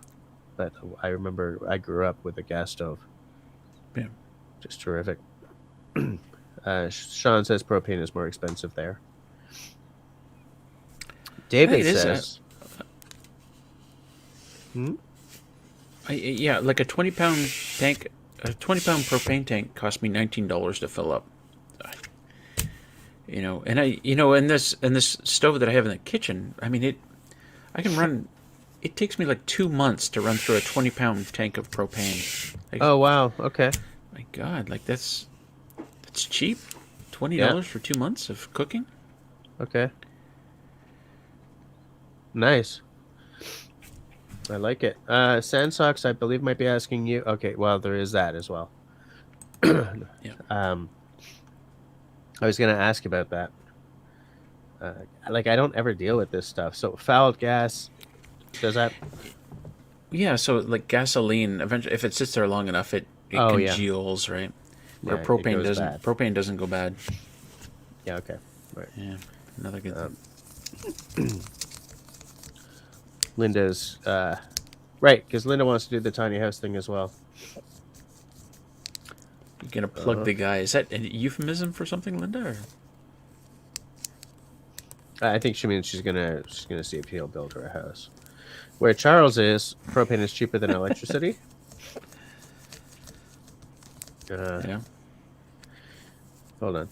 Speaker 1: but I remember I grew up with a gas stove.
Speaker 3: Yeah.
Speaker 1: Just terrific. Sean says propane is more expensive there. David
Speaker 3: It is.
Speaker 1: says,
Speaker 3: Yeah, like a 20-pound tank, a 20-pound propane tank cost me $19 to fill up. And in this stove that I have in the kitchen, I mean I can run. It takes me like 2 months to run through a 20-pound tank of propane. Like,
Speaker 1: "Oh wow, okay,
Speaker 3: my God, like that's cheap. $20
Speaker 1: Yeah.
Speaker 3: for 2 months of cooking.
Speaker 1: okay, nice. I like it." Sandsox, I believe, might be asking you. Okay, well, there is that as well.
Speaker 3: Yeah.
Speaker 1: I was going to ask about that. Like, I don't ever deal with this stuff. So, fouled gas, does that?
Speaker 3: Yeah, so like gasoline, eventually, if it sits there long enough, it
Speaker 1: Oh, yeah.
Speaker 3: congeals, right? Where
Speaker 1: Yeah, it
Speaker 3: propane
Speaker 1: goes
Speaker 3: doesn't.
Speaker 1: bad.
Speaker 3: Propane doesn't go bad.
Speaker 1: Yeah, okay. Right.
Speaker 3: Yeah, another good thing.
Speaker 1: Linda's, right, because Linda wants to do the tiny house thing as well.
Speaker 3: You're gonna plug the guy. Is that a euphemism for something, Linda? Or?
Speaker 1: I think she means she's gonna see if he'll build her a house. Where Charles is, propane is cheaper than electricity.
Speaker 3: Yeah.
Speaker 1: Hold on.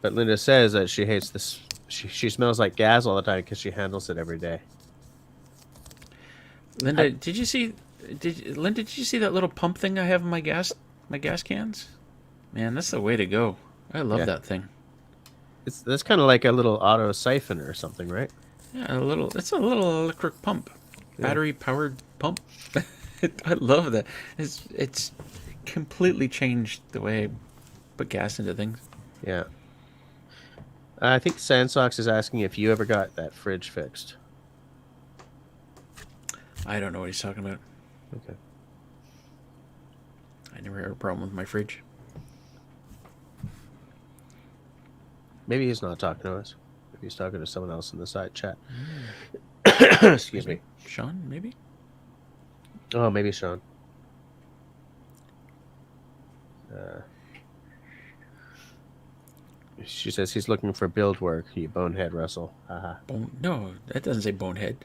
Speaker 1: But Linda says that she hates this. She smells like gas all the time because she handles it every day.
Speaker 3: Linda, did you see that little pump thing I have in my gas cans? Man, that's the way to go. I love
Speaker 1: Yeah.
Speaker 3: that thing.
Speaker 1: That's kind of like a little auto siphon or something, right?
Speaker 3: Yeah, it's a little electric pump. Battery powered pump. I love that. It's completely changed the way I put gas into things.
Speaker 1: Yeah. I think Sandsox is asking if you ever got that fridge fixed.
Speaker 3: I don't know what he's talking about.
Speaker 1: Okay.
Speaker 3: I never had a problem with my fridge.
Speaker 1: Maybe he's not talking to us. Maybe he's talking to someone else in the side chat. Excuse me.
Speaker 3: Sean, maybe?
Speaker 1: Oh, maybe Sean. She says he's looking for build work. You bonehead, Russell. Haha.
Speaker 3: No, that doesn't say bonehead.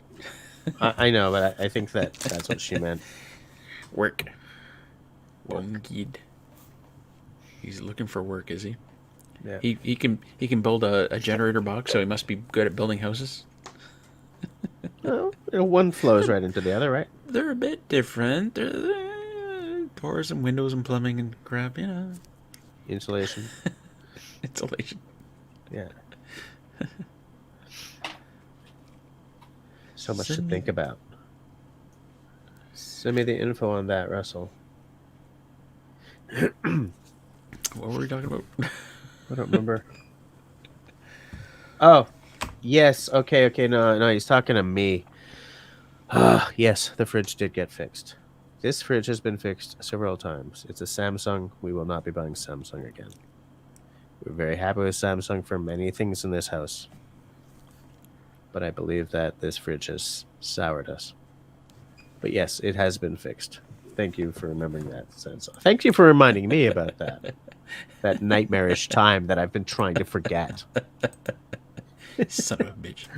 Speaker 1: I know, but I think that's what she meant.
Speaker 3: Work. Bonehead. He's looking for work, is he?
Speaker 1: Yeah.
Speaker 3: He can build a generator box, so he must be good at building houses.
Speaker 1: Well, one flows right into the other, right?
Speaker 3: They're a bit different. Doors and windows and plumbing and crap,
Speaker 1: Insulation.
Speaker 3: Insulation.
Speaker 1: Yeah. So much to think about. Send me the info on that, Russell.
Speaker 3: What were we talking about?
Speaker 1: I don't remember. Oh, yes. Okay. No, he's talking to me. Yes, the fridge did get fixed. This fridge has been fixed several times. It's a Samsung. We will not be buying Samsung again. We're very happy with Samsung for many things in this house. But I believe that this fridge has soured us. But yes, it has been fixed. Thank you for remembering that, Samsung. Thank you for reminding me about that. That nightmarish time that I've been trying to forget.
Speaker 3: Son of a bitch.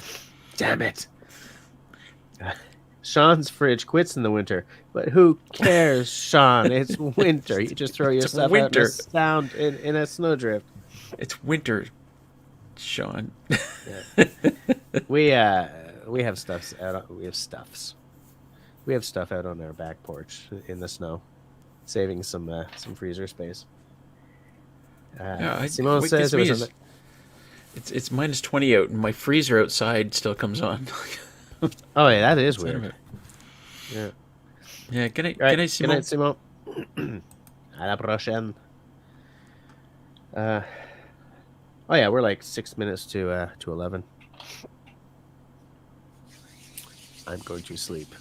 Speaker 1: Damn it. Sean's fridge quits in the winter, but who cares, Sean? It's winter. You just throw your
Speaker 3: It's
Speaker 1: stuff
Speaker 3: winter.
Speaker 1: out in a snowdrift.
Speaker 3: It's winter, Sean.
Speaker 1: Yeah. We have stuffs out. We have stuffs. We have stuff out on our back porch in the snow, saving some freezer space. Simone
Speaker 3: what
Speaker 1: says
Speaker 3: gets
Speaker 1: it
Speaker 3: me
Speaker 1: was.
Speaker 3: is it's minus 20 out, and my freezer outside still comes on.
Speaker 1: Oh, yeah, that is
Speaker 3: Son of
Speaker 1: weird.
Speaker 3: a-
Speaker 1: Yeah.
Speaker 3: Yeah, can I
Speaker 1: Good
Speaker 3: Simone?
Speaker 1: night, Simone. À la prochaine. Oh yeah, we're like 6 minutes to 11. I'm going to sleep.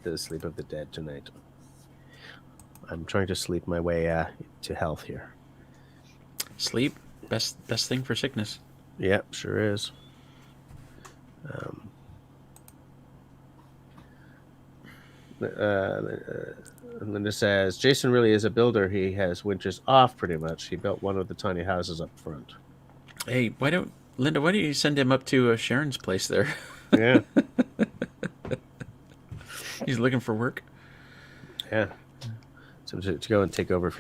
Speaker 1: The sleep of the dead tonight. I'm trying to sleep my way to health here.
Speaker 3: Sleep, best thing for sickness.
Speaker 1: Yeah, sure is. Linda says, Jason really is a builder. He has winters off pretty much. He built one of the tiny houses up front.
Speaker 3: Hey, Linda, why don't you send him up to Sharon's place there?
Speaker 1: Yeah.
Speaker 3: He's looking for work.
Speaker 1: Yeah. So to go and take over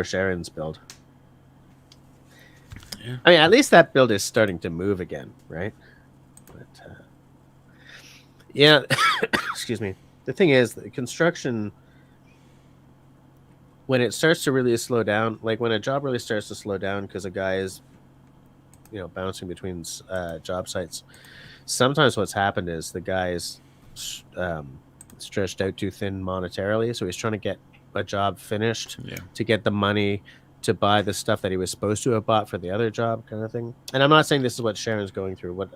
Speaker 1: Sharon's build.
Speaker 3: Yeah.
Speaker 1: I mean, at least that build is starting to move again, right? But yeah, excuse me. The thing is, the construction, when it starts to really slow down, like when a job really starts to slow down because a guy is, bouncing between job sites, sometimes what's happened is the guy is stretched out too thin monetarily, so he's trying to get a job finished to get the money to buy the stuff that he was supposed to have bought for the other job, kind of thing. And I'm not saying this is what Sharon's going through. What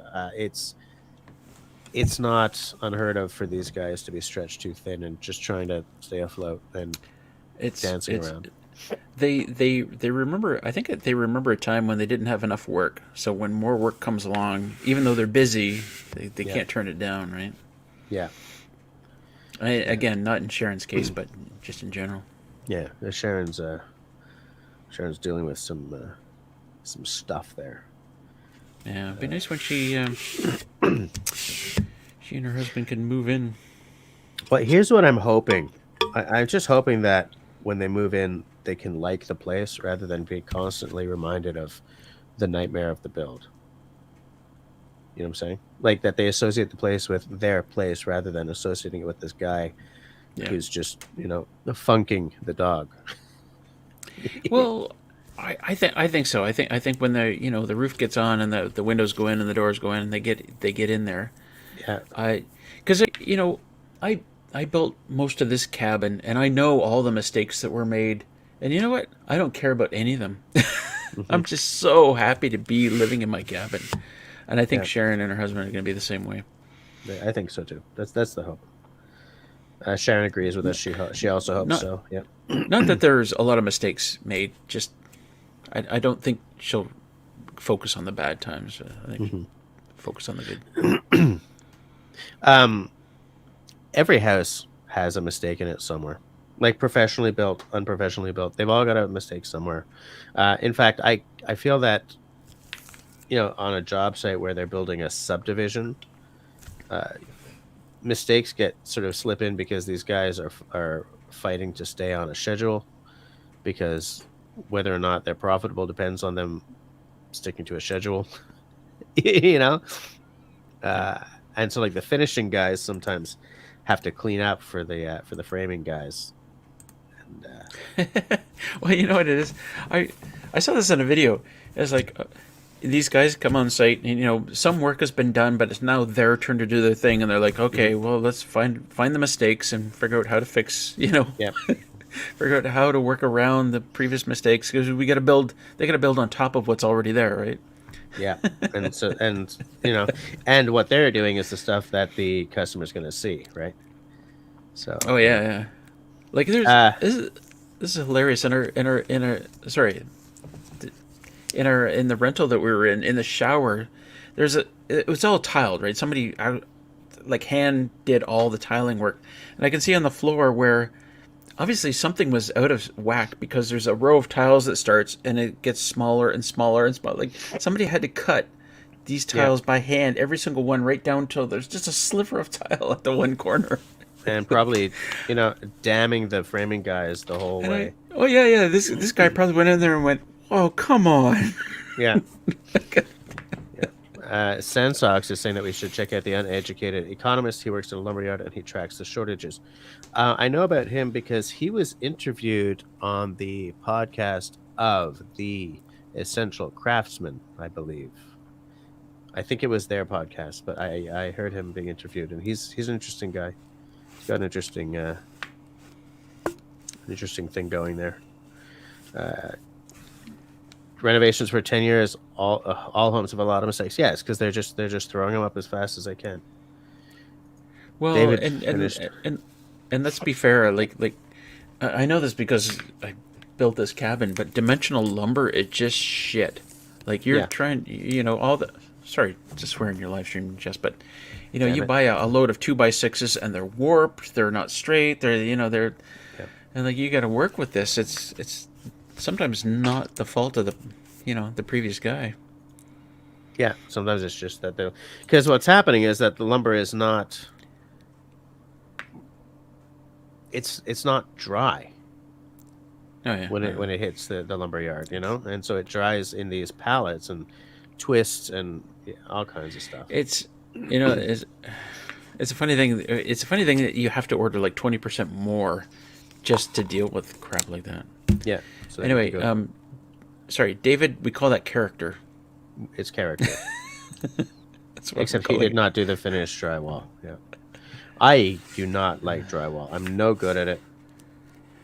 Speaker 1: it's not unheard of for these guys to be stretched too thin and just trying to stay afloat and dancing around.
Speaker 3: They remember. I think they remember a time when they didn't have enough work. So when more work comes along, even though they're busy, they can't turn it down, right?
Speaker 1: Yeah.
Speaker 3: Again, not in Sharon's case, but just in general.
Speaker 1: Yeah, Sharon's dealing with some stuff there.
Speaker 3: Yeah, it'd be nice when she and her husband can move in.
Speaker 1: But here's what I'm hoping. I'm just hoping that when they move in, they can like the place rather than be constantly reminded of the nightmare of the build. You know what I'm saying? Like that they associate the place with their place rather than associating it with this guy who's just, funking the dog.
Speaker 3: Well, I think so. I think when the roof gets on and the windows go in and the doors go in and they get in there.
Speaker 1: Yeah.
Speaker 3: Because I built most of this cabin and I know all the mistakes that were made. And you know what? I don't care about any of them. I'm just so happy to be living in my cabin. And I think Sharon and her husband are going to be the same way.
Speaker 1: I think so too. That's the hope. Sharon agrees with us. She also hopes so. Yeah.
Speaker 3: Not that there's a lot of mistakes made. Just I don't think she'll focus on the bad times. I think she'll focus on the good.
Speaker 1: Every house has a mistake in it somewhere. Like professionally built, unprofessionally built. They've all got a mistake somewhere. In fact, I feel that on a job site where they're building a subdivision, mistakes get sort of slip in because these guys are fighting to stay on a schedule, because whether or not they're profitable depends on them sticking to a schedule. And so like the finishing guys sometimes have to clean up for the framing guys. And
Speaker 3: well, you know what it is. I saw this in a video. It's like these guys come on site, and some work has been done, but it's now their turn to do their thing, and they're like, okay, well, let's find the mistakes and figure out how to fix. Figure out how to work around the previous mistakes, because we got to build. They got to build on top of what's already there, right?
Speaker 1: Yeah, and what they're doing is the stuff that the customer's going to see, right? So.
Speaker 3: Oh yeah. Like there's this is hilarious in the rental that we were in the shower. It was all tiled, right? Somebody hand did all the tiling work, and I can see on the floor where obviously something was out of whack, because there's a row of tiles that starts and it gets smaller and smaller and smaller. Like somebody had to cut these tiles by hand, every single one, right down till there's just a sliver of tile at the one corner.
Speaker 1: And probably, damning the framing guys the whole way.
Speaker 3: This guy probably went in there and went, "Oh, come on."
Speaker 1: Yeah. Sansox is saying that we should check out the Uneducated Economist. He works in a lumberyard and he tracks the shortages. I know about him because he was interviewed on the podcast of the Essential Craftsman, I believe. I think it was their podcast, but I heard him being interviewed, and he's an interesting guy. He's got an interesting thing going there. Renovations for 10 years, all homes have a lot of mistakes. Yes, because they're just throwing them up as fast as they can.
Speaker 3: Well,
Speaker 1: David
Speaker 3: and let's be fair. Like I know this because build this cabin, but dimensional lumber, it's just shit. Like you're trying, all the. Sorry to swear in your live stream, Jess, but you buy a load of 2x6s and they're warped, they're not straight, they're and like you got to work with this. It's sometimes not the fault of the previous guy.
Speaker 1: Yeah, sometimes it's just that because what's happening is that the lumber is not. It's not dry.
Speaker 3: Oh yeah.
Speaker 1: When it hits the lumber yard, and so it dries in these pallets and twists and all kinds of stuff.
Speaker 3: It's it's a funny thing. It's a funny thing that you have to order like 20% more just to deal with crap like that.
Speaker 1: Yeah. So
Speaker 3: anyway, sorry, David. We call that character.
Speaker 1: It's character.
Speaker 3: That's what
Speaker 1: Except he did not do the finished drywall. Yeah. I do not like drywall. I'm no good at it.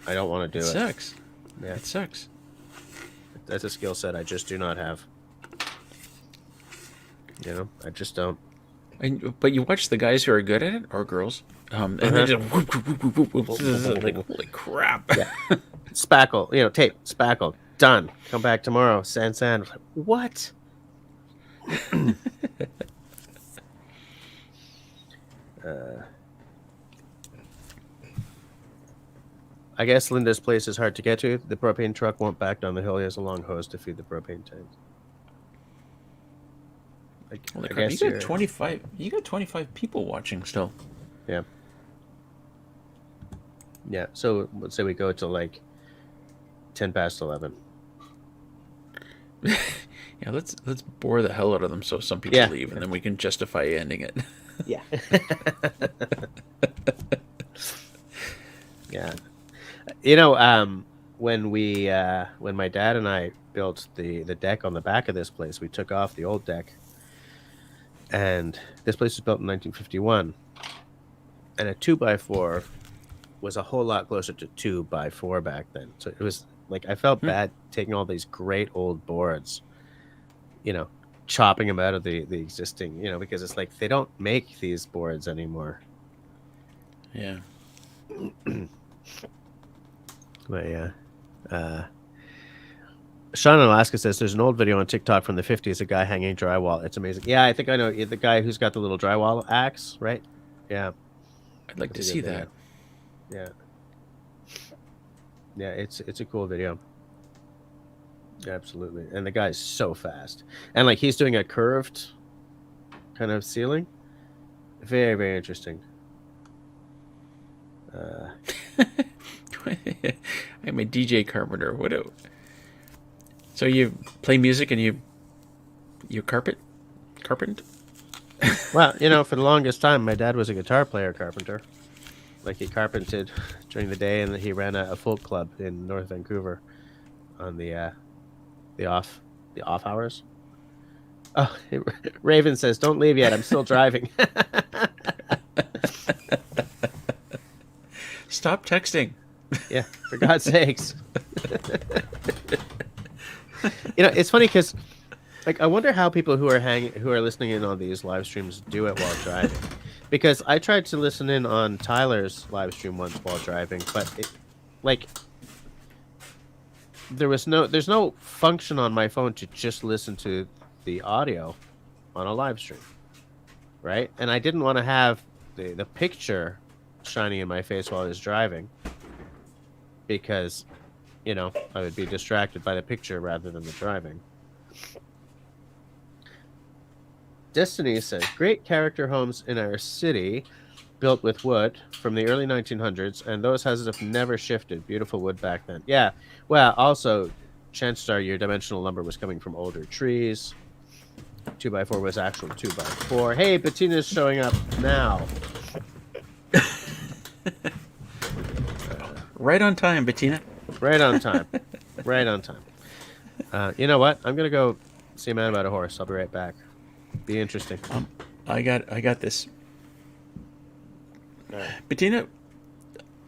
Speaker 1: I don't want to do it.
Speaker 3: It sucks.
Speaker 1: Yeah.
Speaker 3: It sucks.
Speaker 1: That's a skill set I just do not have. I just don't.
Speaker 3: But you watch the guys who are good at it, or girls, and they just whoop, whoop, whoop, whoop, whoop. Like, holy crap.
Speaker 1: Yeah. Spackle, tape, spackle, done. Come back tomorrow, sand. Like, what? I guess Linda's place is hard to get to. The propane truck won't back down the hill. He has a long hose to feed the propane tanks.
Speaker 3: I guess you got 25. You got 25 people watching still.
Speaker 1: Yeah. Yeah. So let's say we go to like 11:10.
Speaker 3: Yeah, let's bore the hell out of them so some people leave, and then we can justify ending it.
Speaker 1: Yeah. Yeah. When my dad and I built the deck on the back of this place, we took off the old deck, and this place was built in 1951, and a 2x4 was a whole lot closer to 2x4 back then. So it was like I felt bad taking all these great old boards, chopping them out of the existing, because it's like they don't make these boards anymore.
Speaker 3: Yeah.
Speaker 1: But yeah. Sean in Alaska says there's an old video on TikTok from the 50s, a guy hanging drywall. It's amazing. Yeah, I think I know the guy who's got the little drywall axe, right? Yeah.
Speaker 3: I'd like to see that.
Speaker 1: Yeah. Yeah, it's a cool video. Absolutely. And the guy's so fast. And like he's doing a curved kind of ceiling. Very, very interesting.
Speaker 3: I'm a DJ carpenter. So you play music and you carpent?
Speaker 1: Well, for the longest time, my dad was a guitar player carpenter. Like he carpented during the day, and he ran a folk club in North Vancouver on the off hours. Oh, Raven says, "Don't leave yet. I'm still driving."
Speaker 3: Stop texting.
Speaker 1: Yeah, for God's sakes. It's funny because, like, I wonder how people who are listening in on these live streams do it while driving. Because I tried to listen in on Tyler's live stream once while driving, but there's no function on my phone to just listen to the audio on a live stream, right? And I didn't want to have the picture shining in my face while I was driving, because I would be distracted by the picture rather than the driving. Destiny says, great character homes in our city, built with wood from the early 1900s, and those houses have never shifted. Beautiful wood back then. Yeah. Well, also, chances are your dimensional lumber was coming from older trees. 2x4 was actual 2x4. Hey, Bettina's showing up now.
Speaker 3: Right on time, Bettina.
Speaker 1: Right on time. Right on time. You know what? I'm going to go see a man about a horse. I'll be right back. Be interesting.
Speaker 3: I got this.
Speaker 1: Right.
Speaker 3: Bettina,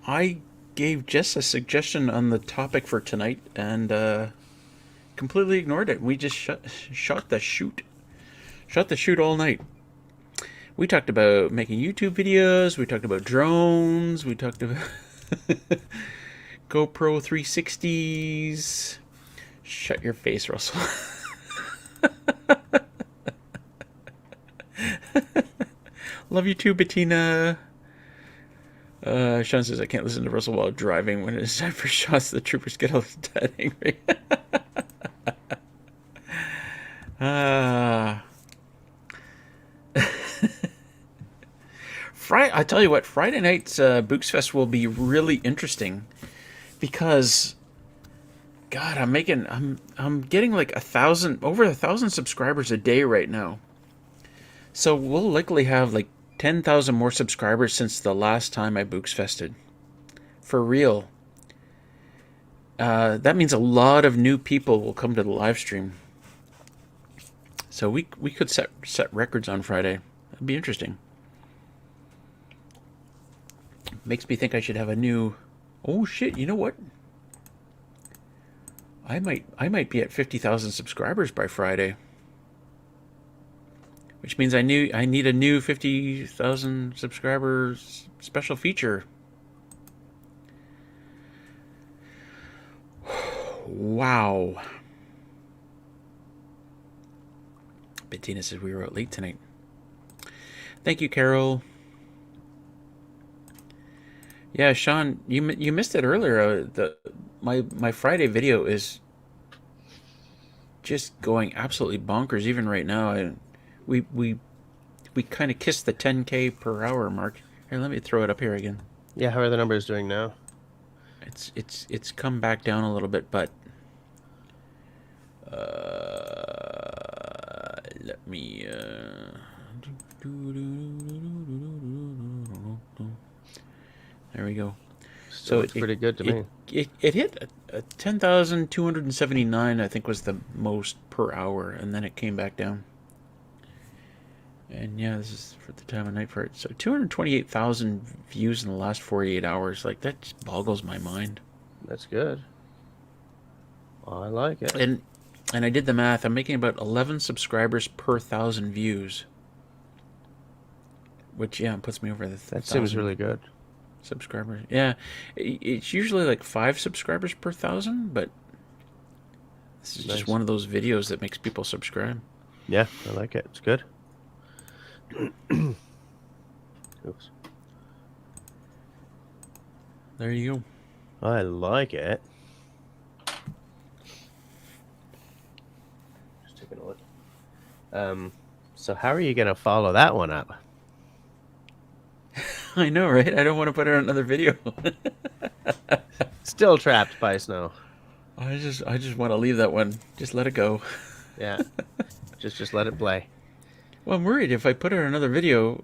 Speaker 3: I gave Jess a suggestion on the topic for tonight and completely ignored it. We just shot the shoot all night. We talked about making YouTube videos. We talked about drones. We talked about GoPro 360s. Shut your face, Russell. Love you too, Bettina. Sean says, I can't listen to Russell while driving. When it's time for shots, the troopers get all dead angry. I tell you what, Friday night's Books Fest will be really interesting because, God, I'm getting like over 1,000 subscribers a day right now. So we'll likely have like 10,000 more subscribers since the last time I Books Fested. For real. That means a lot of new people will come to the live stream. So we could set records on Friday. That'd be interesting. Makes me think I should have a new... Oh shit, you know what? I might be at 50,000 subscribers by Friday. Which means I need a new 50,000 subscribers special feature. Wow. Bettina says we were out late tonight. Thank you, Carol. Yeah, Sean, you missed it earlier. My Friday video is just going absolutely bonkers. Even right now, we kind of kissed the 10K per hour mark. Here, let me throw it up here again.
Speaker 1: Yeah, how are the numbers doing now?
Speaker 3: It's come back down a little bit, but let me. There we go.
Speaker 1: So it's pretty good to me.
Speaker 3: It hit 10,279, I think, was the most per hour, and then it came back down. And yeah, this is for the time of night for it. So 228,000 views in the last 48 hours. Like, that just boggles my mind.
Speaker 1: That's good. Well, I like it.
Speaker 3: And I did the math. I'm making about 11 subscribers per 1,000 views. Which, yeah, puts me over the 1,000.
Speaker 1: That seems really good.
Speaker 3: Subscribers. Yeah. It's usually like 5 subscribers per 1,000, but this is just one of those videos that makes people subscribe.
Speaker 1: Yeah, I like it. It's good. Oops.
Speaker 3: There you go.
Speaker 1: I like it. Just taking a look. So how are you going to follow that one up?
Speaker 3: I know, right? I don't want to put out another video.
Speaker 1: Still trapped by snow.
Speaker 3: I just want to leave that one. Just let it go.
Speaker 1: Yeah. just let it play.
Speaker 3: Well, I'm worried if I put out another video,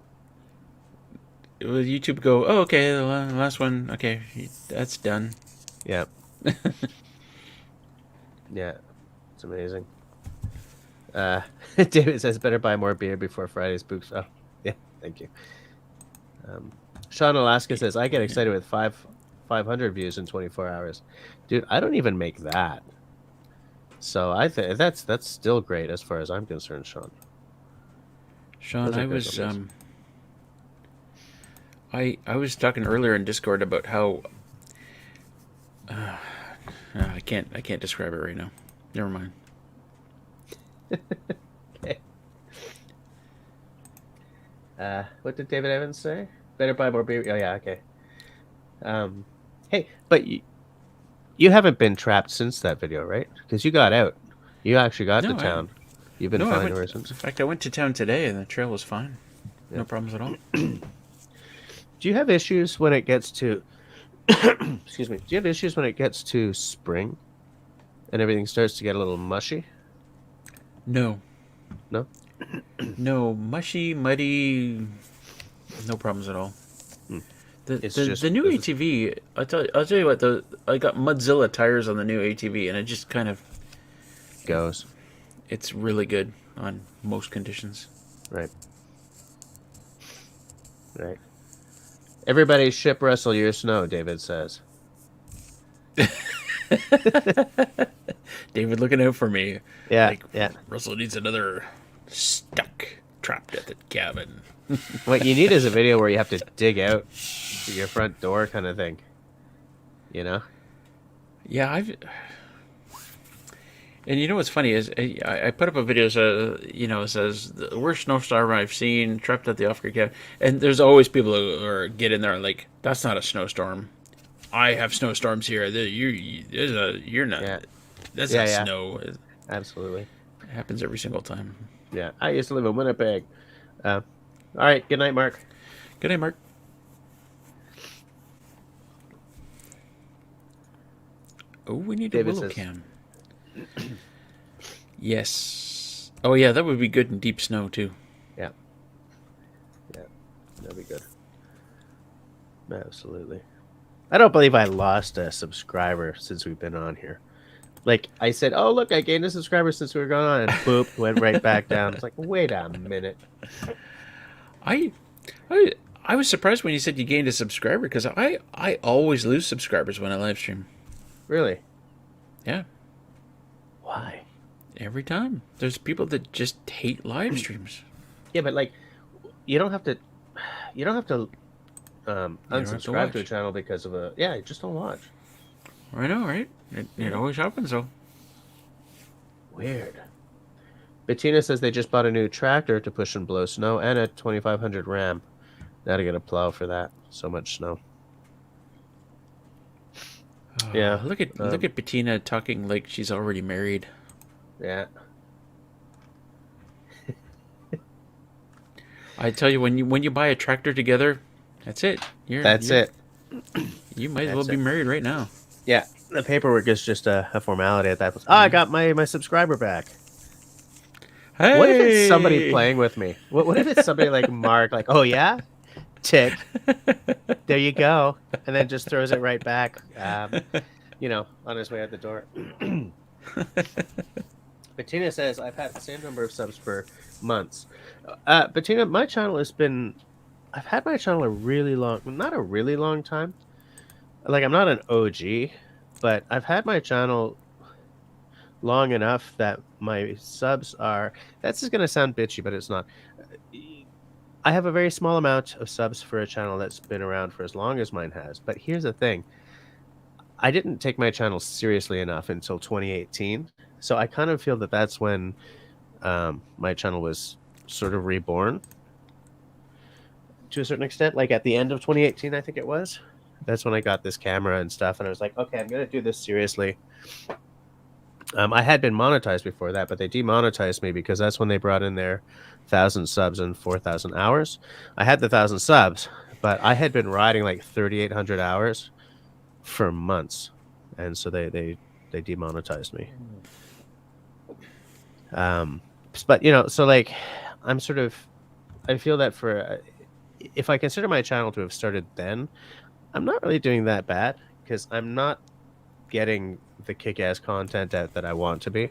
Speaker 3: will YouTube go, oh, okay, the last one, okay, that's done.
Speaker 1: Yeah. Yeah. It's amazing. David says, better buy more beer before Friday's books. Oh, yeah, thank you. Sean Alaska says, I get excited with 500 views in 24 hours. Dude, I don't even make that. So I think that's still great as far as I'm concerned, Sean.
Speaker 3: Sean, I was talking earlier in Discord about how I can't describe it right now. Never mind.
Speaker 1: Okay. What did David Evans say? Better buy more beer. Oh yeah, okay. Hey, but you haven't been trapped since that video, right? Because you got out. You actually got to town. You've been fine ever since.
Speaker 3: In fact, I went to town today and the trail was fine. Yeah. No problems at all.
Speaker 1: Do you have issues when it gets to excuse me, do you have issues when it gets to spring and everything starts to get a little mushy?
Speaker 3: No.
Speaker 1: No?
Speaker 3: No, mushy, muddy, no problems at all. The new ATV, I'll tell you what, I got Mudzilla tires on the new ATV and it just kind of
Speaker 1: goes.
Speaker 3: It's really good on most conditions.
Speaker 1: Right. Right. Everybody ship Russell your snow, David says.
Speaker 3: David looking out for me.
Speaker 1: Yeah,
Speaker 3: like,
Speaker 1: yeah.
Speaker 3: Russell needs another trapped at the cabin.
Speaker 1: What you need is a video where you have to dig out to your front door kind of thing. You know?
Speaker 3: Yeah, and you know what's funny is I put up a video, it says the worst snowstorm I've seen, trapped at the off-grid cabin, and there's always people who get in there and like, that's not a snowstorm. I have snowstorms here. You're not.
Speaker 1: Yeah.
Speaker 3: That's
Speaker 1: Yeah,
Speaker 3: not
Speaker 1: yeah.
Speaker 3: snow. It
Speaker 1: Absolutely.
Speaker 3: happens every single time.
Speaker 1: Yeah. I used to live in Winnipeg. All right. Good night, Mark.
Speaker 3: Good day, Mark. Oh, we need
Speaker 1: David
Speaker 3: a willow
Speaker 1: says-
Speaker 3: cam. Yes. Oh yeah, that would be good in deep snow too.
Speaker 1: Yeah. Yeah. That'd be good. Absolutely. I don't believe I lost a subscriber since we've been on here. Like I said, oh look, I gained a subscriber since we were going on, and boop, went right back down. It's like, wait a minute.
Speaker 3: I was surprised when you said you gained a subscriber because I always lose subscribers when I live stream.
Speaker 1: Really?
Speaker 3: Yeah,
Speaker 1: Why?
Speaker 3: every time. There's people that just hate live streams.
Speaker 1: Yeah, but like, you don't have to. You don't have to
Speaker 3: don't have to
Speaker 1: unsubscribe to a
Speaker 3: watch.
Speaker 1: channel because of a. Yeah, just don't watch.
Speaker 3: I know, right? It always happens though.
Speaker 1: Weird. Bettina says they just bought a new tractor to push and blow snow and a 2500 Ram. Now to get a plow for that. So much snow. Yeah,
Speaker 3: Look at Bettina talking like she's already married.
Speaker 1: Yeah.
Speaker 3: I tell you, when you buy a tractor together, that's it.
Speaker 1: That's it.
Speaker 3: You might as
Speaker 1: That's
Speaker 3: well be
Speaker 1: it.
Speaker 3: married right now.
Speaker 1: Yeah. The paperwork is just a formality at that point. Oh, I got my subscriber back.
Speaker 3: Hey!
Speaker 1: What if it's somebody playing with me? What if it's somebody like Mark, like, oh yeah? Tick. There you go. And then just throws it right back, on his way out the door. Bettina says, I've had the same number of subs for months. Bettina, my channel I've had my channel a really long, not a really long time. Like, I'm not an OG, but I've had my channel long enough that my subs are, that's just going to sound bitchy, but it's not. I have a very small amount of subs for a channel that's been around for as long as mine has. But here's the thing. I didn't take my channel seriously enough until 2018. So I kind of feel that that's when my channel was sort of reborn to a certain extent. Like at the end of 2018, I think it was. That's when I got this camera and stuff. And I was like, okay, I'm going to do this seriously. I had been monetized before that, but they demonetized me because that's when they brought in their 1,000 subs and 4,000 hours. I had the 1,000 subs, but I had been riding like 3,800 hours for months, and so they demonetized me. But so like I'm sort of, I feel that if I consider my channel to have started then, I'm not really doing that bad because I'm not getting the kick-ass content that I want to be.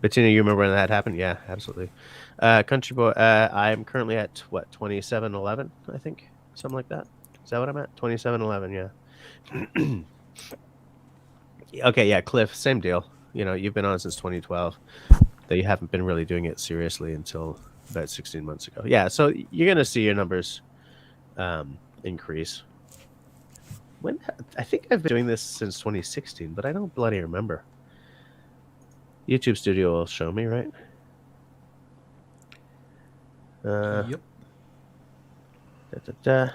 Speaker 1: Bettina, you remember when that happened? Yeah, absolutely. Country Boy, I'm currently at what, 2711, I think, something like that. Is that what I'm at? 2711, yeah. Okay, yeah, Cliff, same deal. You've been on since 2012. Though you haven't been really doing it seriously until about 16 months ago. Yeah, so you're gonna see your numbers increase. I think I've been doing this since 2016, but I don't bloody remember. YouTube Studio will show me, right?
Speaker 3: Yep.
Speaker 1: Yeah,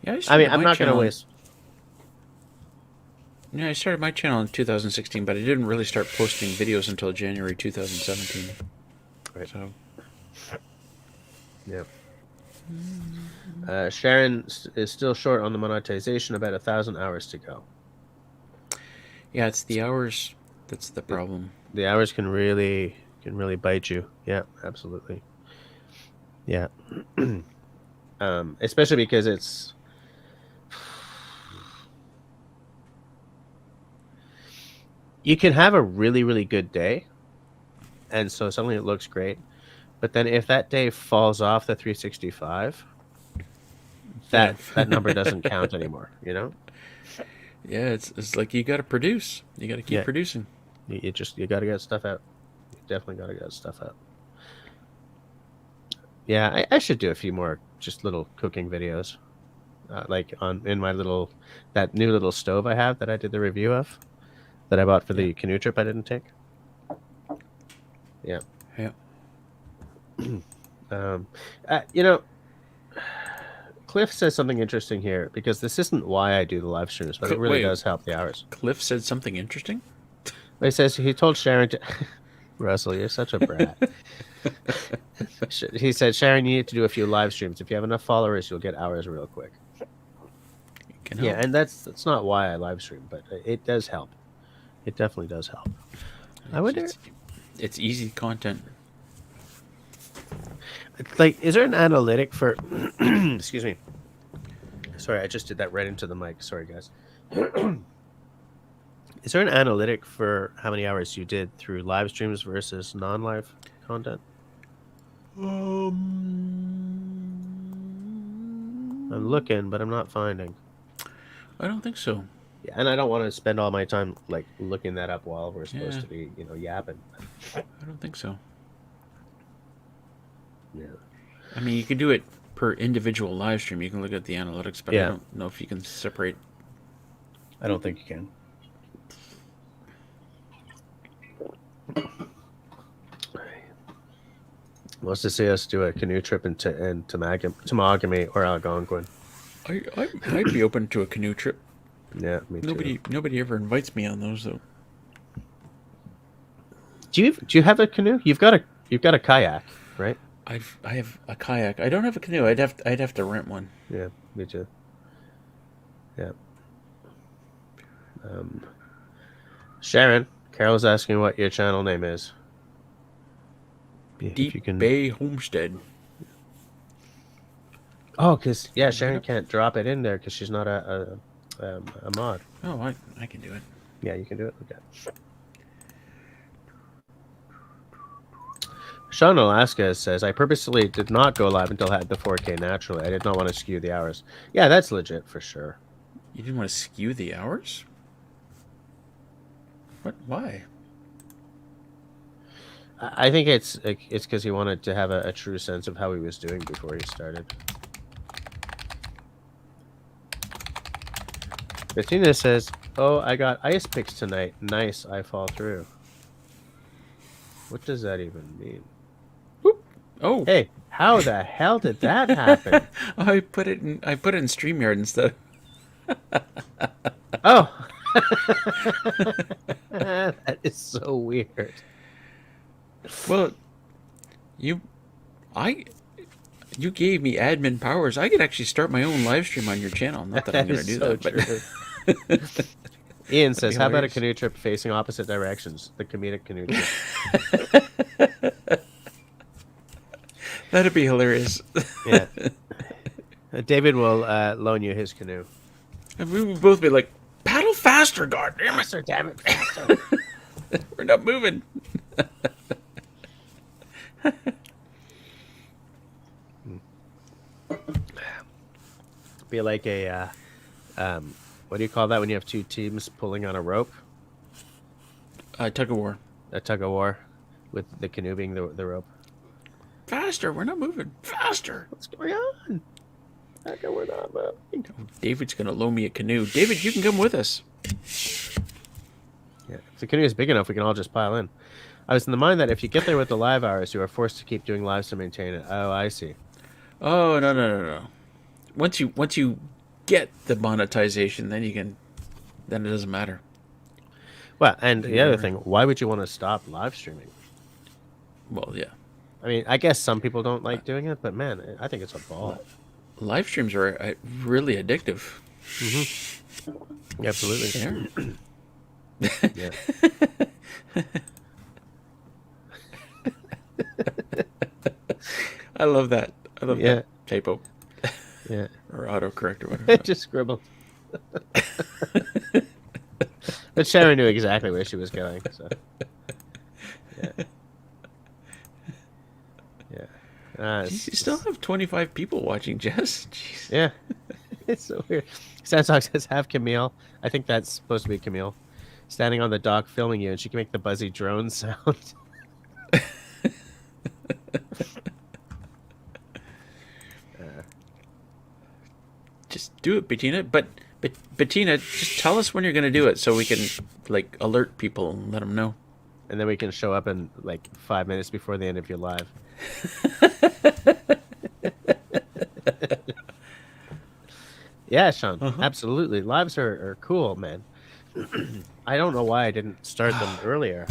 Speaker 3: Yeah,
Speaker 1: I'm not going to waste.
Speaker 3: Yeah, I started my channel in 2016, but I didn't really start posting videos until January 2017.
Speaker 1: Right.
Speaker 3: So.
Speaker 1: Yeah. Sharon is still short on the monetization, about 1,000 hours to go.
Speaker 3: Yeah, it's the hours that's the problem.
Speaker 1: The hours can really bite you. Yeah, absolutely. Yeah. Especially because it's you can have a really, really good day, and so suddenly it looks great. But then if that day falls off the 365, that number doesn't count anymore,
Speaker 3: Yeah, it's like you got to produce. You got to keep producing.
Speaker 1: You got to get stuff out. You definitely got to get stuff out. Yeah, I should do a few more just little cooking videos. like in my that new little stove I have that I did the review of, that I bought for the canoe trip I didn't take. Yeah.
Speaker 3: Yeah.
Speaker 1: You know, Cliff says something interesting here, because this isn't why I do the live streams, but it really does help the hours.
Speaker 3: Cliff said something interesting?
Speaker 1: He says he told Sharon to... Russell, you're such a brat. He said, Sharon, you need to do a few live streams. If you have enough followers, you'll get hours real quick. Yeah, and that's not why I live stream, but it does help. It definitely does help. I wonder...
Speaker 3: It's easy content.
Speaker 1: Like, is there an analytic for... Excuse me. Sorry, I just did that right into the mic. Sorry, guys. Is there an analytic for how many hours you did through live streams versus non-live content? I'm looking, but I'm not finding.
Speaker 3: I don't think so.
Speaker 1: Yeah, and I don't want to spend all my time like looking that up while we're supposed to be, yapping.
Speaker 3: I don't think so.
Speaker 1: Yeah.
Speaker 3: I mean, you can do it per individual live stream. You can look at the analytics, but I don't know if you can separate.
Speaker 1: I don't think you can. Wants to see us do a canoe trip into Temagami or Algonquin.
Speaker 3: I might be open to a canoe trip.
Speaker 1: Yeah, me too.
Speaker 3: Nobody ever invites me on those though.
Speaker 1: Do you have a canoe? You've got a kayak, right?
Speaker 3: I have a kayak. I don't have a canoe. I'd have to rent one.
Speaker 1: Yeah, me too. Yeah. Sharon, Carol's asking what your channel name is.
Speaker 3: Deep Bay Homestead.
Speaker 1: Oh, because Sharon can't drop it in there because she's not a mod.
Speaker 3: Oh, I can do it.
Speaker 1: Yeah, you can do it. Okay. Sean Alaska says, I purposely did not go live until I had the 4K naturally. I did not want to skew the hours. Yeah, that's legit for sure.
Speaker 3: You didn't want to skew the hours? What? Why?
Speaker 1: I think it's because he wanted to have a true sense of how he was doing before he started. Bettina says, oh, I got ice picks tonight. Nice, I fall through. What does that even mean?
Speaker 3: Whoop. Oh.
Speaker 1: Hey, how the hell did that happen?
Speaker 3: I put it in StreamYard instead.
Speaker 1: Oh. That is so weird.
Speaker 3: Well, you gave me admin powers. I could actually start my own live stream on your channel. Not that I'm going to do that. But
Speaker 1: Ian says, how about a canoe trip facing opposite directions? The comedic canoe trip.
Speaker 3: That'd be hilarious.
Speaker 1: Yeah. David will loan you his canoe.
Speaker 3: And we would both be like, paddle faster, goddammit.
Speaker 1: Faster, damn it, faster.
Speaker 3: We're not moving.
Speaker 1: Be like a what do you call that when you have two teams pulling on a rope?
Speaker 3: Tug of war.
Speaker 1: A tug of war, with the canoe being the rope.
Speaker 3: Faster, we're not moving. Faster.
Speaker 1: What's going on? How come we're not moving?
Speaker 3: David's gonna loan me a canoe. David, you can come with us.
Speaker 1: Yeah, if the canoe is big enough, we can all just pile in. I was in the mind that if you get there with the live hours, you are forced to keep doing lives to maintain it. Oh, I see.
Speaker 3: Oh, no. Once you get the monetization, then it doesn't matter.
Speaker 1: Well, and the other thing, why would you want to stop live streaming?
Speaker 3: Well, yeah.
Speaker 1: I mean, I guess some people don't like doing it, but man, I think it's a ball.
Speaker 3: Live streams are really addictive.
Speaker 1: Mm-hmm. Absolutely.
Speaker 3: Yeah. I love that. I love that typo.
Speaker 1: Yeah.
Speaker 3: Or autocorrect or whatever.
Speaker 1: Just scribbled. But Sharon knew exactly where she was going. So. Yeah.
Speaker 3: You still have 25 people watching, Jess. Jeez.
Speaker 1: Yeah. It's so weird. Sandstock says, have Camille. I think that's supposed to be Camille. Standing on the dock filming you, and she can make the buzzy drone sound.
Speaker 3: Do it, Bettina. But Bettina, just tell us when you're going to do it so we can like alert people and let them know.
Speaker 1: And then we can show up in like 5 minutes before the end of your live. Yeah, Sean. Absolutely. Lives are cool, man. I don't know why I didn't start them earlier.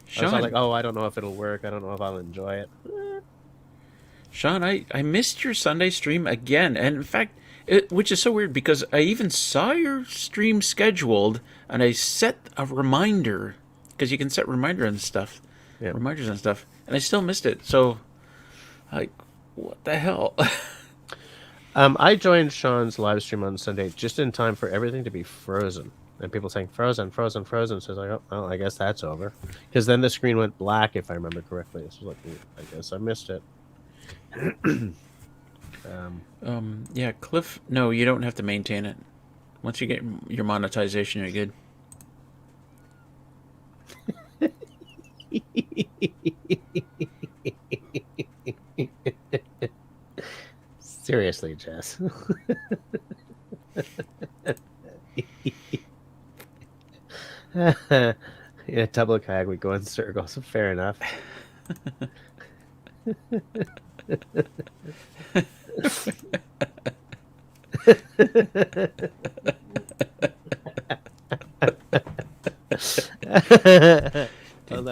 Speaker 3: Sean,
Speaker 1: I was like, oh, I don't know if it'll work. I don't know if I'll enjoy it.
Speaker 3: Sean, I missed your Sunday stream again. And in fact, which is so weird because I even saw your stream scheduled and I set a reminder because you can set reminders and stuff.
Speaker 1: Yeah.
Speaker 3: Reminders and stuff. And I still missed it. So, like, what the hell?
Speaker 1: I joined Sean's live stream on Sunday just in time for everything to be frozen. And people saying, frozen, frozen, frozen. So I was like, oh, well, I guess that's over. Because then the screen went black, if I remember correctly. So like, I guess I missed it.
Speaker 3: Yeah, Cliff, no, you don't have to maintain it. Once you get your monetization, you're good.
Speaker 1: Seriously, Jess. In a double kayak, we go in circles. Fair enough.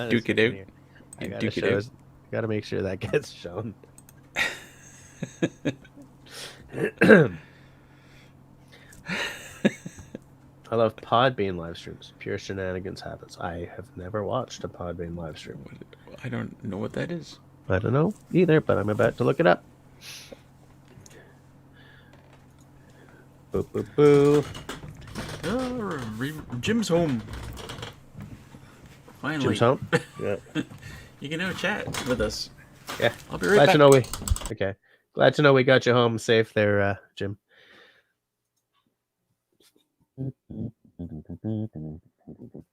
Speaker 3: Duke it out.
Speaker 1: I
Speaker 3: Duke it out.
Speaker 1: gotta make sure that gets shown. I love Podbean live streams. Pure shenanigans habits. I have never watched a Podbean live stream.
Speaker 3: I don't know what that is.
Speaker 1: I don't know either, but I'm about to look it up. Boo, boo, boo.
Speaker 3: Jim's home. Finally.
Speaker 1: Jim's home? Yeah.
Speaker 3: You can now chat with us.
Speaker 1: Yeah.
Speaker 3: I'll be right
Speaker 1: Glad
Speaker 3: back.
Speaker 1: to know okay. Glad to know we got you home safe there, Jim.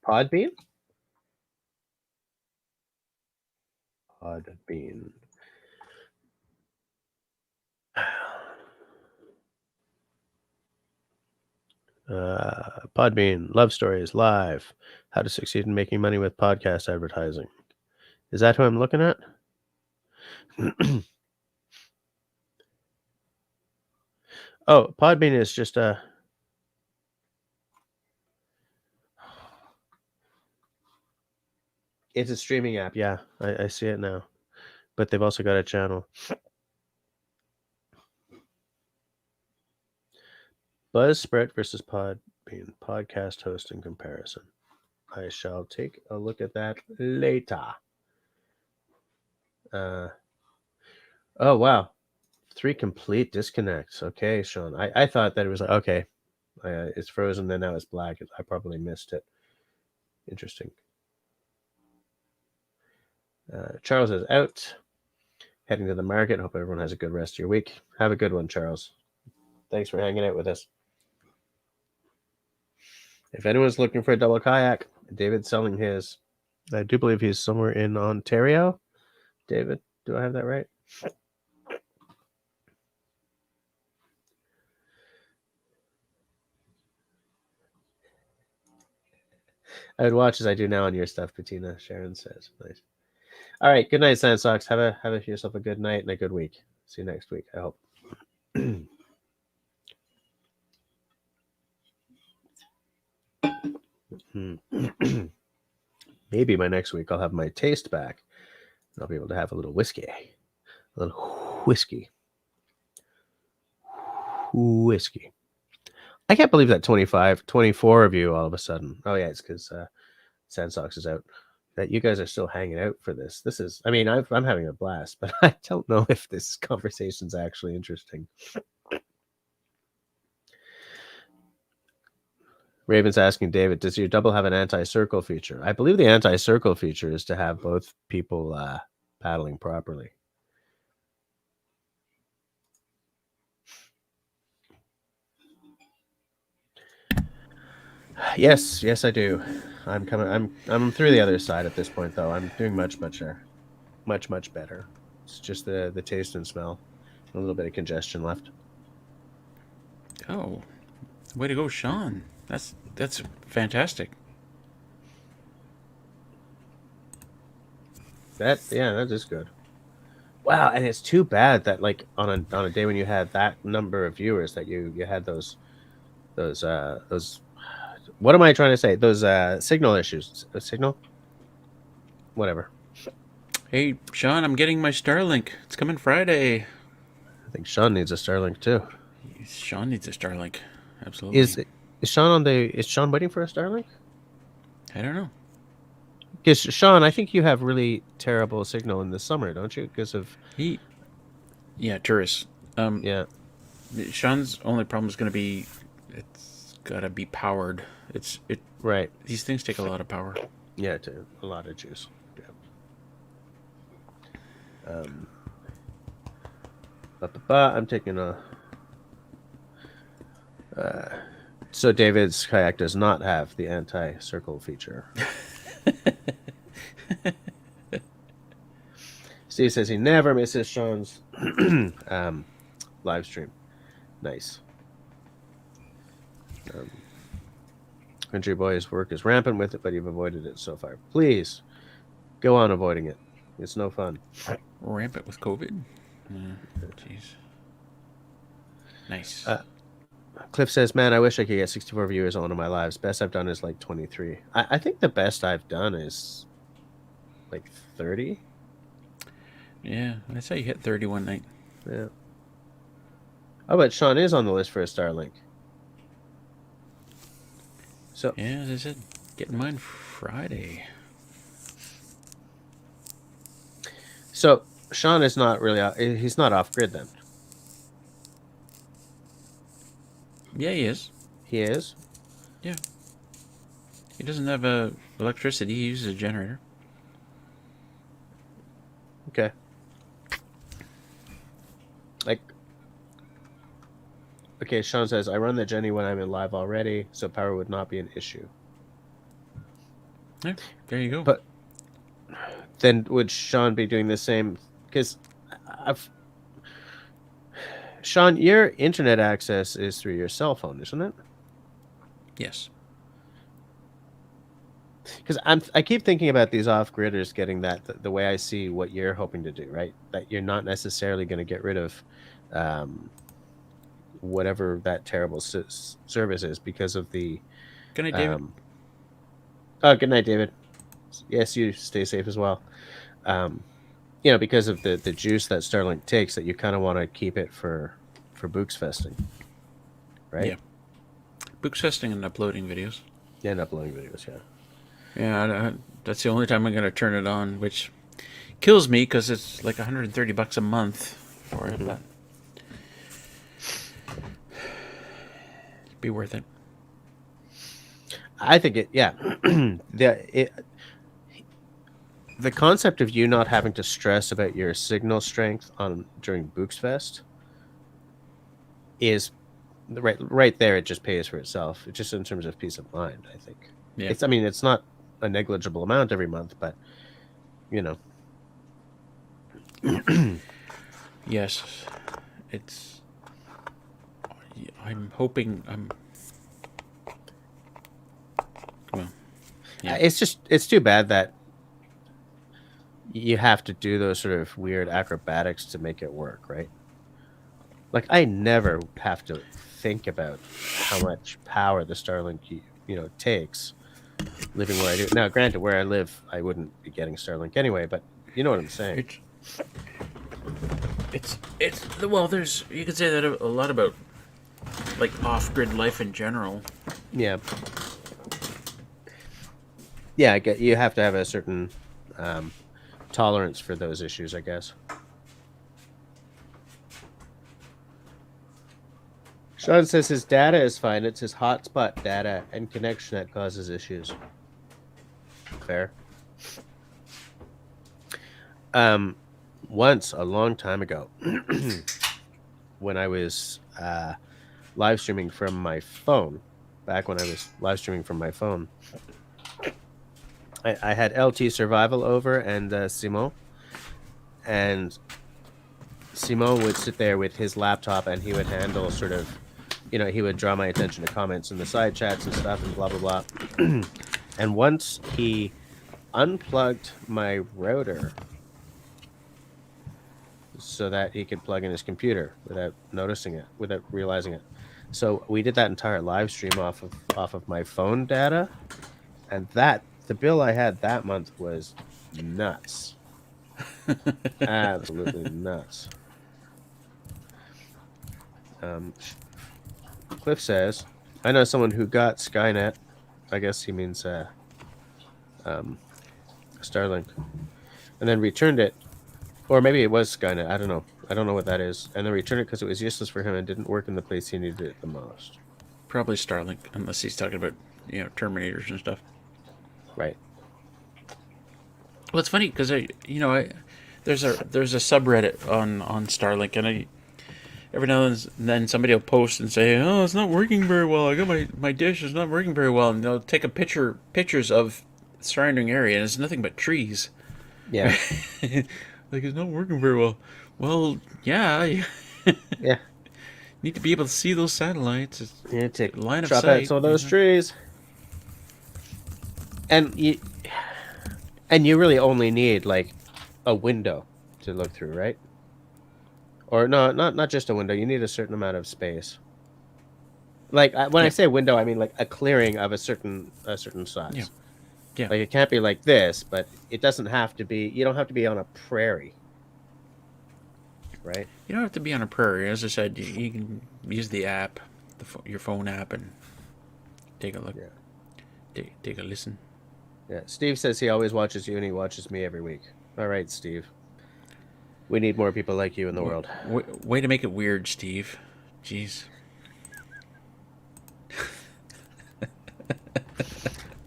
Speaker 1: Podbean? Podbean. Podbean, love stories, live, how to succeed in making money with podcast advertising. Is that who I'm looking at? Oh, Podbean is just a... It's a streaming app, yeah. I see it now. But they've also got a channel. Buzzsprout versus Podbean, podcast hosting comparison. I shall take a look at that later. Oh, wow. 3 complete disconnects. Okay, Sean. I thought that it was like, okay, it's frozen, then now it's black. I probably missed it. Interesting. Charles is out. Heading to the market. Hope everyone has a good rest of your week. Have a good one, Charles. Thanks for hanging out with us. If anyone's looking for a double kayak, David's selling his. I do believe he's somewhere in Ontario. David, do I have that right? I would watch as I do now on your stuff, Bettina, Sharon says. Nice. All right. Good night, Sandsocks. Have yourself a good night and a good week. See you next week, I hope. Maybe by next week I'll have my taste back. I'll be able to have a little whiskey. A little whiskey. Whiskey. I can't believe that 24 of you all of a sudden. Oh, yeah, it's because Sandsocks is out. That you guys are still hanging out for this. This is, I mean, I'm having a blast, but I don't know if this conversation's actually interesting. Raven's asking David, does your double have an anti-circle feature? I believe the anti-circle feature is to have both people paddling properly. Yes, I do. I'm through the other side at this point, though. I'm doing much better. Much better. It's just the taste and smell. A little bit of congestion left.
Speaker 3: Oh, way to go, Sean. That's fantastic.
Speaker 1: That is good. Wow, and it's too bad that like on a day when you had that number of viewers that you had those what am I trying to say? Those signal issues. Signal? Whatever.
Speaker 3: Hey, Sean, I'm getting my Starlink. It's coming Friday.
Speaker 1: I think Sean needs a Starlink too.
Speaker 3: Sean needs a Starlink. Absolutely.
Speaker 1: Is Sean waiting for a Starlink?
Speaker 3: I don't know.
Speaker 1: Because Sean, I think you have really terrible signal in the summer, don't you? Because of
Speaker 3: tourists.
Speaker 1: yeah.
Speaker 3: Sean's only problem is going to be it's got to be powered.
Speaker 1: Right.
Speaker 3: These things take a lot of power.
Speaker 1: Yeah, a lot of juice. Yeah. I'm taking a. So David's kayak does not have the anti-circle feature. Steve says he never misses Sean's live stream. Nice. Country Boy's work is rampant with it, but you've avoided it so far. Please go on avoiding it. It's no fun.
Speaker 3: Rampant with COVID? Jeez. Nice.
Speaker 1: Cliff says, man, I wish I could get 64 viewers on one of my lives. Best I've done is like 23. I think the best I've done is like 30.
Speaker 3: Yeah, I saw you hit 30 one night.
Speaker 1: Yeah. Oh, but Sean is on the list for a Starlink. So
Speaker 3: yeah, as I said, getting mine Friday.
Speaker 1: So Sean is not really he's not off grid then.
Speaker 3: Yeah, he is.
Speaker 1: He is?
Speaker 3: Yeah. He doesn't have electricity. He uses a generator.
Speaker 1: Okay. Okay, Sean says, I run the Jenny when I'm in live already, so power would not be an issue.
Speaker 3: Yeah, there you go.
Speaker 1: But then would Sean be doing the same? Because Sean, your internet access is through your cell phone, isn't it?
Speaker 3: Yes.
Speaker 1: Because I keep thinking about these off-gridders getting that the way I see what you're hoping to do, right? That you're not necessarily going to get rid of whatever that terrible service is because of the...
Speaker 3: Good night, David.
Speaker 1: Good night, David. Yes, you stay safe as well. Because of the juice that Starlink takes, that you kind of want to keep it for Books Festing, right?
Speaker 3: Yeah. Books Festing and uploading videos.
Speaker 1: Yeah, and uploading videos, yeah.
Speaker 3: Yeah, that's the only time I'm going to turn it on, which kills me because it's like $130 a month for it, but it'd be worth it.
Speaker 1: I think it, yeah. The concept of you not having to stress about your signal strength during Books Fest is right there. It just pays for itself. It's just in terms of peace of mind, I think.
Speaker 3: Yeah.
Speaker 1: It's not a negligible amount every month, but
Speaker 3: Yes, I'm hoping well, yeah.
Speaker 1: It's too bad that you have to do those sort of weird acrobatics to make it work, right? Like I never have to think about how much power the Starlink takes living where I do. Now, granted, where I live, I wouldn't be getting Starlink anyway, but you know what I'm saying.
Speaker 3: It's well, you could say that a lot about like off-grid life in general.
Speaker 1: Yeah. Yeah, I get you have to have a certain tolerance for those issues, I guess. Sean says his data is fine. It's his hotspot data and connection that causes issues. Fair. Once, a long time ago, when I was live streaming from my phone, back when I was live streaming from my phone, I had LT Survival over and Simon. And Simon would sit there with his laptop and he would handle sort of he would draw my attention to comments in the side chats and stuff and blah, blah, blah. And once he unplugged my router so that he could plug in his computer without noticing it, without realizing it. So we did that entire live stream off of my phone data, and the bill I had that month was nuts. Absolutely nuts. Cliff says, I know someone who got Skynet. I guess he means Starlink, and then returned it. Or maybe it was Skynet. I don't know. I don't know what that is. And then returned it because it was useless for him and didn't work in the place he needed it the most.
Speaker 3: Probably Starlink, unless he's talking about Terminators and stuff.
Speaker 1: Right.
Speaker 3: Well, it's funny because there's a subreddit on Starlink, and every now and then somebody will post and say, "Oh, it's not working very well. I got my dish is not working very well," and they'll take pictures of the surrounding area, and it's nothing but trees.
Speaker 1: Yeah.
Speaker 3: Like, it's not working very well. Well, yeah.
Speaker 1: Yeah.
Speaker 3: Need to be able to see those satellites.
Speaker 1: You need to
Speaker 3: line of
Speaker 1: chop
Speaker 3: sight.
Speaker 1: out some of those trees. And you really only need like a window to look through, right? Or no, not just a window. You need a certain amount of space. Like when I say window, I mean like a clearing of a certain size.
Speaker 3: Yeah. Yeah.
Speaker 1: Like it can't be like this, but it doesn't have to be. You don't have to be on a prairie, right?
Speaker 3: You don't have to be on a prairie. As I said, you can use the app, your phone app, and take a look.
Speaker 1: Yeah.
Speaker 3: Take a listen.
Speaker 1: Yeah. Steve says he always watches you, and he watches me every week. All right, Steve. We need more people like you in the world.
Speaker 3: Way to make it weird, Steve. Jeez.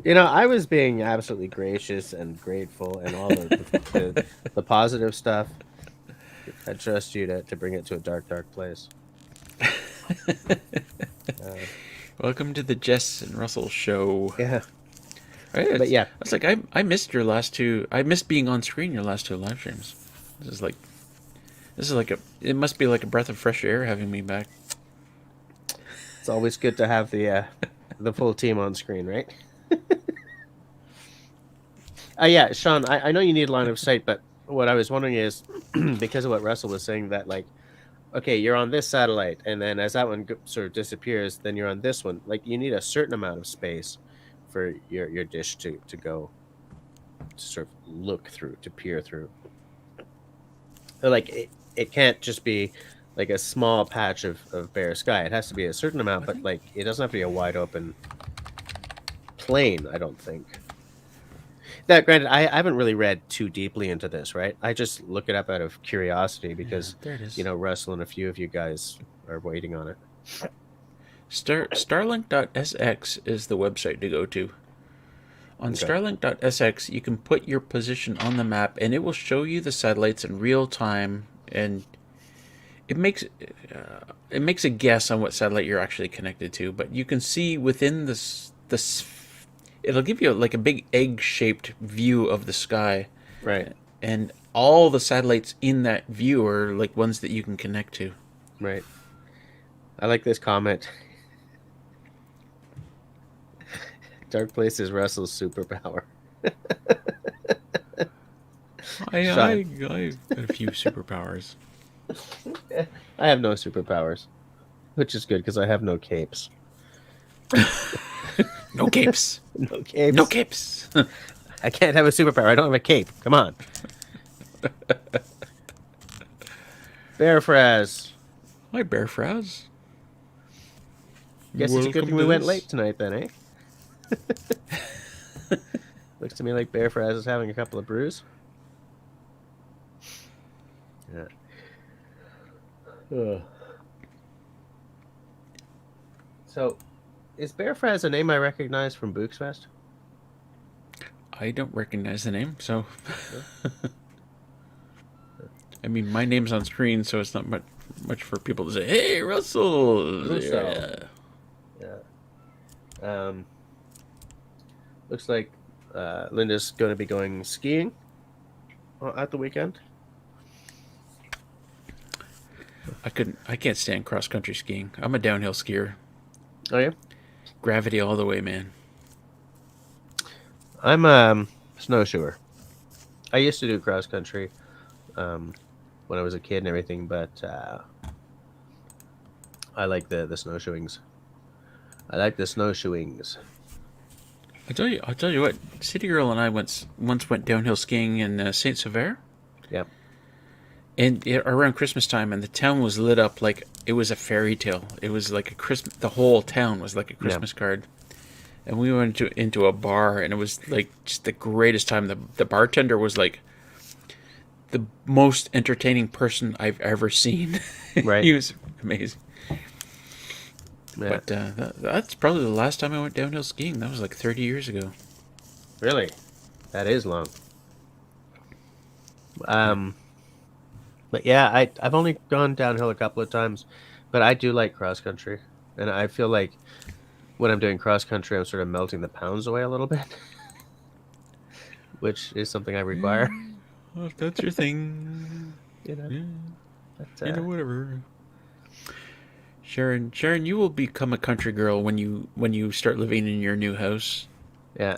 Speaker 1: I was being absolutely gracious and grateful and all the positive stuff. I trust you to bring it to a dark, dark place.
Speaker 3: Welcome to the Jess and Russell show.
Speaker 1: Yeah.
Speaker 3: Right?
Speaker 1: But yeah.
Speaker 3: It's like I missed your last two. I missed being on screen your last two live streams. This is like it must be like a breath of fresh air having me back.
Speaker 1: It's always good to have the full team on screen, right? Yeah, Sean, I know you need line of sight, but what I was wondering is, because of what Russell was saying, that like, okay, you're on this satellite, and then as that one sort of disappears, then you're on this one. Like, you need a certain amount of space for your dish to go, to sort of look through, to peer through. So, like, it can't just be like a small patch of bare sky. It has to be a certain amount, but like, it doesn't have to be a wide open plain, I don't think. Now, granted, I haven't really read too deeply into this, right? I just look it up out of curiosity because,
Speaker 3: there it is.
Speaker 1: Russell and a few of you guys are waiting on it.
Speaker 3: Starlink.sx is the website to go to. On Starlink.sx, you can put your position on the map, and it will show you the satellites in real time, and it makes a guess on what satellite you're actually connected to. But you can see within this it'll give you like a big egg-shaped view of the sky,
Speaker 1: right?
Speaker 3: And all the satellites in that view are like ones that you can connect to,
Speaker 1: right? I like this comment. Dark place is Russell's superpower.
Speaker 3: I got a few superpowers.
Speaker 1: I have no superpowers, which is good because I have no capes.
Speaker 3: No capes.
Speaker 1: No capes.
Speaker 3: No capes.
Speaker 1: I can't have a superpower. I don't have a cape. Come on. Bear Fraz.
Speaker 3: Hi, Bear Fraz.
Speaker 1: Guess it's a good thing we went late tonight then, eh? Looks to me like Bear Fraz is having a couple of brews. Yeah. So, is Bear Fraz a name I recognize from Books Fest?
Speaker 3: I don't recognize the name, so... I mean, my name's on screen, so it's not much for people to say, "Hey, Russell!"
Speaker 1: Yeah. Looks like Linda's going to be going skiing at the weekend.
Speaker 3: I can't stand cross country skiing. I'm a downhill skier.
Speaker 1: Oh yeah.
Speaker 3: Gravity all the way, man.
Speaker 1: I'm a snowshoer. I used to do cross country when I was a kid and everything, but I like the snowshoeings. I like the snowshoeings.
Speaker 3: I'll tell you what. City Girl and I once went downhill skiing in Saint Sever,
Speaker 1: Yep.
Speaker 3: and around Christmas time, and the town was lit up like it was a fairy tale. It was like a Christmas. The whole town was like a Christmas card. And we went into a bar, and it was like just the greatest time. The bartender was like the most entertaining person I've ever seen.
Speaker 1: Right.
Speaker 3: He was amazing.
Speaker 1: Yeah.
Speaker 3: But that's probably the last time I went downhill skiing. That was like 30 years ago.
Speaker 1: Really? That is long. But yeah, I've only gone downhill a couple of times, but I do like cross country, and I feel like when I'm doing cross country, I'm sort of melting the pounds away a little bit, which is something I require.
Speaker 3: Well, if that's your thing,
Speaker 1: You know,
Speaker 3: yeah,
Speaker 1: but,
Speaker 3: whatever. Sharon, you will become a country girl when you start living in your new house.
Speaker 1: yeah.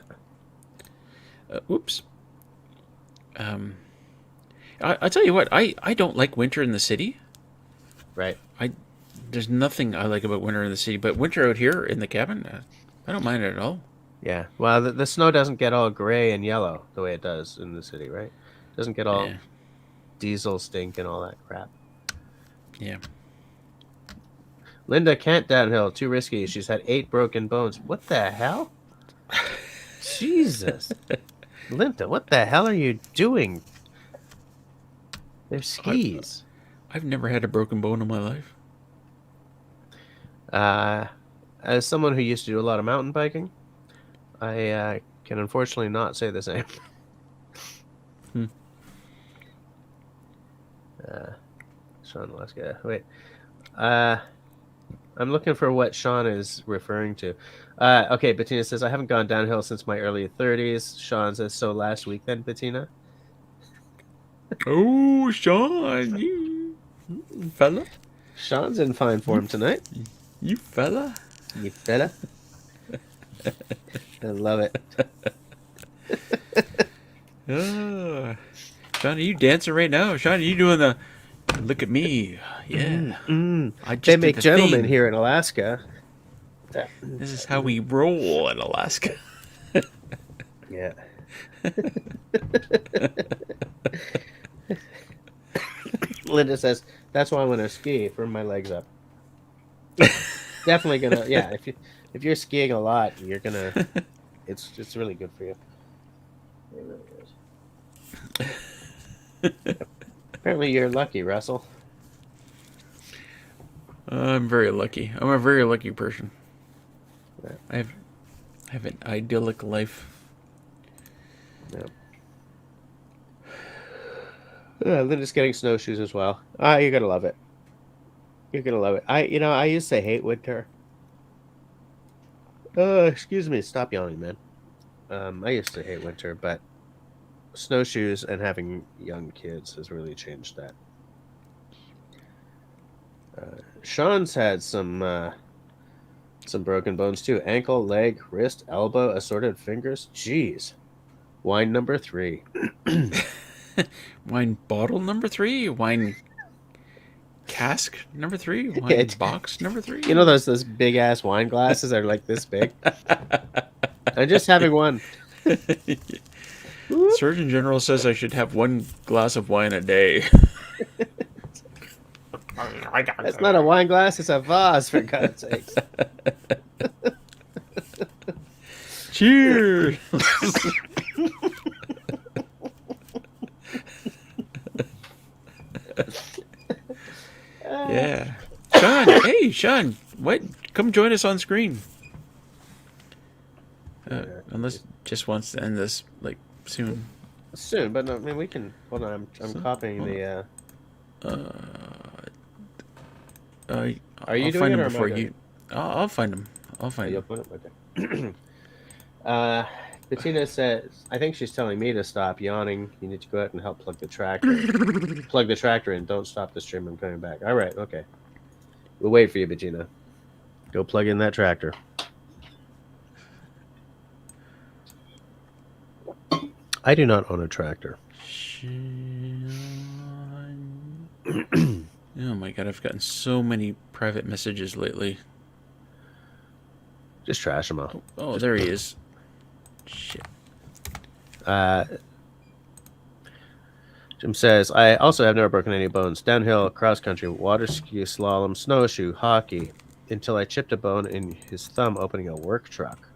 Speaker 3: Oops. I tell you what, I don't like winter in the city.
Speaker 1: Right.
Speaker 3: There's nothing I like about winter in the city, but winter out here in the cabin, I don't mind it at all.
Speaker 1: Yeah. Well, the snow doesn't get all gray and yellow the way it does in the city, right? It doesn't get all
Speaker 3: Yeah.
Speaker 1: diesel stink and all that crap.
Speaker 3: Yeah.
Speaker 1: Linda can't downhill. Too risky. She's had 8 broken bones. What the hell? Jesus. Linda, what the hell are you doing? They're skis.
Speaker 3: I've never had a broken bone in my life.
Speaker 1: As someone who used to do a lot of mountain biking, I can unfortunately not say the same. Sean Alaska. Wait. I'm looking for what Sean is referring to. Okay, Bettina says, I haven't gone downhill since my early 30s. Sean says, so last week then, Bettina?
Speaker 3: Oh, Sean, you fella.
Speaker 1: Sean's in fine form tonight.
Speaker 3: You fella.
Speaker 1: You fella. I love it.
Speaker 3: Sean, are you dancing right now? Sean, are you doing the look at me? Yeah. I just
Speaker 1: They
Speaker 3: did
Speaker 1: make
Speaker 3: the
Speaker 1: gentlemen
Speaker 3: thing.
Speaker 1: here in Alaska.
Speaker 3: This is how we roll in Alaska.
Speaker 1: Yeah. Linda says, that's why I'm going to ski, firm my legs up. Definitely going to, yeah, if you're skiing a lot, you're going to, it's really good for you. It really is. Apparently you're lucky, Russell.
Speaker 3: I'm very lucky. I'm a very lucky person.
Speaker 1: Yeah.
Speaker 3: I have an idyllic life.
Speaker 1: Yep. Linda's getting snowshoes as well. You're gonna love it. You're gonna love it. I used to hate winter. Excuse me. Stop yelling, man. I used to hate winter, but snowshoes and having young kids has really changed that. Sean's had some broken bones too. Ankle, leg, wrist, elbow, assorted fingers. Jeez. Wine number 3.
Speaker 3: Wine bottle number 3? Wine cask number 3? Wine box number 3?
Speaker 1: You know those big ass wine glasses that are like this big? I'm just having one.
Speaker 3: Surgeon General says I should have 1 glass of wine a day.
Speaker 1: That's not a wine glass, it's a vase, for God's sakes.
Speaker 3: Cheers! Yeah. Sean, hey, Sean, what? Come join us on screen. Unless just wants to end this, like, soon.
Speaker 1: Soon, but no, I mean, we can... Hold on, I'm copying the... Are you
Speaker 3: I'll
Speaker 1: doing
Speaker 3: find
Speaker 1: it
Speaker 3: him
Speaker 1: or am I
Speaker 3: before
Speaker 1: doing
Speaker 3: you. I'll find him. I'll find
Speaker 1: You'll
Speaker 3: him.
Speaker 1: put it? Okay. Bettina says, I think she's telling me to stop yawning. You need to go out and help plug the tractor. Plug the tractor in. Don't stop the stream. I'm coming back. All right. Okay. We'll wait for you, Bettina. Go plug in that tractor. I do not own a tractor.
Speaker 3: Oh my god, I've gotten so many private messages lately.
Speaker 1: Just trash them out.
Speaker 3: Oh, there he is. Shit.
Speaker 1: Jim says, I also have never broken any bones. Downhill, cross country, water ski, slalom, snowshoe, hockey, until I chipped a bone in his thumb opening a work truck.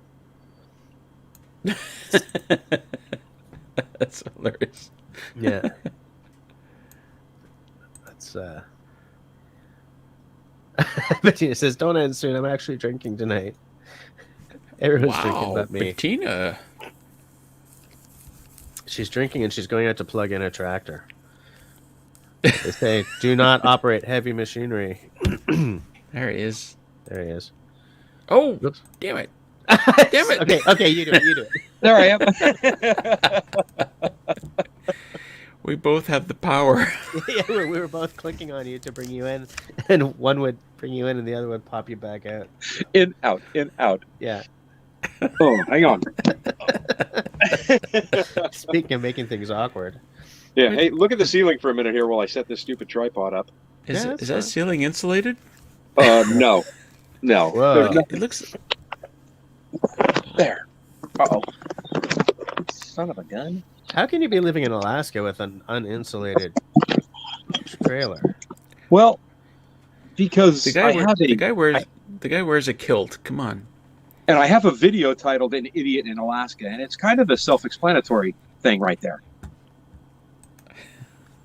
Speaker 3: That's hilarious.
Speaker 1: Yeah. That's Bettina says, don't end soon. I'm actually drinking tonight. Everyone's drinking but me.
Speaker 3: Bettina.
Speaker 1: She's drinking and she's going out to plug in a tractor. They say, do not operate heavy machinery.
Speaker 3: There he is.
Speaker 1: There he is.
Speaker 3: Oh,
Speaker 1: Oops.
Speaker 3: Damn it. Damn it.
Speaker 1: Okay, you do it.
Speaker 4: There I am.
Speaker 3: We both have the power.
Speaker 1: Yeah, we were both clicking on you to bring you in, and one would bring you in and the other would pop you back out.
Speaker 4: In, out, in, out.
Speaker 1: Yeah.
Speaker 4: Oh, hang on.
Speaker 1: Speaking of making things awkward.
Speaker 4: Yeah, hey, look at the ceiling for a minute here while I set this stupid tripod up.
Speaker 3: Is
Speaker 1: Yeah,
Speaker 3: that ceiling insulated?
Speaker 4: No. No.
Speaker 1: Whoa.
Speaker 3: It looks...
Speaker 4: There. Uh-oh. Son of a gun.
Speaker 1: How can you be living in Alaska with an uninsulated trailer?
Speaker 4: Well, because
Speaker 3: The guy wears a kilt. Come on.
Speaker 4: and I have a video titled "An Idiot in Alaska," and it's kind of a self-explanatory thing right there.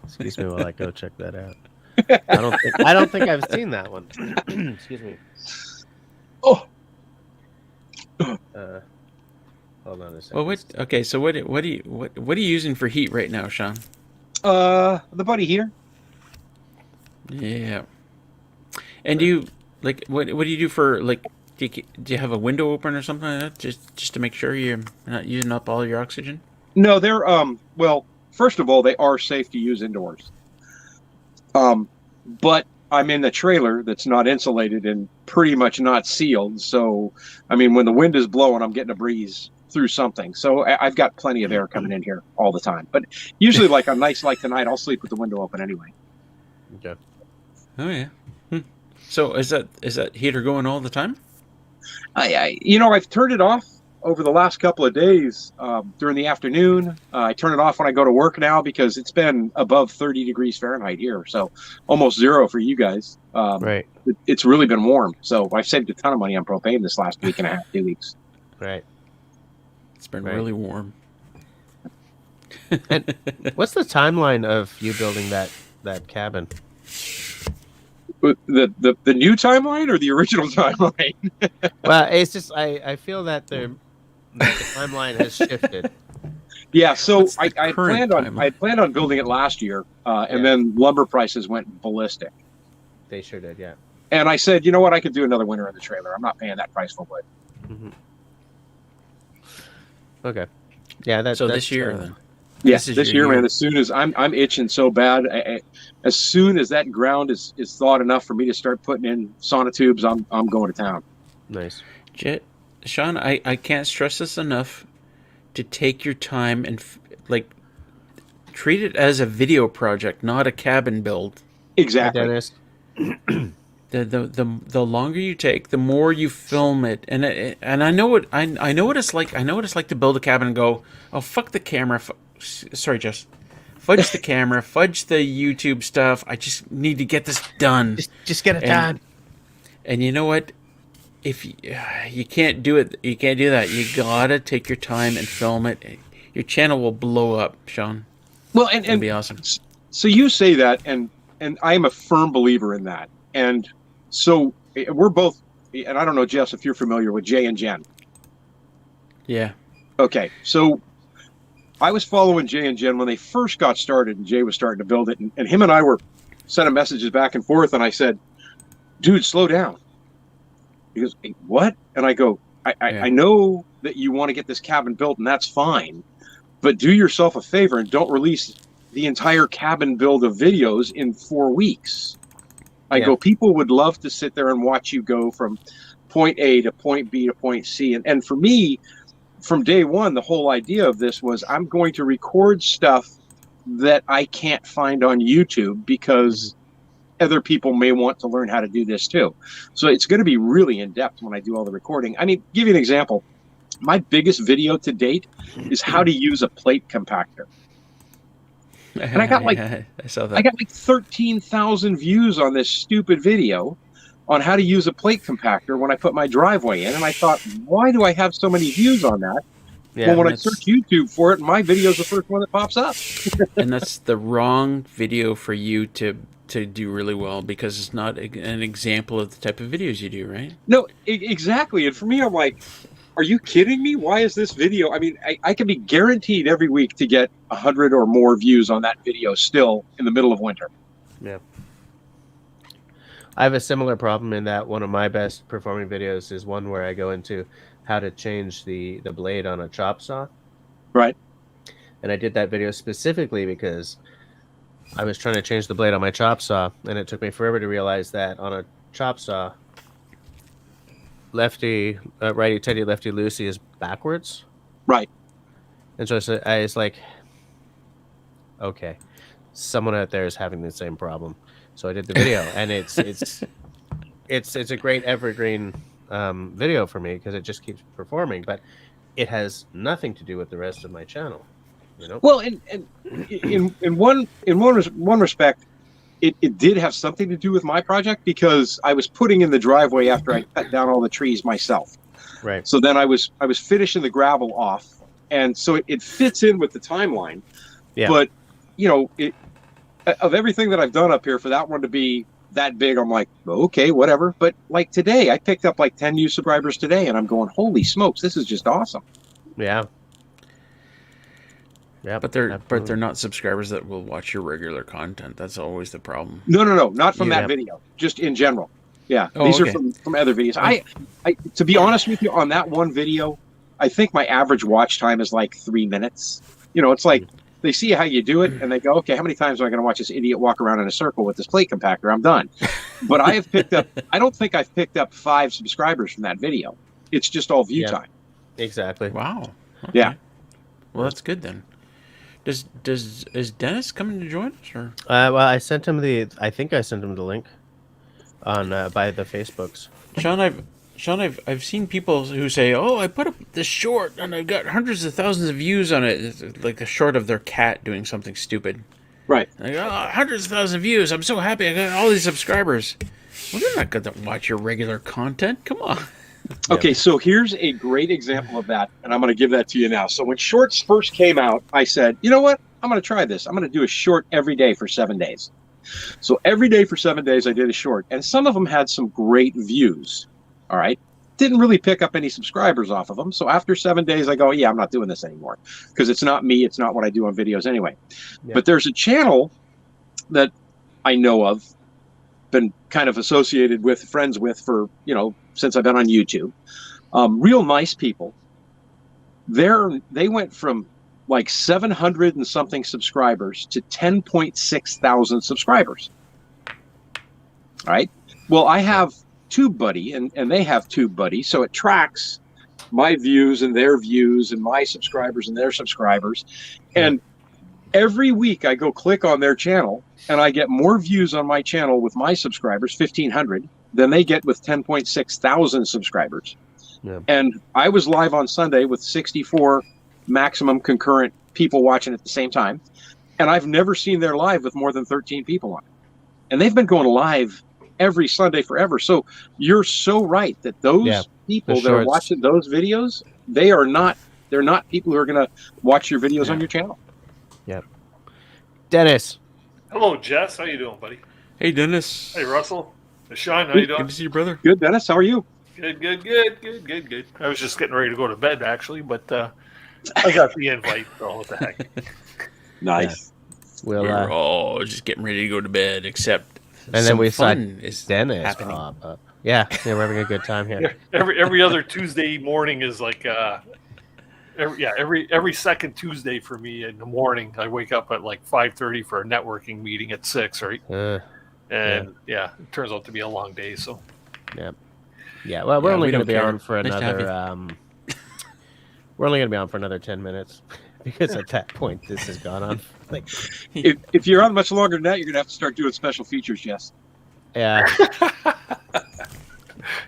Speaker 1: Excuse me while I go check that out. I don't think I've seen that one. Excuse me.
Speaker 4: Oh.
Speaker 1: Hold on a second.
Speaker 3: Well, okay, so what are you using for heat right now, Sean?
Speaker 4: The buddy here.
Speaker 3: Yeah. And do you what do you do for do you have a window open or something like that just to make sure you're not using up all your oxygen?
Speaker 4: No, they're well, first of all, they are safe to use indoors. But I'm in the trailer that's not insulated and pretty much not sealed. So, I mean, when the wind is blowing, I'm getting a breeze through something. So I've got plenty of air coming in here all the time. But usually, like a night like tonight, I'll sleep with the window open anyway.
Speaker 1: Okay.
Speaker 3: Oh yeah. So is that heater going all the time?
Speaker 4: I've turned it off over the last couple of days during the afternoon. I turn it off when I go to work now because it's been above 30 degrees Fahrenheit here, so almost zero for you guys.
Speaker 1: Right.
Speaker 4: It's really been warm, so I've saved a ton of money on propane this last week and a half, 2 weeks.
Speaker 1: Right.
Speaker 3: It's been really warm.
Speaker 1: And what's the timeline of you building that cabin?
Speaker 4: The new timeline or the original timeline?
Speaker 1: Well, it's just I feel that the timeline has shifted.
Speaker 4: Yeah, so
Speaker 3: What's the
Speaker 4: I
Speaker 3: current
Speaker 4: planned on building it last year, and then lumber prices went ballistic.
Speaker 1: They sure did, yeah.
Speaker 4: And I said, you know what, I could do another winter in the trailer. I'm not paying that price for wood.
Speaker 1: Mm-hmm. Okay. Yeah, that's
Speaker 3: this year then.
Speaker 4: Yes, this year, man. As soon as I'm itching so bad, as soon as that ground is thawed enough for me to start putting in sonotubes, I'm going to town.
Speaker 1: Nice.
Speaker 3: Sean, I can't stress this enough to take your time and treat it as a video project, not a cabin build.
Speaker 4: Exactly.
Speaker 1: Hi, Dennis.
Speaker 3: The longer you take, the more you film it, and I know what I know what it's like. I know what it's like to build a cabin and go, oh fuck the camera. Sorry, Jess. Fudge the camera, fudge the YouTube stuff. I just need to get this done.
Speaker 1: Just get it done.
Speaker 3: And you know what? If you can't do it, you can't do that. You gotta take your time and film it. Your channel will blow up, Sean.
Speaker 4: Well, and
Speaker 3: it'll be awesome.
Speaker 4: So you say that, and I am a firm believer in that. And so we're both, and I don't know, Jess, if you're familiar with Jay and Jen.
Speaker 3: Yeah.
Speaker 4: Okay, so I was following Jay and Jen when they first got started, and Jay was starting to build it, and him and I were sending messages back and forth, and I said, dude, slow down. He goes, hey, what? And I go, I know that you want to get this cabin built, and that's fine. But do yourself a favor and don't release the entire cabin build of videos in 4 weeks. I go, people would love to sit there and watch you go from point A to point B to point C. And for me, from day one, the whole idea of this was I'm going to record stuff that I can't find on YouTube because other people may want to learn how to do this too. So it's going to be really in-depth when I do all the recording. I mean, give you an example. My biggest video to date is how to use a plate compactor. And I got like,
Speaker 3: I saw that.
Speaker 4: I got like 13,000 views on this stupid video on how to use a plate compactor when I put my driveway in. And I thought, why do I have so many views on that?
Speaker 1: Yeah,
Speaker 4: well, when I search YouTube for it, my video is the first one that pops up.
Speaker 3: And that's the wrong video for you to do really well, because it's not an example of the type of videos you do, right?
Speaker 4: No, exactly. And for me, I'm like, are you kidding me? Why is this video? I mean, I can be guaranteed every week to get 100 or more views on that video still in the middle of winter.
Speaker 1: Yeah. I have a similar problem in that one of my best performing videos is one where I go into how to change the blade on a chop saw.
Speaker 4: Right.
Speaker 1: And I did that video specifically because I was trying to change the blade on my chop saw, and it took me forever to realize that on a chop saw, lefty, righty tighty, lefty loosey is backwards.
Speaker 4: Right.
Speaker 1: And so I was like, okay, someone out there is having the same problem. So I did the video, and it's a great evergreen video for me because it just keeps performing, but it has nothing to do with the rest of my channel. You know?
Speaker 4: Well, and in one respect, it did have something to do with my project because I was putting in the driveway after I cut down all the trees myself.
Speaker 1: Right.
Speaker 4: So then I was finishing the gravel off, and so it fits in with the timeline.
Speaker 1: Yeah.
Speaker 4: But you know, of everything that I've done up here, for that one to be that big, I'm like, okay, whatever. But like today, I picked up like 10 new subscribers today, and I'm going, holy smokes, this is just awesome.
Speaker 1: Yeah. Yeah.
Speaker 3: But they're not subscribers that will watch your regular content. That's always the problem.
Speaker 4: No, not from that video, just in general. Yeah, these are from other videos. I to be honest with you, on that one video, I think my average watch time is like 3 minutes. You know, it's like they see how you do it, and they go, okay, how many times am I going to watch this idiot walk around in a circle with this plate compactor? I'm done. But I don't think I've picked up 5 subscribers from that video. It's just all view time.
Speaker 1: Exactly.
Speaker 3: Wow. Okay.
Speaker 4: Yeah.
Speaker 3: Well, that's good then. Is Dennis coming to join us, or?
Speaker 1: Well, I sent him I think I sent him the link on by the Facebooks.
Speaker 3: Sean, I've seen people who say, "Oh, I put up this short and I got hundreds of thousands of views on it." It's like the short of their cat doing something stupid.
Speaker 4: Right.
Speaker 3: Like, oh, hundreds of thousands of views. I'm so happy I got all these subscribers. Well, they're not going to watch your regular content. Come on.
Speaker 4: Okay, so here's a great example of that, and I'm going to give that to you now. So when shorts first came out, I said, you know what? I'm going to try this. I'm going to do a short every day for 7 days. So every day for 7 days, I did a short, and some of them had some great views. All right. Didn't really pick up any subscribers off of them. So after 7 days, I go, yeah, I'm not doing this anymore because it's not me. It's not what I do on videos anyway. Yeah. But there's a channel that I know of, been kind of associated with, friends with for, since I've been on YouTube. Real nice people. They went from like 700 and something subscribers to 10.6 thousand subscribers. All right. Well, I have TubeBuddy and they have TubeBuddy, so it tracks my views and their views and my subscribers and their subscribers. And every week I go click on their channel and I get more views on my channel with my subscribers, 1,500, than they get with 10.6 thousand subscribers. Yeah. And I was live on Sunday with 64 maximum concurrent people watching at the same time. And I've never seen their live with more than 13 people on it. And they've been going live every Sunday forever. So you're so right that those people that are watching those videos, they're not people who are going to watch your videos on your channel.
Speaker 1: Yeah. Dennis.
Speaker 5: Hello, Jess. How you doing, buddy?
Speaker 3: Hey, Dennis.
Speaker 5: Hey, Russell. Hey, Sean. How you doing?
Speaker 3: Good to see you, brother.
Speaker 4: Good, Dennis. How are you?
Speaker 5: Good. I was just getting ready to go to bed, actually, but I got the invite, so what the heck.
Speaker 4: Nice.
Speaker 1: Yeah.
Speaker 3: We're all just getting ready to go to bed, except
Speaker 1: and then we saw
Speaker 3: Dennis
Speaker 1: pop up. Yeah, we're having a good time here.
Speaker 5: Every other Tuesday morning is like every second Tuesday for me in the morning. I wake up at like 5:30 for a networking meeting at 6, right? And it turns out to be a long day. So
Speaker 1: yeah. Well, we're only going to be on for
Speaker 3: Nice to have
Speaker 1: another. We're only going to be on for another 10 minutes because at that point this has gone on. Like,
Speaker 4: if you're on much longer than that, you're gonna have to start doing special features, Jess.
Speaker 1: yeah.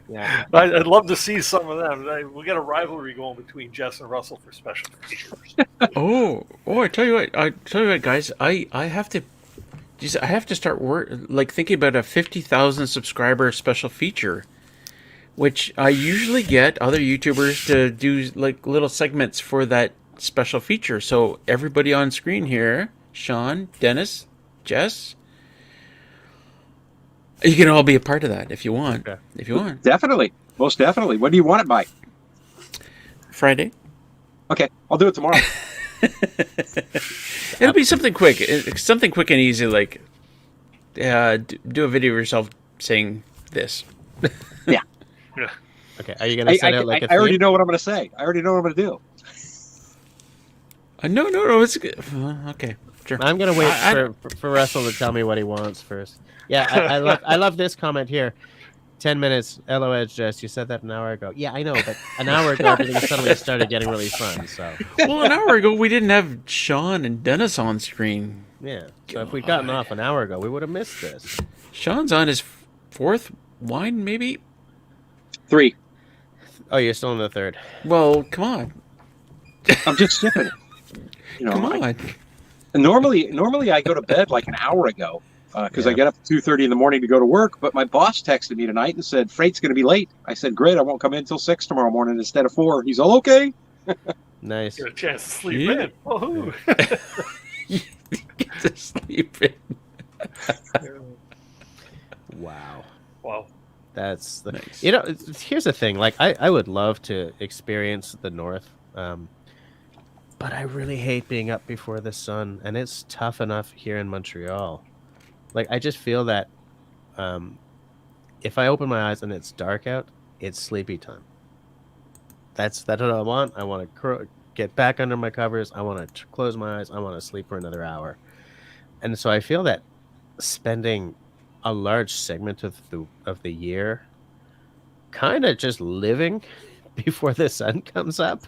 Speaker 1: Yeah.
Speaker 5: I'd love to see some of them. We got a rivalry going between Jess and Russell for special features.
Speaker 3: I tell you what, guys, I have to start thinking about a 50,000 subscriber special feature, which I usually get other YouTubers to do like little segments for that special feature. So everybody on screen here, Sean, Dennis, Jess, you can all be a part of that if you want.
Speaker 1: Okay.
Speaker 3: If you want.
Speaker 4: Definitely. Most definitely. When do you want it by?
Speaker 3: Friday.
Speaker 4: Okay. I'll do it tomorrow.
Speaker 3: It'll be something quick and easy, like do a video of yourself saying this.
Speaker 4: Yeah.
Speaker 1: Okay. Are you going to send out like a
Speaker 4: I already
Speaker 1: theme?
Speaker 4: know what I'm going to say. I already know what I'm going to do.
Speaker 3: No, it's good. Okay, sure.
Speaker 1: I'm going to wait for Russell to tell me what he wants first. Yeah, I love this comment here. 10 minutes, LOL, Jess. You said that an hour ago. Yeah, I know, but an hour ago everything suddenly started getting really fun. So
Speaker 3: well, an hour ago we didn't have Sean and Dennis on screen.
Speaker 1: yeah, so if we'd gotten off an hour ago, we would have missed this.
Speaker 3: Sean's on his fourth wine, maybe.
Speaker 4: 3.
Speaker 1: Oh, you're still in the third.
Speaker 3: Well, come on.
Speaker 4: I'm just sipping it.
Speaker 3: Come on.
Speaker 4: Normally I go to bed like an hour ago because I get up at 2:30 in the morning to go to work. But my boss texted me tonight and said freight's going to be late. I said, great, I won't come in until 6 tomorrow morning instead of 4. He's all okay.
Speaker 1: Nice.
Speaker 5: Get a chance to sleep in. Woohoo.
Speaker 3: Get to sleep in.
Speaker 1: Wow.
Speaker 5: Wow.
Speaker 1: That's the
Speaker 3: Nice.
Speaker 1: Here's the thing. Like I would love to experience the north, but I really hate being up before the sun, and it's tough enough here in Montreal. Like I just feel that if I open my eyes and it's dark out, it's sleepy time. That's what I want. I want to get back under my covers. I want to close my eyes. I want to sleep for another hour. And so I feel that spending a large segment of the year kind of just living before the sun comes up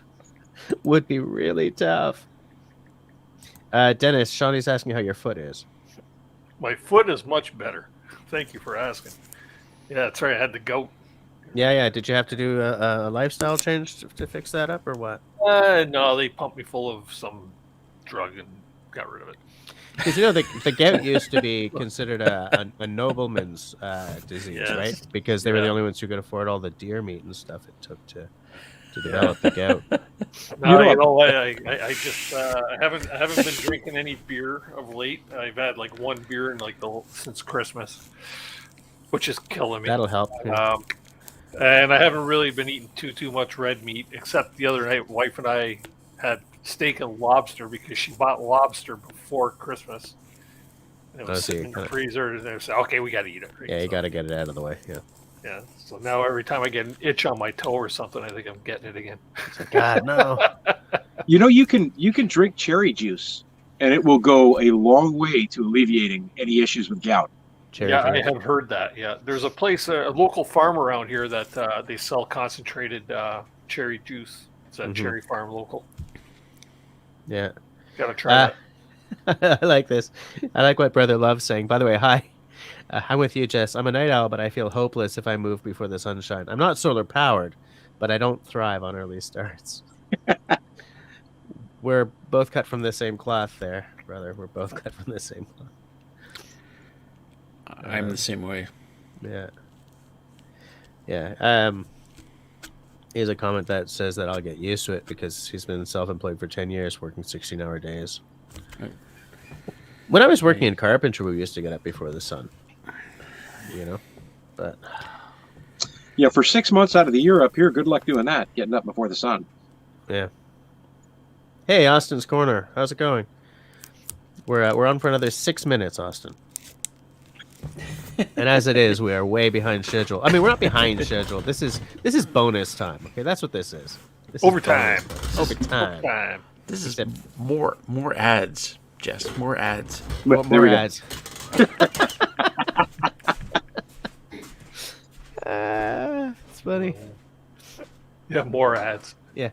Speaker 1: would be really tough. Dennis, Shawnee's asking how your foot is.
Speaker 5: My foot is much better. Thank you for asking. Yeah, that's right. I had the gout.
Speaker 1: Yeah. Did you have to do a lifestyle change to fix that up or what?
Speaker 5: No, they pumped me full of some drug and got rid of it.
Speaker 1: Because the gout used to be considered a nobleman's disease,
Speaker 5: Yes.
Speaker 1: right? Because they were the only ones who could afford all the deer meat and stuff it took to develop the gout.
Speaker 5: No, I just I haven't been drinking any beer of late. I've had like one beer since Christmas, which is killing me.
Speaker 1: That'll help.
Speaker 5: And I haven't really been eating too much red meat, except the other night, wife and I had steak and lobster because she bought lobster before Christmas. And it was sitting in the freezer, and I said, "Okay, we got to eat it." Right?
Speaker 1: Yeah, you got to get it out of the way. Yeah.
Speaker 5: Yeah. So now every time I get an itch on my toe or something, I think I'm getting it again.
Speaker 1: God, no.
Speaker 4: You can drink cherry juice, and it will go a long way to alleviating any issues with gout.
Speaker 1: Cherry
Speaker 5: Yeah,
Speaker 1: juice.
Speaker 5: I have heard that. Yeah, there's a place, a local farm around here that they sell concentrated cherry juice. It's a cherry farm local.
Speaker 1: Yeah.
Speaker 5: Gotta try that.
Speaker 1: I like this. I like what Brother Love's saying. By the way, hi. I'm with you, Jess. I'm a night owl, but I feel hopeless if I move before the sunshine. I'm not solar powered, but I don't thrive on early starts. We're both cut from the same cloth there, brother. We're both cut from the same cloth.
Speaker 3: I'm the same way.
Speaker 1: Yeah. Yeah. Here's a comment that says that I'll get used to it because he's been self-employed for 10 years, working 16-hour days.
Speaker 3: Right.
Speaker 1: When I was working in carpentry, we used to get up before the sun. But
Speaker 4: Yeah, for 6 months out of the year up here, good luck doing that, getting up before the sun.
Speaker 1: yeah. Hey, Austin's Corner. How's it going? We're on for another 6 minutes, Austin. And as it is, we are way behind schedule. I mean, we're not behind schedule. This is bonus time. Okay, that's what this is. This
Speaker 5: Overtime.
Speaker 1: is bonus. Overtime.
Speaker 5: Time.
Speaker 3: This is
Speaker 1: Except-
Speaker 3: more ads, Jess. More ads.
Speaker 1: What
Speaker 4: There
Speaker 1: more
Speaker 4: we go.
Speaker 1: ads? It's funny.
Speaker 5: Yeah, more ads.
Speaker 1: Yeah.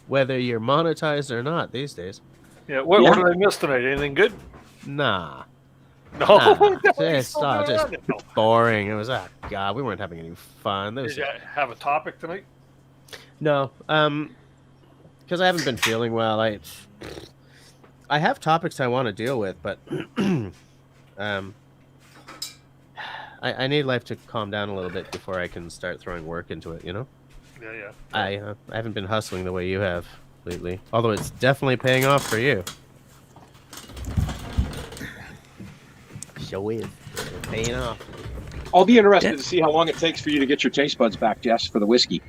Speaker 1: Whether you're monetized or not these days.
Speaker 5: Yeah. What
Speaker 4: Yeah.
Speaker 5: did I miss tonight? Anything good?
Speaker 1: Nah.
Speaker 5: No.
Speaker 1: Nah.
Speaker 5: What are you
Speaker 1: Just,
Speaker 5: still
Speaker 1: oh,
Speaker 5: doing
Speaker 1: just
Speaker 5: on it? No.
Speaker 1: boring. It was, God, we weren't having any fun. There was,
Speaker 5: Did you have a topic tonight?
Speaker 1: no. Because I haven't been feeling well. I have topics I want to deal with, but I need life to calm down a little bit before I can start throwing work into it, you know?
Speaker 5: Yeah.
Speaker 1: I haven't been hustling the way you have lately, although it's definitely paying off for you. Show is paying off.
Speaker 4: I'll be interested to see how long it takes for you to get your taste buds back, Jess, for the whiskey.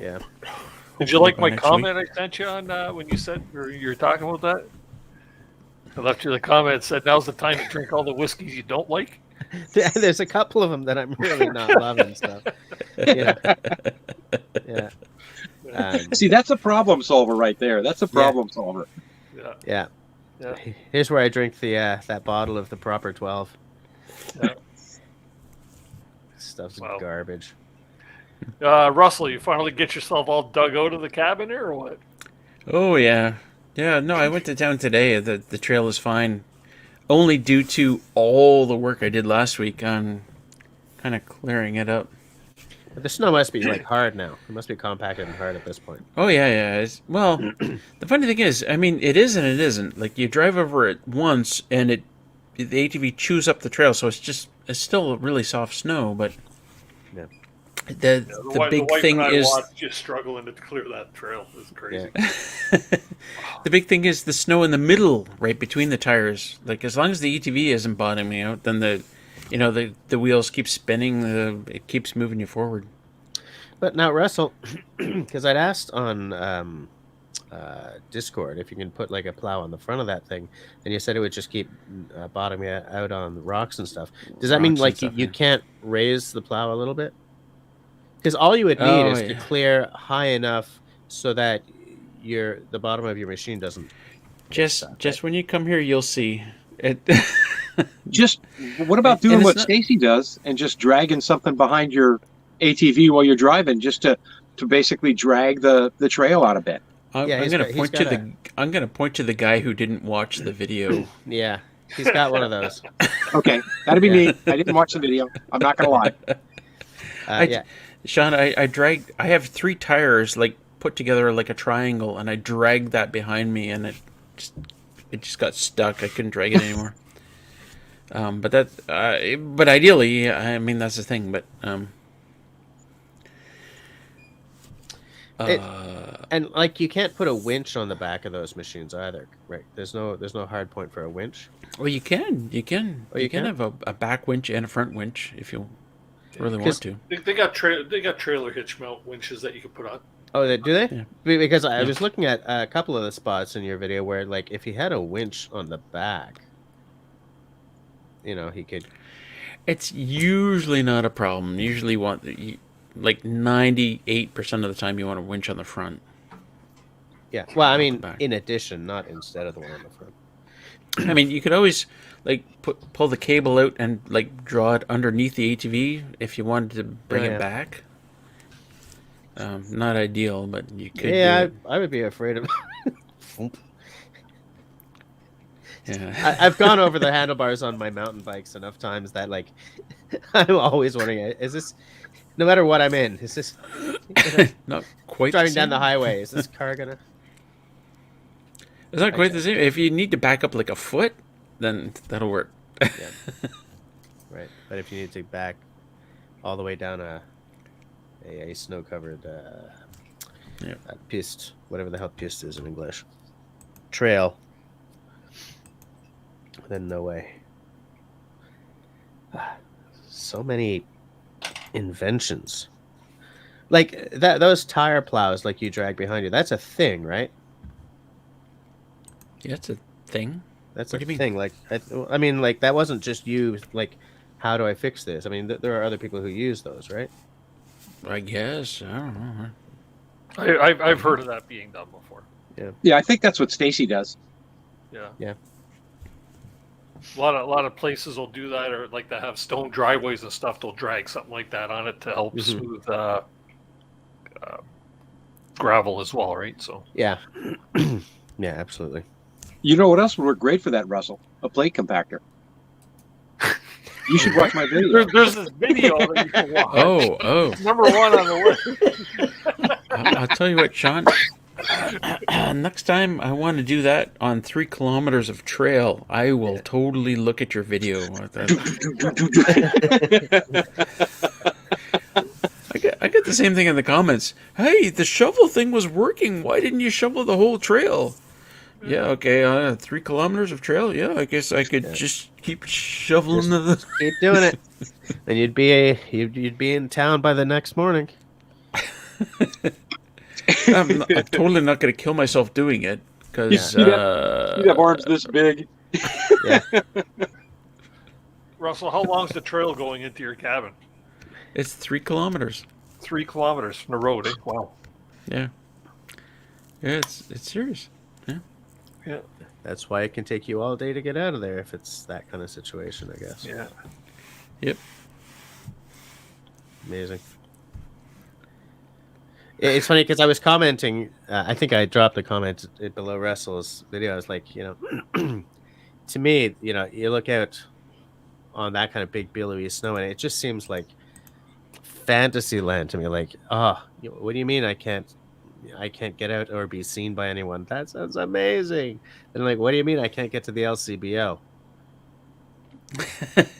Speaker 1: Yeah.
Speaker 5: Did you like my
Speaker 3: Next
Speaker 5: comment I sent you on when you said or you were talking about that? I left you the comment that said now's the time to drink all the whiskeys you don't like.
Speaker 1: There's a couple of them that I'm really not loving stuff. Yeah. Yeah.
Speaker 4: See, that's a problem solver right there. That's a problem solver.
Speaker 5: Yeah.
Speaker 1: Yeah.
Speaker 5: Yeah.
Speaker 1: Here's where I drink the that bottle of the proper 12.
Speaker 5: Yeah.
Speaker 1: Stuff's
Speaker 5: Wow.
Speaker 1: garbage.
Speaker 5: Russell, you finally get yourself all dug out of the cabin here or what?
Speaker 3: Oh yeah, yeah. No, I went to town today. The trail is fine, only due to all the work I did last week on kind of clearing it up.
Speaker 1: But the snow must be like hard now. It must be compacted and hard at this point.
Speaker 3: Oh yeah. Well, the funny thing is, I mean, it is and it isn't. Like you drive over it once, and the ATV chews up the trail, so it's still really soft snow. But
Speaker 1: Yeah.
Speaker 3: the big
Speaker 5: wife
Speaker 3: thing
Speaker 5: and I
Speaker 3: is
Speaker 5: watched you struggling to clear that trail. It's crazy.
Speaker 3: the big thing is the snow in the middle, right between the tires. Like as long as the ATV isn't bottoming out, then the wheels keep spinning. It keeps moving you forward.
Speaker 1: But now, Russell, because I'd asked on Discord if you can put like a plow on the front of that thing, and you said it would just keep bottoming out on the rocks and stuff. Does that mean
Speaker 3: Rocks and
Speaker 1: like
Speaker 3: stuff,
Speaker 1: you
Speaker 3: yeah.
Speaker 1: can't raise the plow a little bit? Because all you would need
Speaker 3: Oh,
Speaker 1: is to
Speaker 3: yeah.
Speaker 1: clear high enough so that the bottom of your machine doesn't.
Speaker 3: Just when you come here, you'll see it.
Speaker 4: Just what about
Speaker 3: And
Speaker 4: doing
Speaker 3: it's
Speaker 4: what
Speaker 3: not-
Speaker 4: Stacy does and just dragging something behind your ATV while you're driving, just to basically drag the trail out a bit.
Speaker 3: I'm
Speaker 1: Yeah,
Speaker 3: gonna
Speaker 1: he's
Speaker 3: point
Speaker 1: got
Speaker 3: to I'm gonna point to the guy who didn't watch the video.
Speaker 1: Yeah, he's got one of those.
Speaker 4: Okay, that'd be
Speaker 1: Yeah.
Speaker 4: me. I didn't watch the video. I'm not gonna lie.
Speaker 1: Yeah,
Speaker 3: Sean, I have 3 tires like put together like a triangle, and I dragged that behind me, and it just got stuck. I couldn't drag it anymore. But ideally, I mean that's the thing. But
Speaker 1: and like you can't put a winch on the back of those machines either, right? There's no hard point for a winch.
Speaker 3: well, you can
Speaker 1: Oh, you
Speaker 3: can
Speaker 1: can?
Speaker 3: have a back winch and a front winch if you really
Speaker 1: 'Cause-
Speaker 3: want to.
Speaker 5: They got trailer hitch mount winches that you can put on.
Speaker 1: Oh, do they?
Speaker 3: Yeah.
Speaker 1: Because I
Speaker 3: Yeah.
Speaker 1: was looking at a couple of the spots in your video where, like, if he had a winch on the back, he could.
Speaker 3: It's usually not a problem. Usually like 98% of the time you want a winch on the front.
Speaker 1: Yeah. Well, I mean,
Speaker 3: Back.
Speaker 1: in addition, not instead of the one on the front.
Speaker 3: I mean, you could always like pull the cable out and like draw it underneath the ATV if you wanted to bring
Speaker 1: Yeah.
Speaker 3: it back. Not ideal, but you could.
Speaker 1: Yeah,
Speaker 3: do
Speaker 1: I would be afraid of.
Speaker 3: it. Yeah.
Speaker 1: I've gone over the handlebars on my mountain bikes enough times that, like, I'm always wondering, is this, no matter what I'm in, is this
Speaker 3: Not quite
Speaker 1: driving down
Speaker 3: same.
Speaker 1: the highway? Is this car gonna?
Speaker 3: It's not quite the same. If you need to back up like a foot, then that'll work.
Speaker 1: Yeah. Right, but if you need to back all the way down a snow-covered
Speaker 3: Yeah.
Speaker 1: piste, whatever the hell piste is in English, trail, then no way. So many inventions, like that. Those tire plows, like you drag behind you, that's a thing, right?
Speaker 3: Yeah, it's a thing.
Speaker 1: That's
Speaker 3: What
Speaker 1: the
Speaker 3: do you mean?
Speaker 1: thing. Like, I mean, like that wasn't just you. Like, how do I fix this? I mean, there are other people who use those, right?
Speaker 3: I guess. I don't know.
Speaker 5: I've heard of that being done before.
Speaker 4: Yeah, I think that's what Stacy does.
Speaker 5: Yeah.
Speaker 1: Yeah.
Speaker 5: A lot of places will do that, or like they have stone driveways and stuff. They'll drag something like that on it to help smooth gravel as well, right? So
Speaker 1: Yeah. Yeah, absolutely.
Speaker 4: You know what else would work great for that, Russell? A plate compactor. You should watch my video.
Speaker 5: there's this video that you can watch.
Speaker 3: Oh.
Speaker 5: It's number one on the list.
Speaker 3: I'll tell you what, Sean. Next time I want to do that on 3 kilometers of trail, I will totally look at your video. I get the same thing in the comments. Hey, the shovel thing was working. Why didn't you shovel the whole trail? Yeah, okay, 3 kilometers of trail. Yeah, I guess I could just keep shoveling the.
Speaker 1: Keep doing it, and you'd be in town by the next morning.
Speaker 3: I'm totally not going to kill myself doing it because
Speaker 4: you'd have arms this big.
Speaker 1: Yeah.
Speaker 5: Russell, how long's the trail going into your cabin?
Speaker 3: it's 3 kilometers.
Speaker 5: 3 kilometers from the road. Eh? Wow.
Speaker 3: Yeah, it's serious.
Speaker 5: Yeah.
Speaker 1: That's why it can take you all day to get out of there if it's that kind of situation, I guess.
Speaker 5: Yeah.
Speaker 3: Yep.
Speaker 1: Amazing. It's funny because I was commenting. I think I dropped a comment below Russell's video. I was like, to me, you look out on that kind of big billowy snow, and it just seems like fantasy land to me. Like, what do you mean I can't get out or be seen by anyone? That sounds amazing. And like, what do you mean I can't get to the LCBO?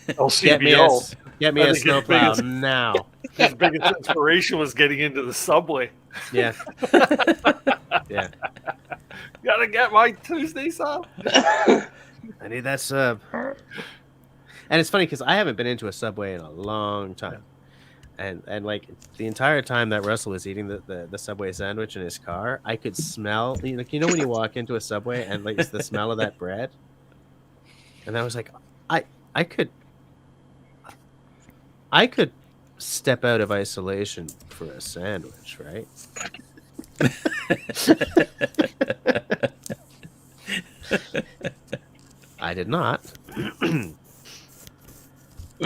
Speaker 5: LCBO.
Speaker 1: Get me a snowplow now.
Speaker 5: His biggest inspiration was getting into the subway.
Speaker 1: Yeah. Yeah.
Speaker 5: Gotta get my Tuesday sub.
Speaker 1: I need that sub. And it's funny because I haven't been into a Subway in a long time. And like the entire time that Russell was eating the Subway sandwich in his car, I could smell, when you walk into a Subway and like it's the smell of that bread. And I was like, I could step out of isolation for a sandwich, right? I did not.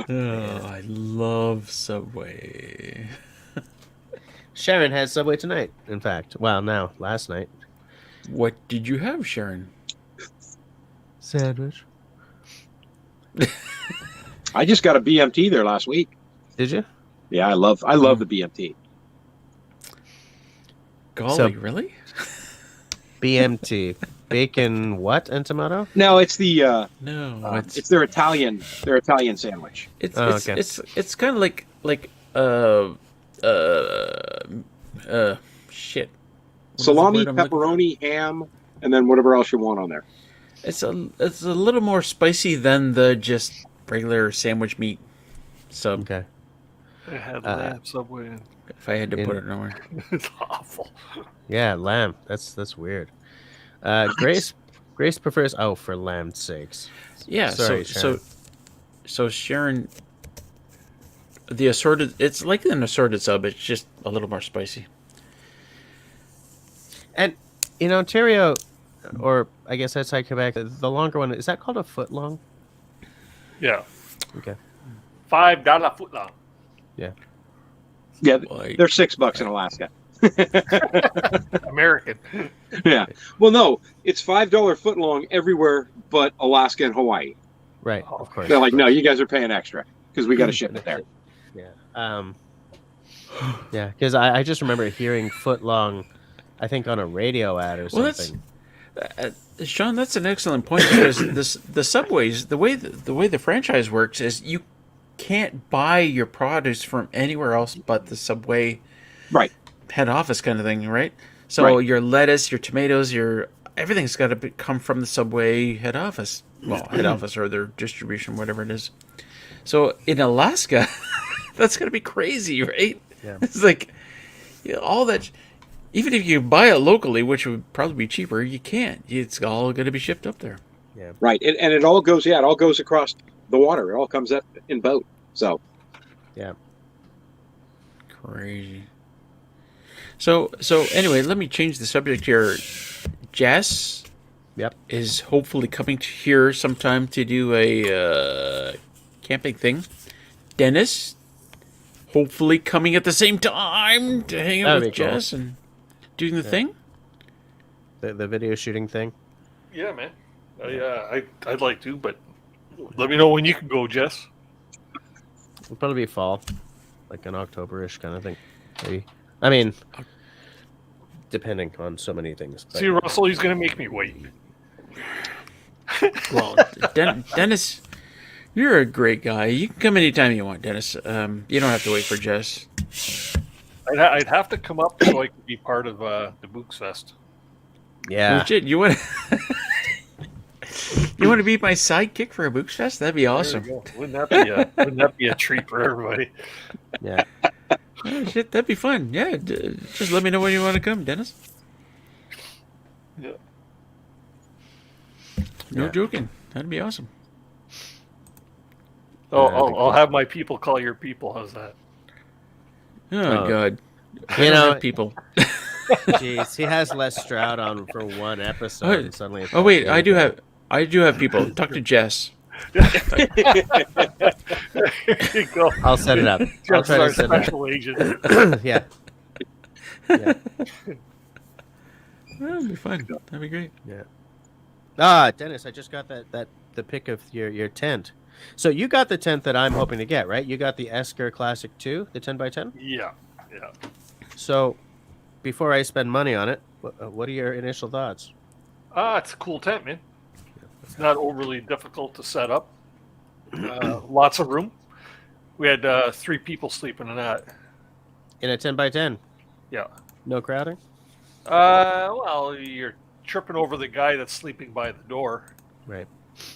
Speaker 3: Oh, I love Subway.
Speaker 1: Sharon had Subway tonight, in fact. Well, now, last night.
Speaker 3: What did you have, Sharon?
Speaker 1: Sandwich.
Speaker 4: I just got a BMT there last week.
Speaker 1: Did you?
Speaker 4: Yeah, I love the BMT.
Speaker 3: Golly, really?
Speaker 1: BMT. Bacon what and tomato?
Speaker 4: No, it's the
Speaker 3: No,
Speaker 4: it's their Italian sandwich.
Speaker 3: it's kind of like shit. What is the
Speaker 4: Salami,
Speaker 3: word I'm looking for?
Speaker 4: pepperoni, ham, and then whatever else you want on there.
Speaker 3: It's a little more spicy than the just regular sandwich meat sub.
Speaker 1: Okay.
Speaker 5: I had lamb Subway. And
Speaker 3: If I had to put it nowhere.
Speaker 5: it's awful.
Speaker 1: Yeah, lamb. That's weird. Grace prefers for lamb's sakes.
Speaker 3: Yeah.
Speaker 1: Sorry, Sharon.
Speaker 3: So Sharon, the assorted. It's like an assorted sub. It's just a little more spicy.
Speaker 1: And in Ontario, or I guess outside Quebec, the longer one, is that called a foot long?
Speaker 5: Yeah.
Speaker 1: Okay.
Speaker 5: $5 foot long.
Speaker 1: Yeah.
Speaker 4: Yeah,
Speaker 3: Like-
Speaker 4: they're $6 in Alaska.
Speaker 5: American.
Speaker 4: Yeah. Well, no, it's $5 foot long everywhere but Alaska and Hawaii.
Speaker 1: Right. Of course.
Speaker 4: They're like, no, you guys are paying extra because we got to ship it there.
Speaker 1: Yeah. Yeah, because I just remember hearing foot long, I think on a radio ad or
Speaker 3: Well,
Speaker 1: something.
Speaker 3: Sean, that's an excellent point because the Subways, the way the franchise works is you can't buy your produce from anywhere else but the Subway
Speaker 4: Right.
Speaker 3: head office kind of thing, right? So
Speaker 4: Right.
Speaker 3: your lettuce, your tomatoes, everything's got to come from the Subway head office. Well, head office or their distribution, whatever it is. So in Alaska, that's going to be crazy, right?
Speaker 1: Yeah.
Speaker 3: It's like all that. Even if you buy it locally, which would probably be cheaper, you can't. It's all going to be shipped up there.
Speaker 1: Yeah.
Speaker 4: Right, and it all goes. Yeah, it all goes across the water. It all comes up in boat. So
Speaker 1: Yeah.
Speaker 3: Crazy. So anyway, let me change the subject here. Jess
Speaker 1: Yep.
Speaker 3: is hopefully coming to here sometime to do a camping thing. Dennis, hopefully coming at the same time to hang out
Speaker 1: That'd
Speaker 3: with
Speaker 1: be cool.
Speaker 3: Jess and doing the
Speaker 1: Yeah.
Speaker 3: thing.
Speaker 1: The video shooting thing.
Speaker 5: Yeah, man. I'd like to, but let me know when you can go, Jess.
Speaker 1: It'll probably be fall, like an October-ish kind of thing. Maybe. I mean, depending on so many things. But
Speaker 5: See, Russell, he's gonna make me wait.
Speaker 3: Well, Dennis, you're a great guy. You can come anytime you want, Dennis. You don't have to wait for Jess.
Speaker 5: I'd have to come up so I could be part of the Books Fest.
Speaker 1: yeah.
Speaker 3: Oh, shit, you want you want to be my sidekick for a Books Fest? That'd be
Speaker 5: There
Speaker 3: awesome.
Speaker 5: you go. Wouldn't that be a treat for everybody?
Speaker 1: Yeah.
Speaker 3: Oh, shit, that'd be fun. Yeah, just let me know when you want to come, Dennis.
Speaker 5: Yeah.
Speaker 3: No
Speaker 1: Yeah.
Speaker 3: joking. That'd be awesome.
Speaker 5: Oh,
Speaker 1: that'd be
Speaker 5: I'll have my people call your people. How's that?
Speaker 3: Oh,
Speaker 1: Oh.
Speaker 3: God. I
Speaker 1: You
Speaker 3: don't
Speaker 1: know,
Speaker 3: have people.
Speaker 1: Jeez, he has Les Stroud on for one episode,
Speaker 3: Oh,
Speaker 1: and suddenly. It's
Speaker 3: Oh, wait,
Speaker 1: like,
Speaker 3: I do have people. Talk to Jess.
Speaker 5: There you go.
Speaker 1: I'll set it up. I'll
Speaker 5: Jeff's
Speaker 1: try
Speaker 5: our
Speaker 1: to set it up.
Speaker 5: special agent.
Speaker 1: Yeah. Yeah.
Speaker 3: That'd be fun. That'd be great.
Speaker 1: Ah, Dennis, I just got the pic of your tent. So you got the tent that I'm hoping to get, right? You got the Esker Classic 2, the 10x10.
Speaker 5: Yeah.
Speaker 1: So before I spend money on it, what are your initial thoughts?
Speaker 5: It's a cool tent, man. It's not overly difficult to set up. Lots of room. We had 3 people sleeping in that.
Speaker 1: In a 10x10?
Speaker 5: Yeah.
Speaker 1: No crowding?
Speaker 5: Well, you're tripping over the guy that's sleeping by the door.
Speaker 1: Right.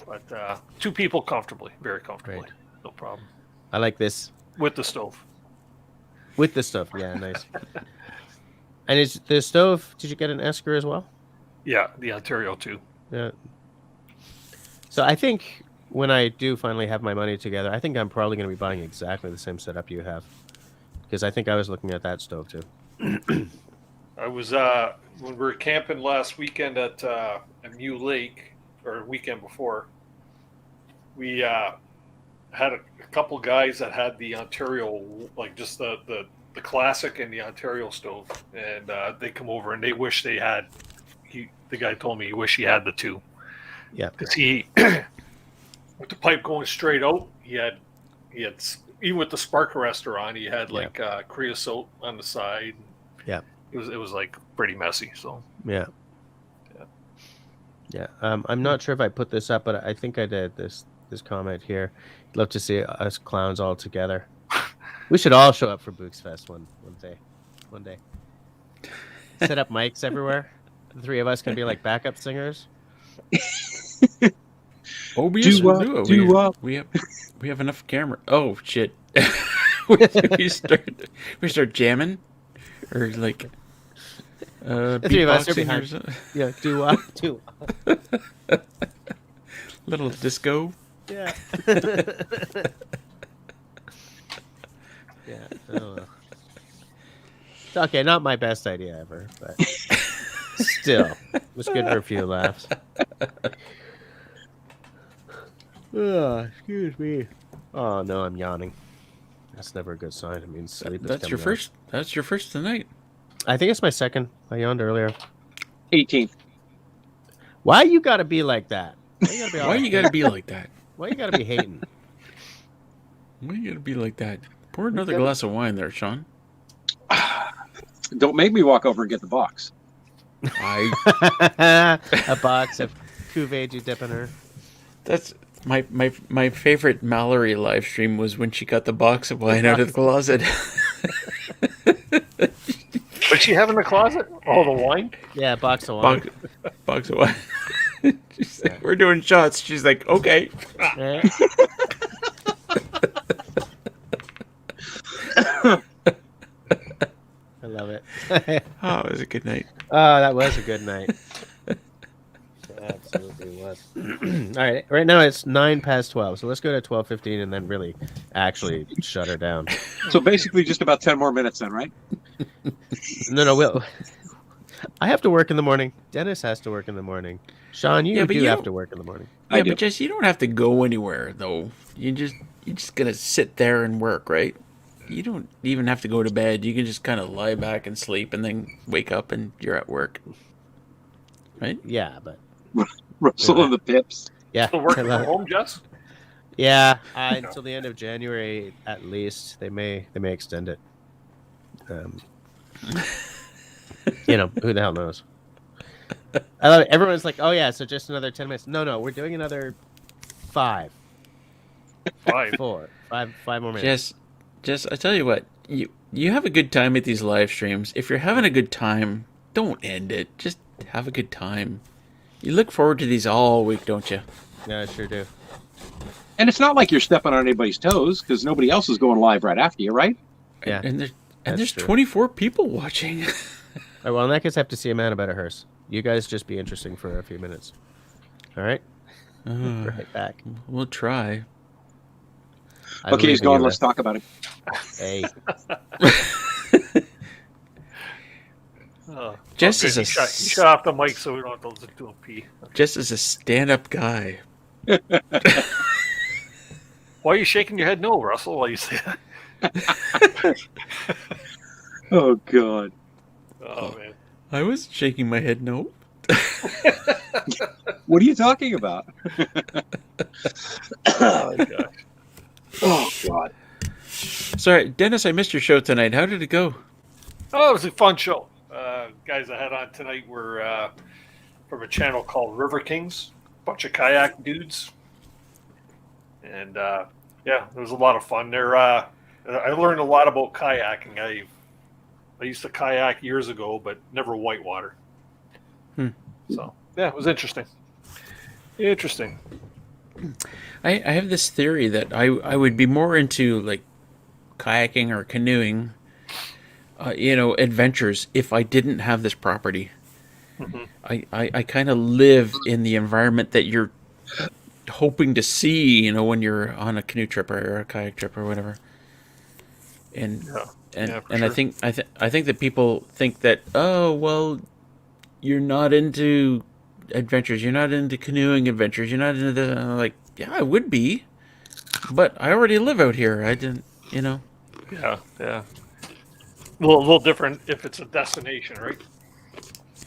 Speaker 5: But 2 people comfortably, very comfortably.
Speaker 1: Right.
Speaker 5: No problem.
Speaker 1: I like this.
Speaker 5: With the stove.
Speaker 1: With the stove. Yeah, nice. And is the stove, did you get an Esker as well?
Speaker 5: Yeah, the Ontario too.
Speaker 1: Yeah. So I think when I do finally have my money together, I think I'm probably going to be buying exactly the same setup you have. Because I think I was looking at that stove too.
Speaker 5: I was when we were camping last weekend at Mew Lake, or weekend before. We had a couple guys that had the Ontario, like just the classic and the Ontario stove, and they come over and they wish they had. The guy told me he wish he had the 2.
Speaker 1: Yeah.
Speaker 5: Because he, with the pipe going straight out, he had even with the spark arrestor on, he had like creosote on the side.
Speaker 1: Yeah.
Speaker 5: It was like pretty messy. So
Speaker 1: Yeah. Yeah. I'm not sure if I put this up, but I think I did. This comment here. Love to see us clowns all together. We should all show up for Books Fest one day. One day. Set up mics everywhere. The 3 of us can be like backup singers.
Speaker 3: Oh, yes, we'll do it. We have enough camera. Oh, shit. we start jamming, or like
Speaker 1: The 3 of us are
Speaker 3: beatboxing or
Speaker 1: behind.
Speaker 3: something.
Speaker 1: Yeah, do
Speaker 3: Little disco.
Speaker 1: Yeah. Yeah. I don't know. Okay, not my best idea ever, but still, it was good for a few laughs. Oh, excuse me. Oh no, I'm yawning. That's never a good sign. It means sleep is
Speaker 3: That's your
Speaker 1: coming on.
Speaker 3: first. That's your first tonight.
Speaker 1: I think it's my second. I yawned earlier.
Speaker 4: 18th.
Speaker 1: Why you gotta be like that?
Speaker 3: Why you gotta be like that?
Speaker 1: Why you gotta be hating?
Speaker 3: Why you gotta be like that? Pour another glass of wine there, Sean.
Speaker 4: Don't make me walk over and get the box.
Speaker 3: I.
Speaker 1: A box of Cuvée du Dippener.
Speaker 3: That's my favorite Mallory live stream was when she got the box of wine out of the closet.
Speaker 5: What'd she have in the closet? Oh, the wine?
Speaker 1: Yeah, box of wine.
Speaker 3: box of wine. She's like, we're doing shots. She's like, okay.
Speaker 1: Yeah. I love it.
Speaker 3: Oh, it was a good night.
Speaker 1: Oh, that was a good night. absolutely was. All right, right now it's 12:09, so let's go to 12:15 and then really actually shut her down.
Speaker 4: So basically, just about 10 more minutes then, right?
Speaker 1: No, Will. I have to work in the morning. Dennis has to work in the morning. Sean, you do have to work in the morning.
Speaker 3: Yeah, but Jess, you don't have to go anywhere though. You just gotta sit there and work, right? You don't even have to go to bed. You can just kind of lie back and sleep, and then wake up and you're at work, right?
Speaker 1: Yeah, but
Speaker 4: Russell and the Pips.
Speaker 1: yeah,
Speaker 5: Still working from home, Jess?
Speaker 1: yeah. Until the end of January, at least. They may extend it. Who the hell knows? I love it. Everyone's like, "Oh yeah, so just another 10 minutes." No, we're doing another 5, 4, 5 more minutes.
Speaker 3: Just I tell you what, you have a good time at these live streams. If you're having a good time, don't end it. Just have a good time. You look forward to these all week, don't you?
Speaker 1: Yeah, I sure do.
Speaker 4: And it's not like you're stepping on anybody's toes because nobody else is going live right after you, right?
Speaker 1: Yeah,
Speaker 3: and there's
Speaker 1: true.
Speaker 3: 24 people watching.
Speaker 1: All right, well, in that case, I have to see a man about a hearse. You guys just be interesting for a few minutes. All right? Right back.
Speaker 3: We'll try.
Speaker 4: Okay, he's gone. Let's talk about it.
Speaker 1: Hey.
Speaker 3: Just
Speaker 5: he shut off the mic so we don't have to listen to him pee.
Speaker 3: Just as a stand-up guy.
Speaker 5: Why are you shaking your head no, Russell, while you say that?
Speaker 4: Oh, God.
Speaker 5: Oh, man.
Speaker 3: I was shaking my head no.
Speaker 4: What are you talking about?
Speaker 5: Oh, gosh.
Speaker 4: Oh, God.
Speaker 3: Sorry, Dennis, I missed your show tonight. How did it go?
Speaker 5: Oh, it was a fun show. Guys I had on tonight were from a channel called River Kings. A bunch of kayak dudes. And, yeah, it was a lot of fun. I learned a lot about kayaking. I used to kayak years ago, but never whitewater. So, yeah, it was interesting. Interesting.
Speaker 3: I have this theory that I would be more into, like, kayaking or canoeing, adventures if I didn't have this property.
Speaker 5: Mm-hmm.
Speaker 3: I kind of live in the environment that you're hoping to see, when you're on a canoe trip or a kayak trip or whatever. And
Speaker 5: Sure.
Speaker 3: I think that people think that, oh well, you're not into adventures, you're not into canoeing adventures, you're not into the. I'm like, yeah, I would be, but I already live out here. I didn't,
Speaker 5: Yeah. A little different if it's a destination, right?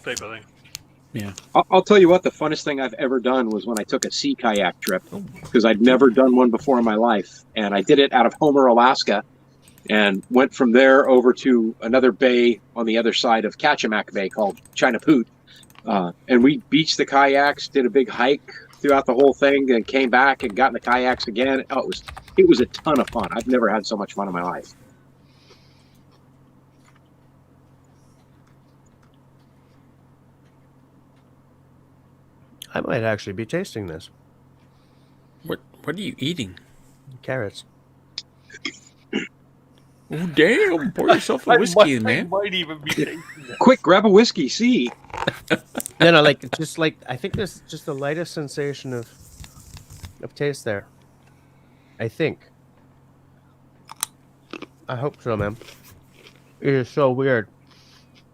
Speaker 5: Type of thing.
Speaker 3: Yeah.
Speaker 4: I'll tell you what, the funnest thing I've ever done was when I took a sea kayak trip, because I'd never done one before in my life. And I did it out of Homer, Alaska, and went from there over to another bay on the other side of Kachemak Bay called Chinapoot. And we beached the kayaks, did a big hike throughout the whole thing, and came back and got in the kayaks again. Oh, it was a ton of fun. I've never had so much fun in my life.
Speaker 1: I might actually be tasting this.
Speaker 3: What are you eating?
Speaker 1: Carrots.
Speaker 3: Oh damn! Pour yourself a whiskey, man.
Speaker 5: I might even be tasting it.
Speaker 4: Quick, grab a whiskey. See.
Speaker 1: No, I think there's just the lightest sensation of taste there. I think. I hope so, man. It is so weird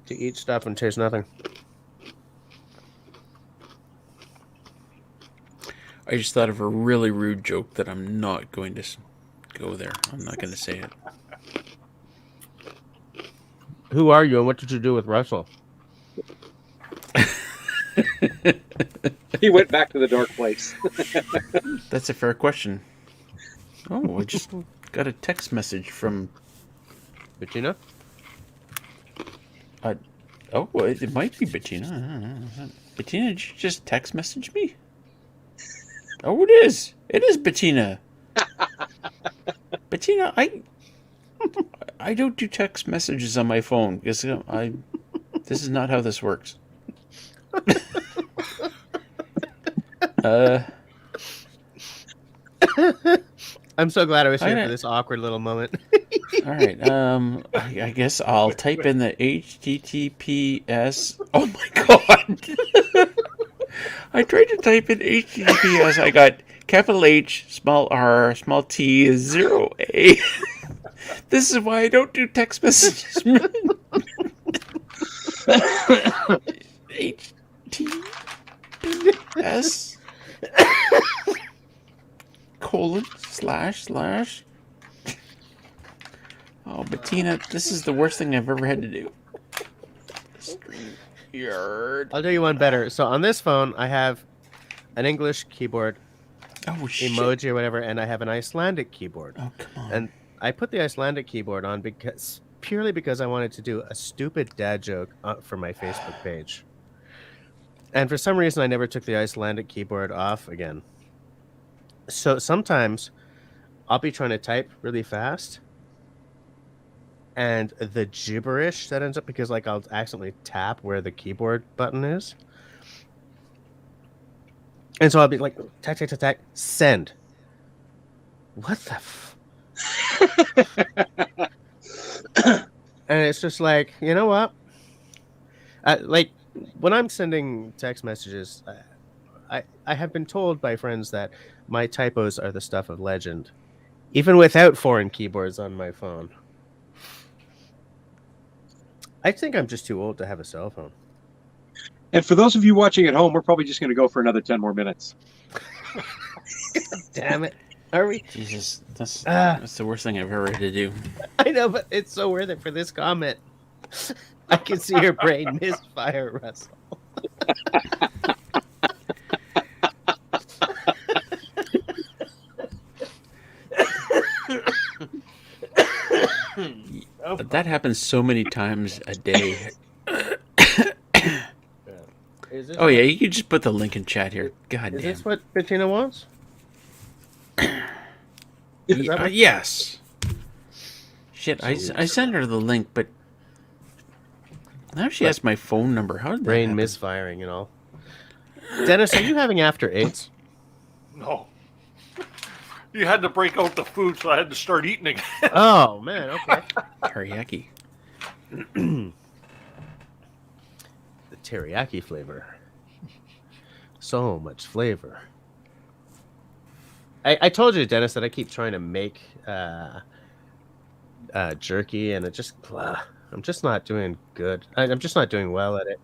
Speaker 1: to eat stuff and taste nothing.
Speaker 3: I just thought of a really rude joke that I'm not going to go there. I'm not going to say it.
Speaker 1: Who are you and what did you do with Russell?
Speaker 4: He went back to the dark place.
Speaker 3: That's a fair question. Oh, I just got a text message from
Speaker 1: Bettina?
Speaker 3: Oh, well, it might be Bettina. Bettina, did you just text message me? Oh, it is. It is Bettina. Bettina, I don't do text messages on my phone because this is not how this works.
Speaker 1: I'm so glad I was here for this awkward little moment.
Speaker 3: All right. I guess I'll type in the HTTPS. Oh my god. I tried to type in HTTPS. I got capital H, small r, small t, 0A. This is why I don't do text messages. HTTPS colon // Oh, Bettina, this is the worst thing I've ever had to do. StreamYard.
Speaker 1: I'll do you one better. So on this phone, I have an English keyboard,
Speaker 3: Oh, shit.
Speaker 1: emoji or whatever, and I have an Icelandic keyboard.
Speaker 3: Oh, come on.
Speaker 1: And I put the Icelandic keyboard on purely because I wanted to do a stupid dad joke for my Facebook page. And for some reason, I never took the Icelandic keyboard off again. So sometimes I'll be trying to type really fast, and the gibberish that ends up, because like I'll accidentally tap where the keyboard button is. And so I'll be like, tack, send. What the And it's just like, you know what? Like, when I'm sending text messages, I have been told by friends that my typos are the stuff of legend, even without foreign keyboards on my phone. I think I'm just too old to have a cell phone.
Speaker 4: And for those of you watching at home, we're probably just going to go for another 10 more minutes.
Speaker 1: Damn it. Are we?
Speaker 3: Jesus, that's the worst thing I've ever had to do.
Speaker 1: I know, but it's so worth it for this comment. I can see your brain misfire, Russell.
Speaker 3: But that happens so many times a day. Oh yeah, you can just put the link in chat here. God
Speaker 1: Is
Speaker 3: damn.
Speaker 1: this what Bettina wants?
Speaker 3: Yes. Shit, I sent her the link, but now she has my phone number. How did that
Speaker 1: Brain
Speaker 3: happen?
Speaker 1: misfiring and all. Dennis, are you having after 8s?
Speaker 5: No. You had to break out the food, so I had to start eating again.
Speaker 1: Oh, man, okay.
Speaker 3: Teriyaki.
Speaker 1: The teriyaki flavor. So much flavor. I told you, Dennis, that I keep trying to make jerky, and it just I'm just not doing good. I'm just not doing well at it.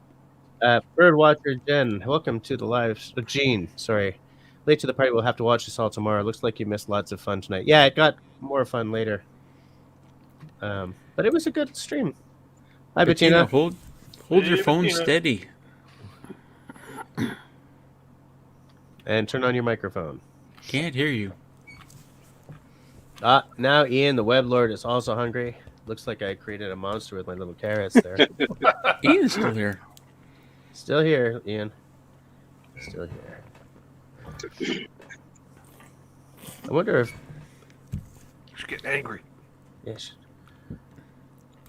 Speaker 1: Birdwatcher Jen, welcome to the live. Gene, sorry. Late to the party. We'll have to watch this all tomorrow. Looks like you missed lots of fun tonight. Yeah, it got more fun later. But it was a good stream. Hi, Bettina.
Speaker 3: Hold your phone
Speaker 5: Bettina.
Speaker 3: steady.
Speaker 1: And turn on your microphone.
Speaker 3: Can't hear you.
Speaker 1: Now Ian, the web lord, is also hungry. Looks like I created a monster with my little carrots there.
Speaker 3: Ian's still here.
Speaker 1: Still here, Ian. Still here. I wonder if...
Speaker 5: She's getting angry.
Speaker 1: Yes.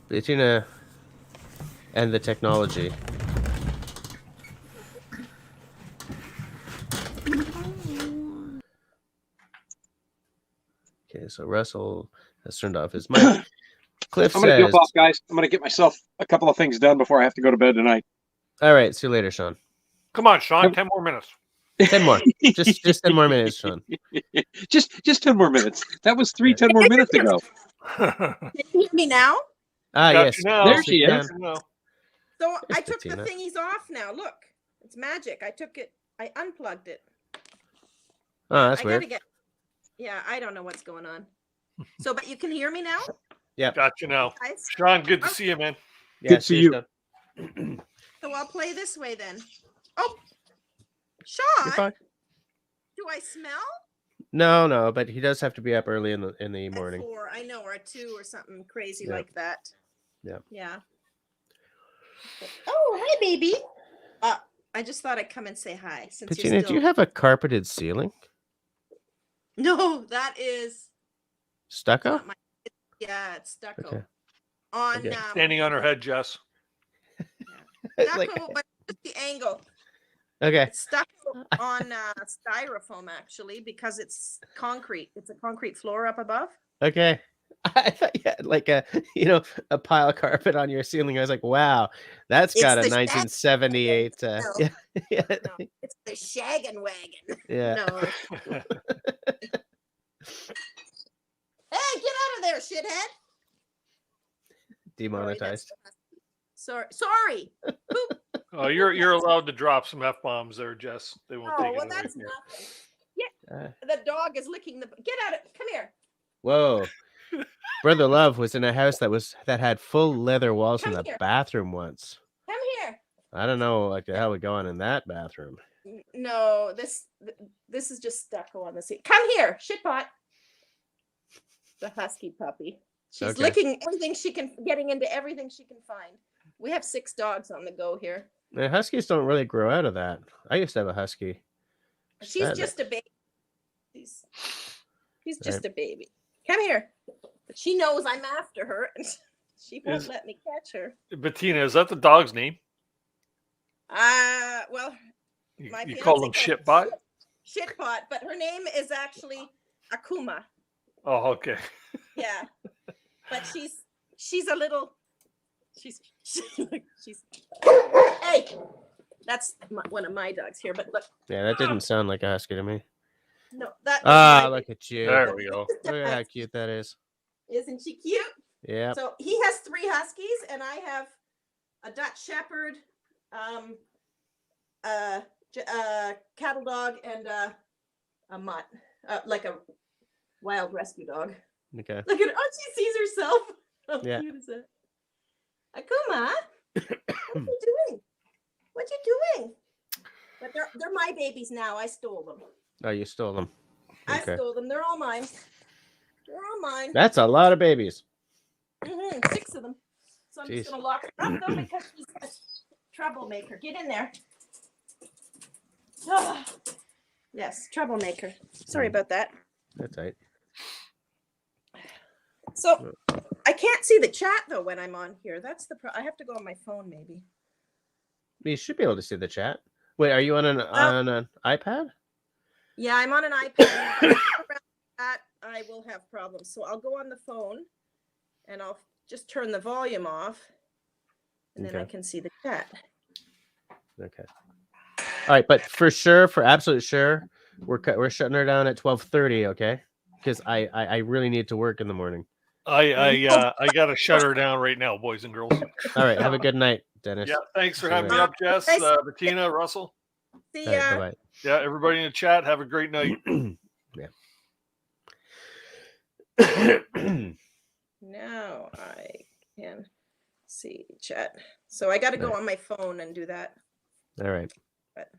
Speaker 1: Bettina and the technology. Okay, so Russell has turned off his mic. Cliff
Speaker 4: I'm going to
Speaker 1: says...
Speaker 4: jump off, guys. I'm going to get myself a couple of things done before I have to go to bed tonight.
Speaker 1: All right, see you later, Sean.
Speaker 5: Come on, Sean. 10 more minutes.
Speaker 1: 10 more. Just 10 more minutes, Sean.
Speaker 4: Just 10 more minutes. That was 10 more minutes ago.
Speaker 6: Can you hear me now?
Speaker 1: Ah,
Speaker 5: Got
Speaker 1: yes.
Speaker 5: you now.
Speaker 4: There she is.
Speaker 5: No.
Speaker 6: So I
Speaker 1: Yes,
Speaker 6: took
Speaker 1: Bettina.
Speaker 6: the thingies off now. Look, it's magic. I took it. I unplugged it.
Speaker 1: Oh, that's
Speaker 6: I
Speaker 1: weird.
Speaker 6: gotta get. Yeah, I don't know what's going on. So, but you can hear me now,
Speaker 5: Got you now.
Speaker 6: guys.
Speaker 5: Sean, good to see you, man.
Speaker 1: Yeah,
Speaker 4: Good to see you.
Speaker 1: Sean.
Speaker 6: So I'll play this way then. Oh,
Speaker 1: You're
Speaker 6: Sean,
Speaker 1: fine.
Speaker 6: do I smell?
Speaker 1: No, but he does have to be up early in the
Speaker 6: At
Speaker 1: morning.
Speaker 6: 4, I know, or at 2 or something crazy
Speaker 1: Yeah.
Speaker 6: like that.
Speaker 1: Yeah.
Speaker 6: Yeah. Oh, hi, baby. I just thought I'd come and say hi since
Speaker 1: Bettina,
Speaker 6: you're
Speaker 1: do
Speaker 6: still.
Speaker 1: you have a carpeted ceiling?
Speaker 6: No, that is
Speaker 1: Stucco?
Speaker 6: not my. Yeah, it's stucco.
Speaker 1: Okay.
Speaker 6: On
Speaker 1: Okay.
Speaker 5: Standing on her head, Jess.
Speaker 6: stucco,
Speaker 1: Like-
Speaker 6: but just the angle.
Speaker 1: Okay.
Speaker 6: It's stucco on styrofoam actually because it's concrete. It's a concrete floor up above.
Speaker 1: Okay. I thought you had like a pile carpet on your ceiling. I was like, wow, that's
Speaker 6: It's
Speaker 1: got a
Speaker 6: the shag-
Speaker 1: 1978.
Speaker 6: No.
Speaker 1: Yeah, yeah,
Speaker 6: No, it's the shaggin' wagon.
Speaker 1: yeah.
Speaker 6: No. Hey, get out of there, shithead.
Speaker 1: Demonetized.
Speaker 6: Sorry. Poop.
Speaker 5: Oh, you're allowed to drop some F-bombs there, Jess. They won't
Speaker 6: Oh,
Speaker 5: take it
Speaker 6: well,
Speaker 5: away
Speaker 6: that's
Speaker 5: from you.
Speaker 6: nothing. Yeah,
Speaker 1: Uh,
Speaker 6: the dog is licking the. Get out of. Come here.
Speaker 1: Whoa. Brother Love was in a house that had full leather walls in
Speaker 6: Come
Speaker 1: the
Speaker 6: here.
Speaker 1: bathroom once.
Speaker 6: Come here.
Speaker 1: I don't know like the hell would go on in that bathroom.
Speaker 6: No, this is just stucco on the seat. Come here, shitpot. The husky puppy. She's
Speaker 1: Okay.
Speaker 6: licking everything she can, getting into everything she can find. We have 6 dogs on the go here.
Speaker 1: The huskies don't really grow out of that. I used to have a husky.
Speaker 6: She's
Speaker 1: Sad.
Speaker 6: just a baby. She's just
Speaker 1: Right.
Speaker 6: a baby. Come here. But she knows I'm after her, and she won't
Speaker 5: Is-
Speaker 6: let me catch her.
Speaker 5: Bettina, is that the dog's name?
Speaker 6: Well,
Speaker 5: You,
Speaker 6: my
Speaker 5: you
Speaker 6: fiance
Speaker 5: call him
Speaker 6: calls her
Speaker 5: Shitbot?
Speaker 6: Shitpot, but her name is actually Akuma.
Speaker 5: Oh, okay.
Speaker 6: Yeah, but she's a little. She's. Hey, that's one of my dogs here. But look,
Speaker 1: Yeah, that didn't sound like a husky to me.
Speaker 6: no, that.
Speaker 1: Ah, look at you.
Speaker 5: There we go.
Speaker 1: Look at how cute that is.
Speaker 6: Isn't she cute?
Speaker 1: Yeah.
Speaker 6: So he has 3 huskies, and I have a Dutch Shepherd, cattle dog, and a mutt, like a wild rescue dog.
Speaker 1: Okay.
Speaker 6: Look at her. Oh, she sees herself. How
Speaker 1: Yeah.
Speaker 6: cute is that? Akuma, what are you doing? What you doing? But they're my babies now. I stole them.
Speaker 1: Oh, you stole them.
Speaker 6: I
Speaker 1: Okay.
Speaker 6: stole them. They're all mine. They're all mine.
Speaker 1: That's a lot of babies.
Speaker 6: 6 of them. So I'm
Speaker 1: Jeez.
Speaker 6: just gonna lock her up though because she's a troublemaker. Get in there. Ah. Yes, troublemaker. Sorry about that.
Speaker 1: That's right.
Speaker 6: So I can't see the chat though when I'm on here. That's the I have to go on my phone maybe.
Speaker 1: You should be able to see the chat. Wait, are you on an iPad?
Speaker 6: Yeah, I'm on an iPad. Around that, I will have problems. So I'll go on the phone and I'll just turn the volume off and then I
Speaker 1: Okay.
Speaker 6: can see the chat.
Speaker 1: Okay. All right, but for sure, for absolute sure, we're shutting her down at 12:30. Okay, because I really need to work in the morning.
Speaker 5: I gotta shut her down right now, boys and girls.
Speaker 1: All right, have a good night, Dennis.
Speaker 5: Yeah, thanks for
Speaker 1: See you
Speaker 5: having me
Speaker 1: later.
Speaker 5: up, Jess,
Speaker 6: Nice.
Speaker 5: Bettina, Russell.
Speaker 6: See
Speaker 1: All right,
Speaker 6: ya.
Speaker 1: bye
Speaker 5: Yeah, everybody in the chat, have a great night.
Speaker 1: Yeah.
Speaker 6: Now I can see chat. So I got to go
Speaker 1: Right.
Speaker 6: on my phone and do that.
Speaker 1: All right.
Speaker 6: But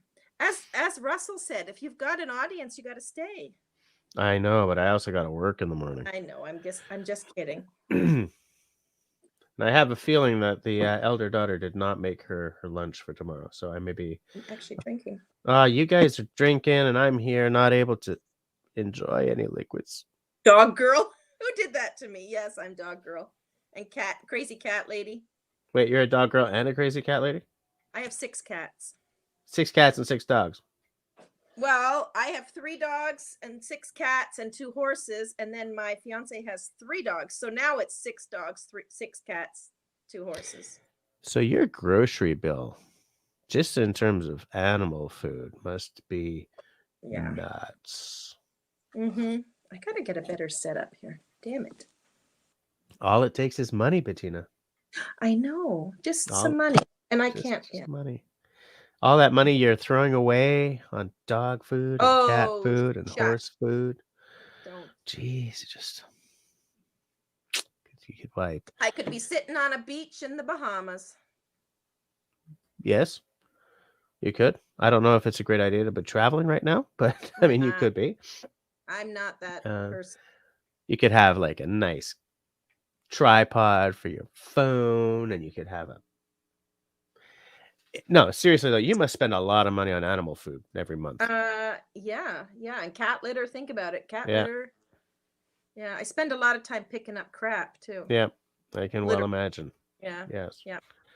Speaker 6: as Russell said, if you've got an audience, you got to stay.
Speaker 1: I know, but I also got to work in the morning.
Speaker 6: I know. I'm just kidding.
Speaker 1: And I have a feeling that the elder daughter did not make her lunch for tomorrow, so I may be.
Speaker 6: I'm actually drinking.
Speaker 1: You guys are drinking, and I'm here not able to enjoy any liquids.
Speaker 6: Dog girl. Who did that to me? Yes, I'm dog girl. And crazy cat lady.
Speaker 1: Wait, you're a dog girl and a crazy cat lady?
Speaker 6: I have 6 cats.
Speaker 1: 6 cats and 6 dogs.
Speaker 6: Well, I have 3 dogs and 6 cats and 2 horses, and then my fiance has 3 dogs. So now it's 6 dogs, 6 cats, 2 horses.
Speaker 1: So your grocery bill, just in terms of animal food, must be
Speaker 6: Yeah.
Speaker 1: nuts.
Speaker 6: Mm-hmm. I gotta get a better setup here. Damn it.
Speaker 1: All it takes is money, Bettina.
Speaker 6: I know. Just
Speaker 1: All-
Speaker 6: some money. And I
Speaker 1: Just-
Speaker 6: can't.
Speaker 1: just
Speaker 6: Yeah.
Speaker 1: money. All that money you're throwing away on dog food and cat
Speaker 6: Oh,
Speaker 1: food and
Speaker 6: shucks.
Speaker 1: horse food.
Speaker 6: Don't.
Speaker 1: Jeez, it just you could wipe.
Speaker 6: I could be sitting on a beach in the Bahamas.
Speaker 1: Yes, you could. I don't know if it's a great idea to be traveling right now, but I mean, you could be.
Speaker 6: I'm not that
Speaker 1: Uh,
Speaker 6: person.
Speaker 1: You could have like a nice tripod for your phone, and you could have a. No, seriously though, you must spend a lot of money on animal food every month.
Speaker 6: Yeah. And cat litter. Think about it. Cat
Speaker 1: Yeah.
Speaker 6: litter. Yeah, I spend a lot of time picking up crap too.
Speaker 1: Yeah, I can well
Speaker 6: Litter-
Speaker 1: imagine.
Speaker 6: Yeah,
Speaker 1: Yes.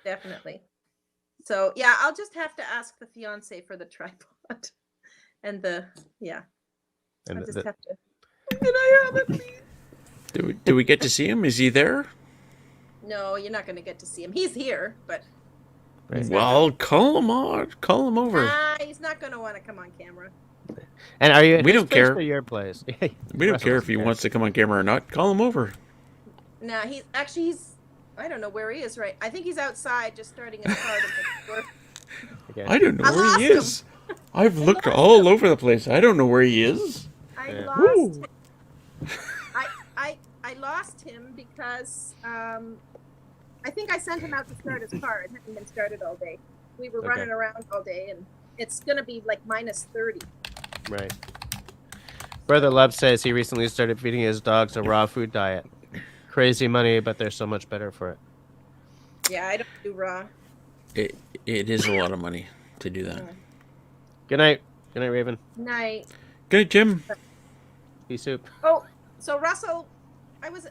Speaker 6: definitely. So yeah, I'll just have to ask the fiance for the tripod and the
Speaker 1: And
Speaker 6: I just
Speaker 1: the-
Speaker 6: have to. Can I have it, please?
Speaker 3: Do we get to see him? Is he there?
Speaker 6: No, you're not going to get to see him. He's here, but
Speaker 1: Right.
Speaker 3: Well, call him on. Call him over.
Speaker 6: he's not going to want to come on camera.
Speaker 1: And are you at
Speaker 3: We
Speaker 1: his
Speaker 3: don't
Speaker 1: place
Speaker 3: care.
Speaker 1: or your place?
Speaker 3: We don't care if he wants to come on camera or not. Call him over.
Speaker 6: No, he's I don't know where he is right. I think he's outside just starting his car to make work.
Speaker 1: Okay.
Speaker 3: I don't know
Speaker 6: I
Speaker 3: where
Speaker 6: lost
Speaker 3: he
Speaker 6: him.
Speaker 3: is. I've looked all over the place. I don't know where he is.
Speaker 6: I
Speaker 1: Yeah.
Speaker 6: lost
Speaker 3: Woo.
Speaker 6: him. I lost him because I think I sent him out to start his car. It hadn't been started all day. We were
Speaker 1: Okay.
Speaker 6: running around all day, and it's going to be like minus 30.
Speaker 1: Right. Brother Love says he recently started feeding his dogs a raw food diet. Crazy money, but they're so much better for it.
Speaker 6: Yeah, I don't do raw.
Speaker 3: It is a lot of money to do that.
Speaker 1: Good night. Good night, Raven.
Speaker 6: Night.
Speaker 3: Good, Jim.
Speaker 1: Pea soup.
Speaker 6: Oh, so Russell,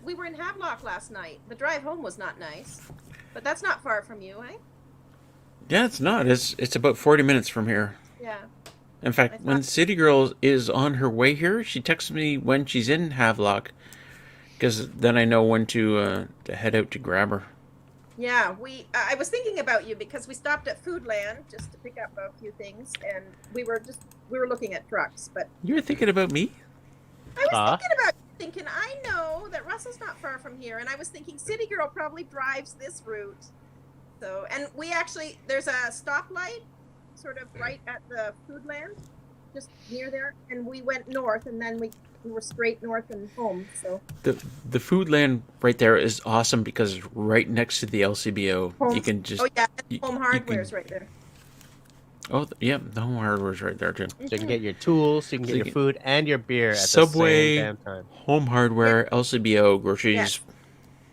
Speaker 6: we were in Havelock last night. The drive home was not nice, but that's not far from you, eh?
Speaker 3: Yeah, it's not. It's about 40 minutes from here.
Speaker 6: Yeah.
Speaker 3: In fact, when City Girl is on her way here, she texts me when she's in Havelock, because then I know when to head out to grab her.
Speaker 6: Yeah, I was thinking about you because we stopped at Foodland just to pick up a few things, and we were looking at trucks. But
Speaker 3: You were thinking about me?
Speaker 6: I was thinking I know that Russell's not far from here, and I was thinking City Girl probably drives this route. So, and there's a stoplight sort of right at the Foodland, just near there, and we went north, and then we were straight north and home. So
Speaker 3: The Foodland right there is awesome because it's right next to the LCBO. You can just
Speaker 6: Home Hardware's right there.
Speaker 3: The Home Hardware's right there too.
Speaker 1: So you can get your tools, you can
Speaker 3: So
Speaker 1: get
Speaker 3: you
Speaker 1: your
Speaker 3: can-
Speaker 1: food and your beer at
Speaker 3: Subway,
Speaker 1: the same damn time.
Speaker 3: Home Hardware, LCBO, groceries.
Speaker 6: Yes.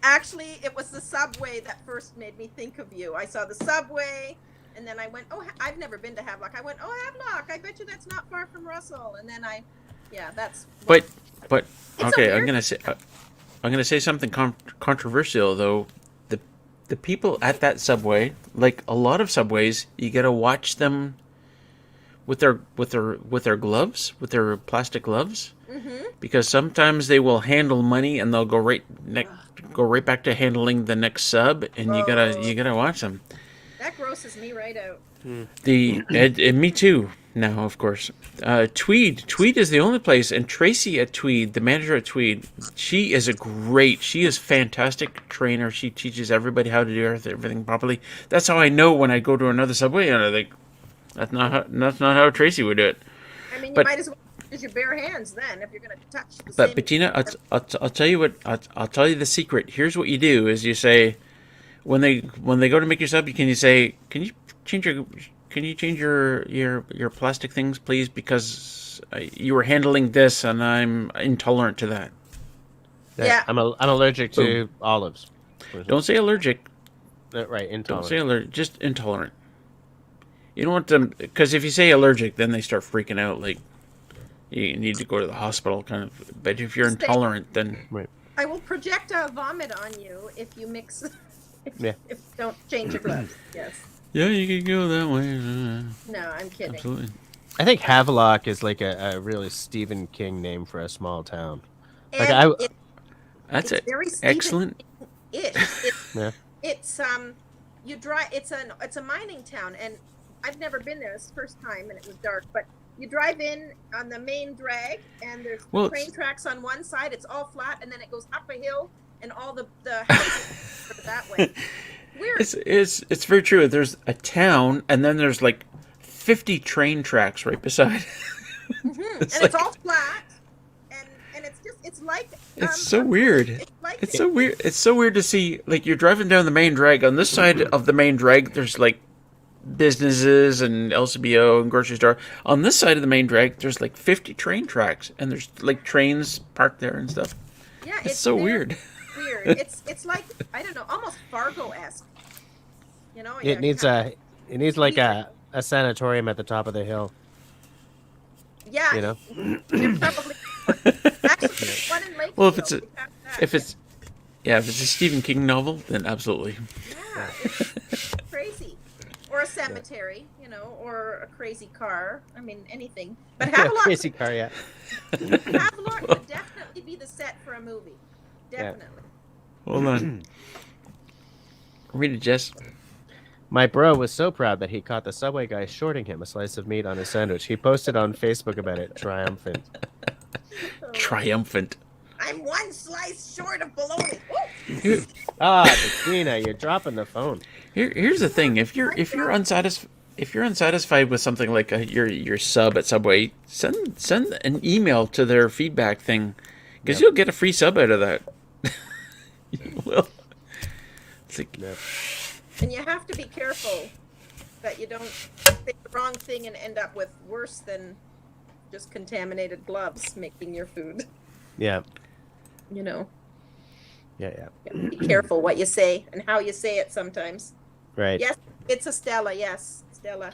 Speaker 6: Actually, it was the Subway that first made me think of you. I saw the Subway, and then I went, oh, I've never been to Havelock. I went, oh, Havelock, I bet you that's not far from Russell. And then that's.
Speaker 3: But
Speaker 6: It's
Speaker 3: okay,
Speaker 6: so
Speaker 3: I'm gonna say something controversial though. The people at that Subway, like a lot of Subways, you gotta watch them with their gloves, with their plastic gloves, because sometimes they will handle money and they'll go right back to handling the next sub, and you gotta watch them.
Speaker 6: That grosses me right out.
Speaker 3: And me too. Now, of course, Tweed is the only place, and Tracy at Tweed, the manager at Tweed, she is fantastic trainer. She teaches everybody how to do everything properly. That's how I know when I go to another Subway, and I think that's not how Tracy would do it.
Speaker 6: I mean, you
Speaker 3: But-
Speaker 6: might as well use your bare hands then if you're going to touch the
Speaker 3: But
Speaker 6: same.
Speaker 3: Bettina, I'll tell you what. I'll tell you the secret. Here's what you do: is you say when they go to make your sub, you say, "Can you change your plastic things, please? Because you were handling this, and I'm intolerant to that."
Speaker 6: Yeah.
Speaker 1: I'm allergic to olives.
Speaker 3: Don't say allergic.
Speaker 1: Right,
Speaker 3: Don't
Speaker 1: intolerant.
Speaker 3: say allergic. Just intolerant. You don't want them, because if you say allergic, then they start freaking out. Like you need to go to the hospital, kind of. But if you're intolerant, then
Speaker 6: I will projectile vomit on you if you mix. If you don't change your gloves. Yes.
Speaker 3: yeah, you can go that way.
Speaker 6: No, I'm kidding.
Speaker 3: Absolutely.
Speaker 1: I think Havelock is like a really Stephen King name for a small town. Like
Speaker 6: And
Speaker 3: That's
Speaker 6: it's
Speaker 3: it.
Speaker 6: very Stephen
Speaker 3: Excellent.
Speaker 6: King-ish.
Speaker 1: Yeah.
Speaker 6: It's you drive. It's a mining town, and I've never been there. It's the first time, and it was dark. But you drive in on the main drag, and there's train tracks on one side. It's all flat, and then it goes up a hill, and all the houses are that way. Weird.
Speaker 3: It's very true. There's a town, and then there's like 50 train tracks right beside.
Speaker 6: And it's all flat, and it's like
Speaker 3: It's so weird. It's so weird. It's so weird to see, like, you're driving down the main drag. On this side of the main drag, there's like businesses and LCBO and grocery store. On this side of the main drag, there's like 50 train tracks, and there's like trains parked there and stuff.
Speaker 6: Yeah,
Speaker 3: it's so weird.
Speaker 6: Weird. It's like, I don't know, almost Fargo-esque. You know,
Speaker 1: It needs like a sanatorium at the top of the hill.
Speaker 6: Yeah,
Speaker 1: You know?
Speaker 6: There's probably actually one in Lakeville.
Speaker 3: Well, if it's a Stephen King novel, then absolutely.
Speaker 6: Yeah, it's crazy. Or a cemetery, you know, or a crazy car. I mean, anything. But Havelock,
Speaker 1: Crazy car, yeah.
Speaker 6: Havelock would definitely be the set for a movie. Definitely.
Speaker 3: Hold on. Read it, Jess.
Speaker 1: My bro was so proud that he caught the Subway guy shorting him a slice of meat on his sandwich. He posted on Facebook about it, triumphant.
Speaker 6: So,
Speaker 3: Triumphant.
Speaker 6: I'm one slice short of bologna.
Speaker 3: Here,
Speaker 1: Bettina, you're dropping the phone.
Speaker 3: here's the thing. If you're unsatisfied with something like your sub at Subway, send an email to their feedback thing, because you'll get a free sub out of that. You will. It's like,
Speaker 6: And you have to be careful that you don't say the wrong thing and end up with worse than just contaminated gloves making your food.
Speaker 1: Yeah.
Speaker 6: You know,
Speaker 1: Yeah.
Speaker 6: be careful what you say and how you say it sometimes.
Speaker 1: Right.
Speaker 6: Yes, it's a Stella. Yes, Stella.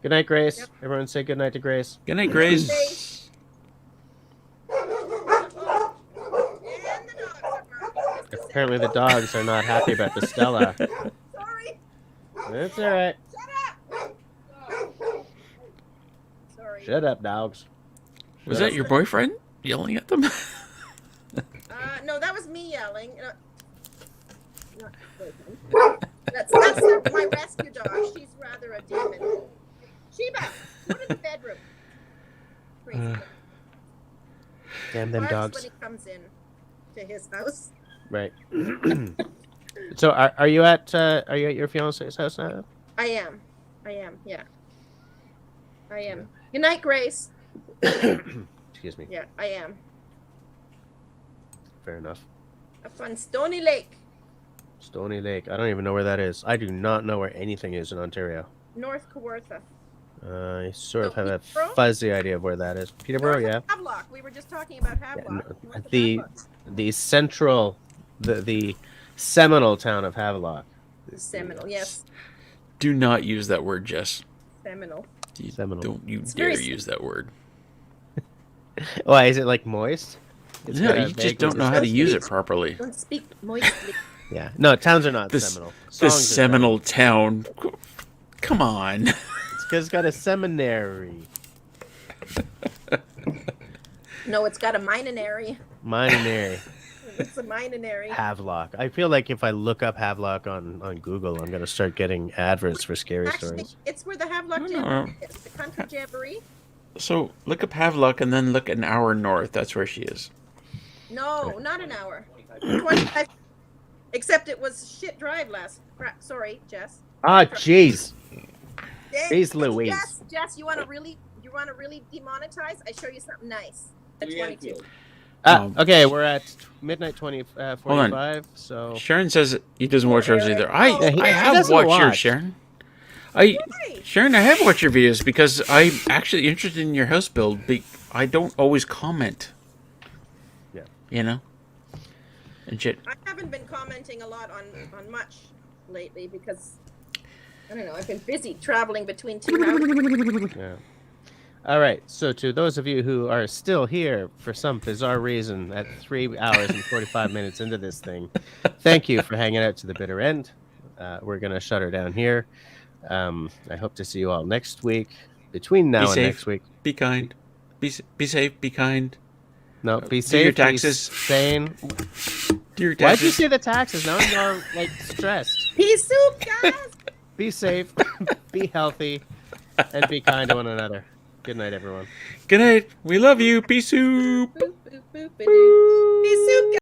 Speaker 1: Good night, Grace.
Speaker 6: Yep.
Speaker 1: Everyone say good night to Grace.
Speaker 3: good night, Grace.
Speaker 6: Grace. And the dogs are barking.
Speaker 1: Apparently the dogs are not happy about the Stella.
Speaker 6: Sorry.
Speaker 1: It's all right.
Speaker 6: Shut up. Sorry.
Speaker 1: Shut up, dogs.
Speaker 3: Was that your boyfriend yelling at them?
Speaker 6: No, that was me yelling. Not that's my rescue dog. She's rather a demon. Sheba, go to the bedroom. Crazy.
Speaker 1: Damn them
Speaker 6: Barks
Speaker 1: dogs.
Speaker 6: when he comes in to his house.
Speaker 1: Right. So are you at your fiance's house now?
Speaker 6: I am. Yeah. I am. Good night, Grace.
Speaker 1: Excuse me.
Speaker 6: Yeah, I am.
Speaker 1: Fair enough.
Speaker 6: Have fun. Stony Lake,
Speaker 1: Stony Lake. I don't even know where that is. I do not know where anything is in Ontario.
Speaker 6: North Kawartha.
Speaker 1: I sort of
Speaker 6: So
Speaker 1: have a
Speaker 6: Peterborough?
Speaker 1: fuzzy idea of where that is. Peterborough, yeah.
Speaker 6: Havelock. We were just talking about Havelock. North of
Speaker 1: The
Speaker 6: Havelock.
Speaker 1: the central, the seminal town of Havelock.
Speaker 6: Seminole. Yes,
Speaker 3: Do not use that word, Jess.
Speaker 6: Seminole.
Speaker 1: Seminole.
Speaker 3: Don't you
Speaker 6: It's
Speaker 3: dare
Speaker 6: very
Speaker 3: use that word.
Speaker 1: Why is it like moist? It's
Speaker 3: Yeah,
Speaker 1: got a
Speaker 3: you just
Speaker 1: vaguely
Speaker 3: don't know how to
Speaker 6: disgusting-
Speaker 3: use it properly.
Speaker 6: Don't speak moistly.
Speaker 1: Yeah. No, towns are not
Speaker 3: This-
Speaker 1: seminal.
Speaker 3: The
Speaker 1: Songs are
Speaker 3: Seminole town. Come on.
Speaker 1: It's because it's got a seminary.
Speaker 6: No, it's got a minonary.
Speaker 1: Minonary.
Speaker 6: It's a minonary.
Speaker 1: Havelock. I feel like if I look up Havelock on Google, I'm going to start getting adverts for scary
Speaker 6: Actually,
Speaker 1: stories.
Speaker 6: it's where the Havelock
Speaker 3: No,
Speaker 6: Jamboree is. The country jamboree.
Speaker 3: So look up Havelock and then look an hour north. That's where she is.
Speaker 6: No, not an hour. 25. Except it was shit drive last. Sorry, Jess.
Speaker 1: Ah, jeez.
Speaker 6: Hey,
Speaker 1: Jeez Louise.
Speaker 6: Jess, you want to really demonetize? I show you something nice. At 22.
Speaker 1: Okay, we're at midnight 45,
Speaker 3: on.
Speaker 1: so...
Speaker 3: Sharon says he doesn't watch ours either. I
Speaker 1: he
Speaker 3: have
Speaker 1: doesn't
Speaker 3: watched yours,
Speaker 1: watch.
Speaker 3: Sharon.
Speaker 6: Why?
Speaker 3: Sharon, I have watched your videos because I'm actually interested in your house build. I don't always comment.
Speaker 1: Yeah.
Speaker 3: You know? And shit.
Speaker 6: I haven't been commenting a lot on much lately because I don't know. I've been busy traveling between two houses.
Speaker 1: Yeah. All right, so to those of you who are still here for some bizarre reason at 3 hours and 45 minutes into this thing, thank you for hanging out to the bitter end. We're going to shut her down here. I hope to see you all next week. Between now
Speaker 3: Be
Speaker 1: and
Speaker 3: safe.
Speaker 1: next week.
Speaker 3: Be kind. Be safe. Be kind.
Speaker 1: No, be
Speaker 3: Do
Speaker 1: safe.
Speaker 3: your taxes.
Speaker 1: Be sane.
Speaker 3: Do your
Speaker 1: Why'd you
Speaker 3: taxes.
Speaker 1: say the taxes? Now I'm all like stressed.
Speaker 6: Pea soup, guys.
Speaker 1: Be safe, be healthy, and be kind to one another. Good night, everyone.
Speaker 3: Good night. We love you. Peace soup.
Speaker 6: Boop, boop, boop, boop. Pea soup, guys.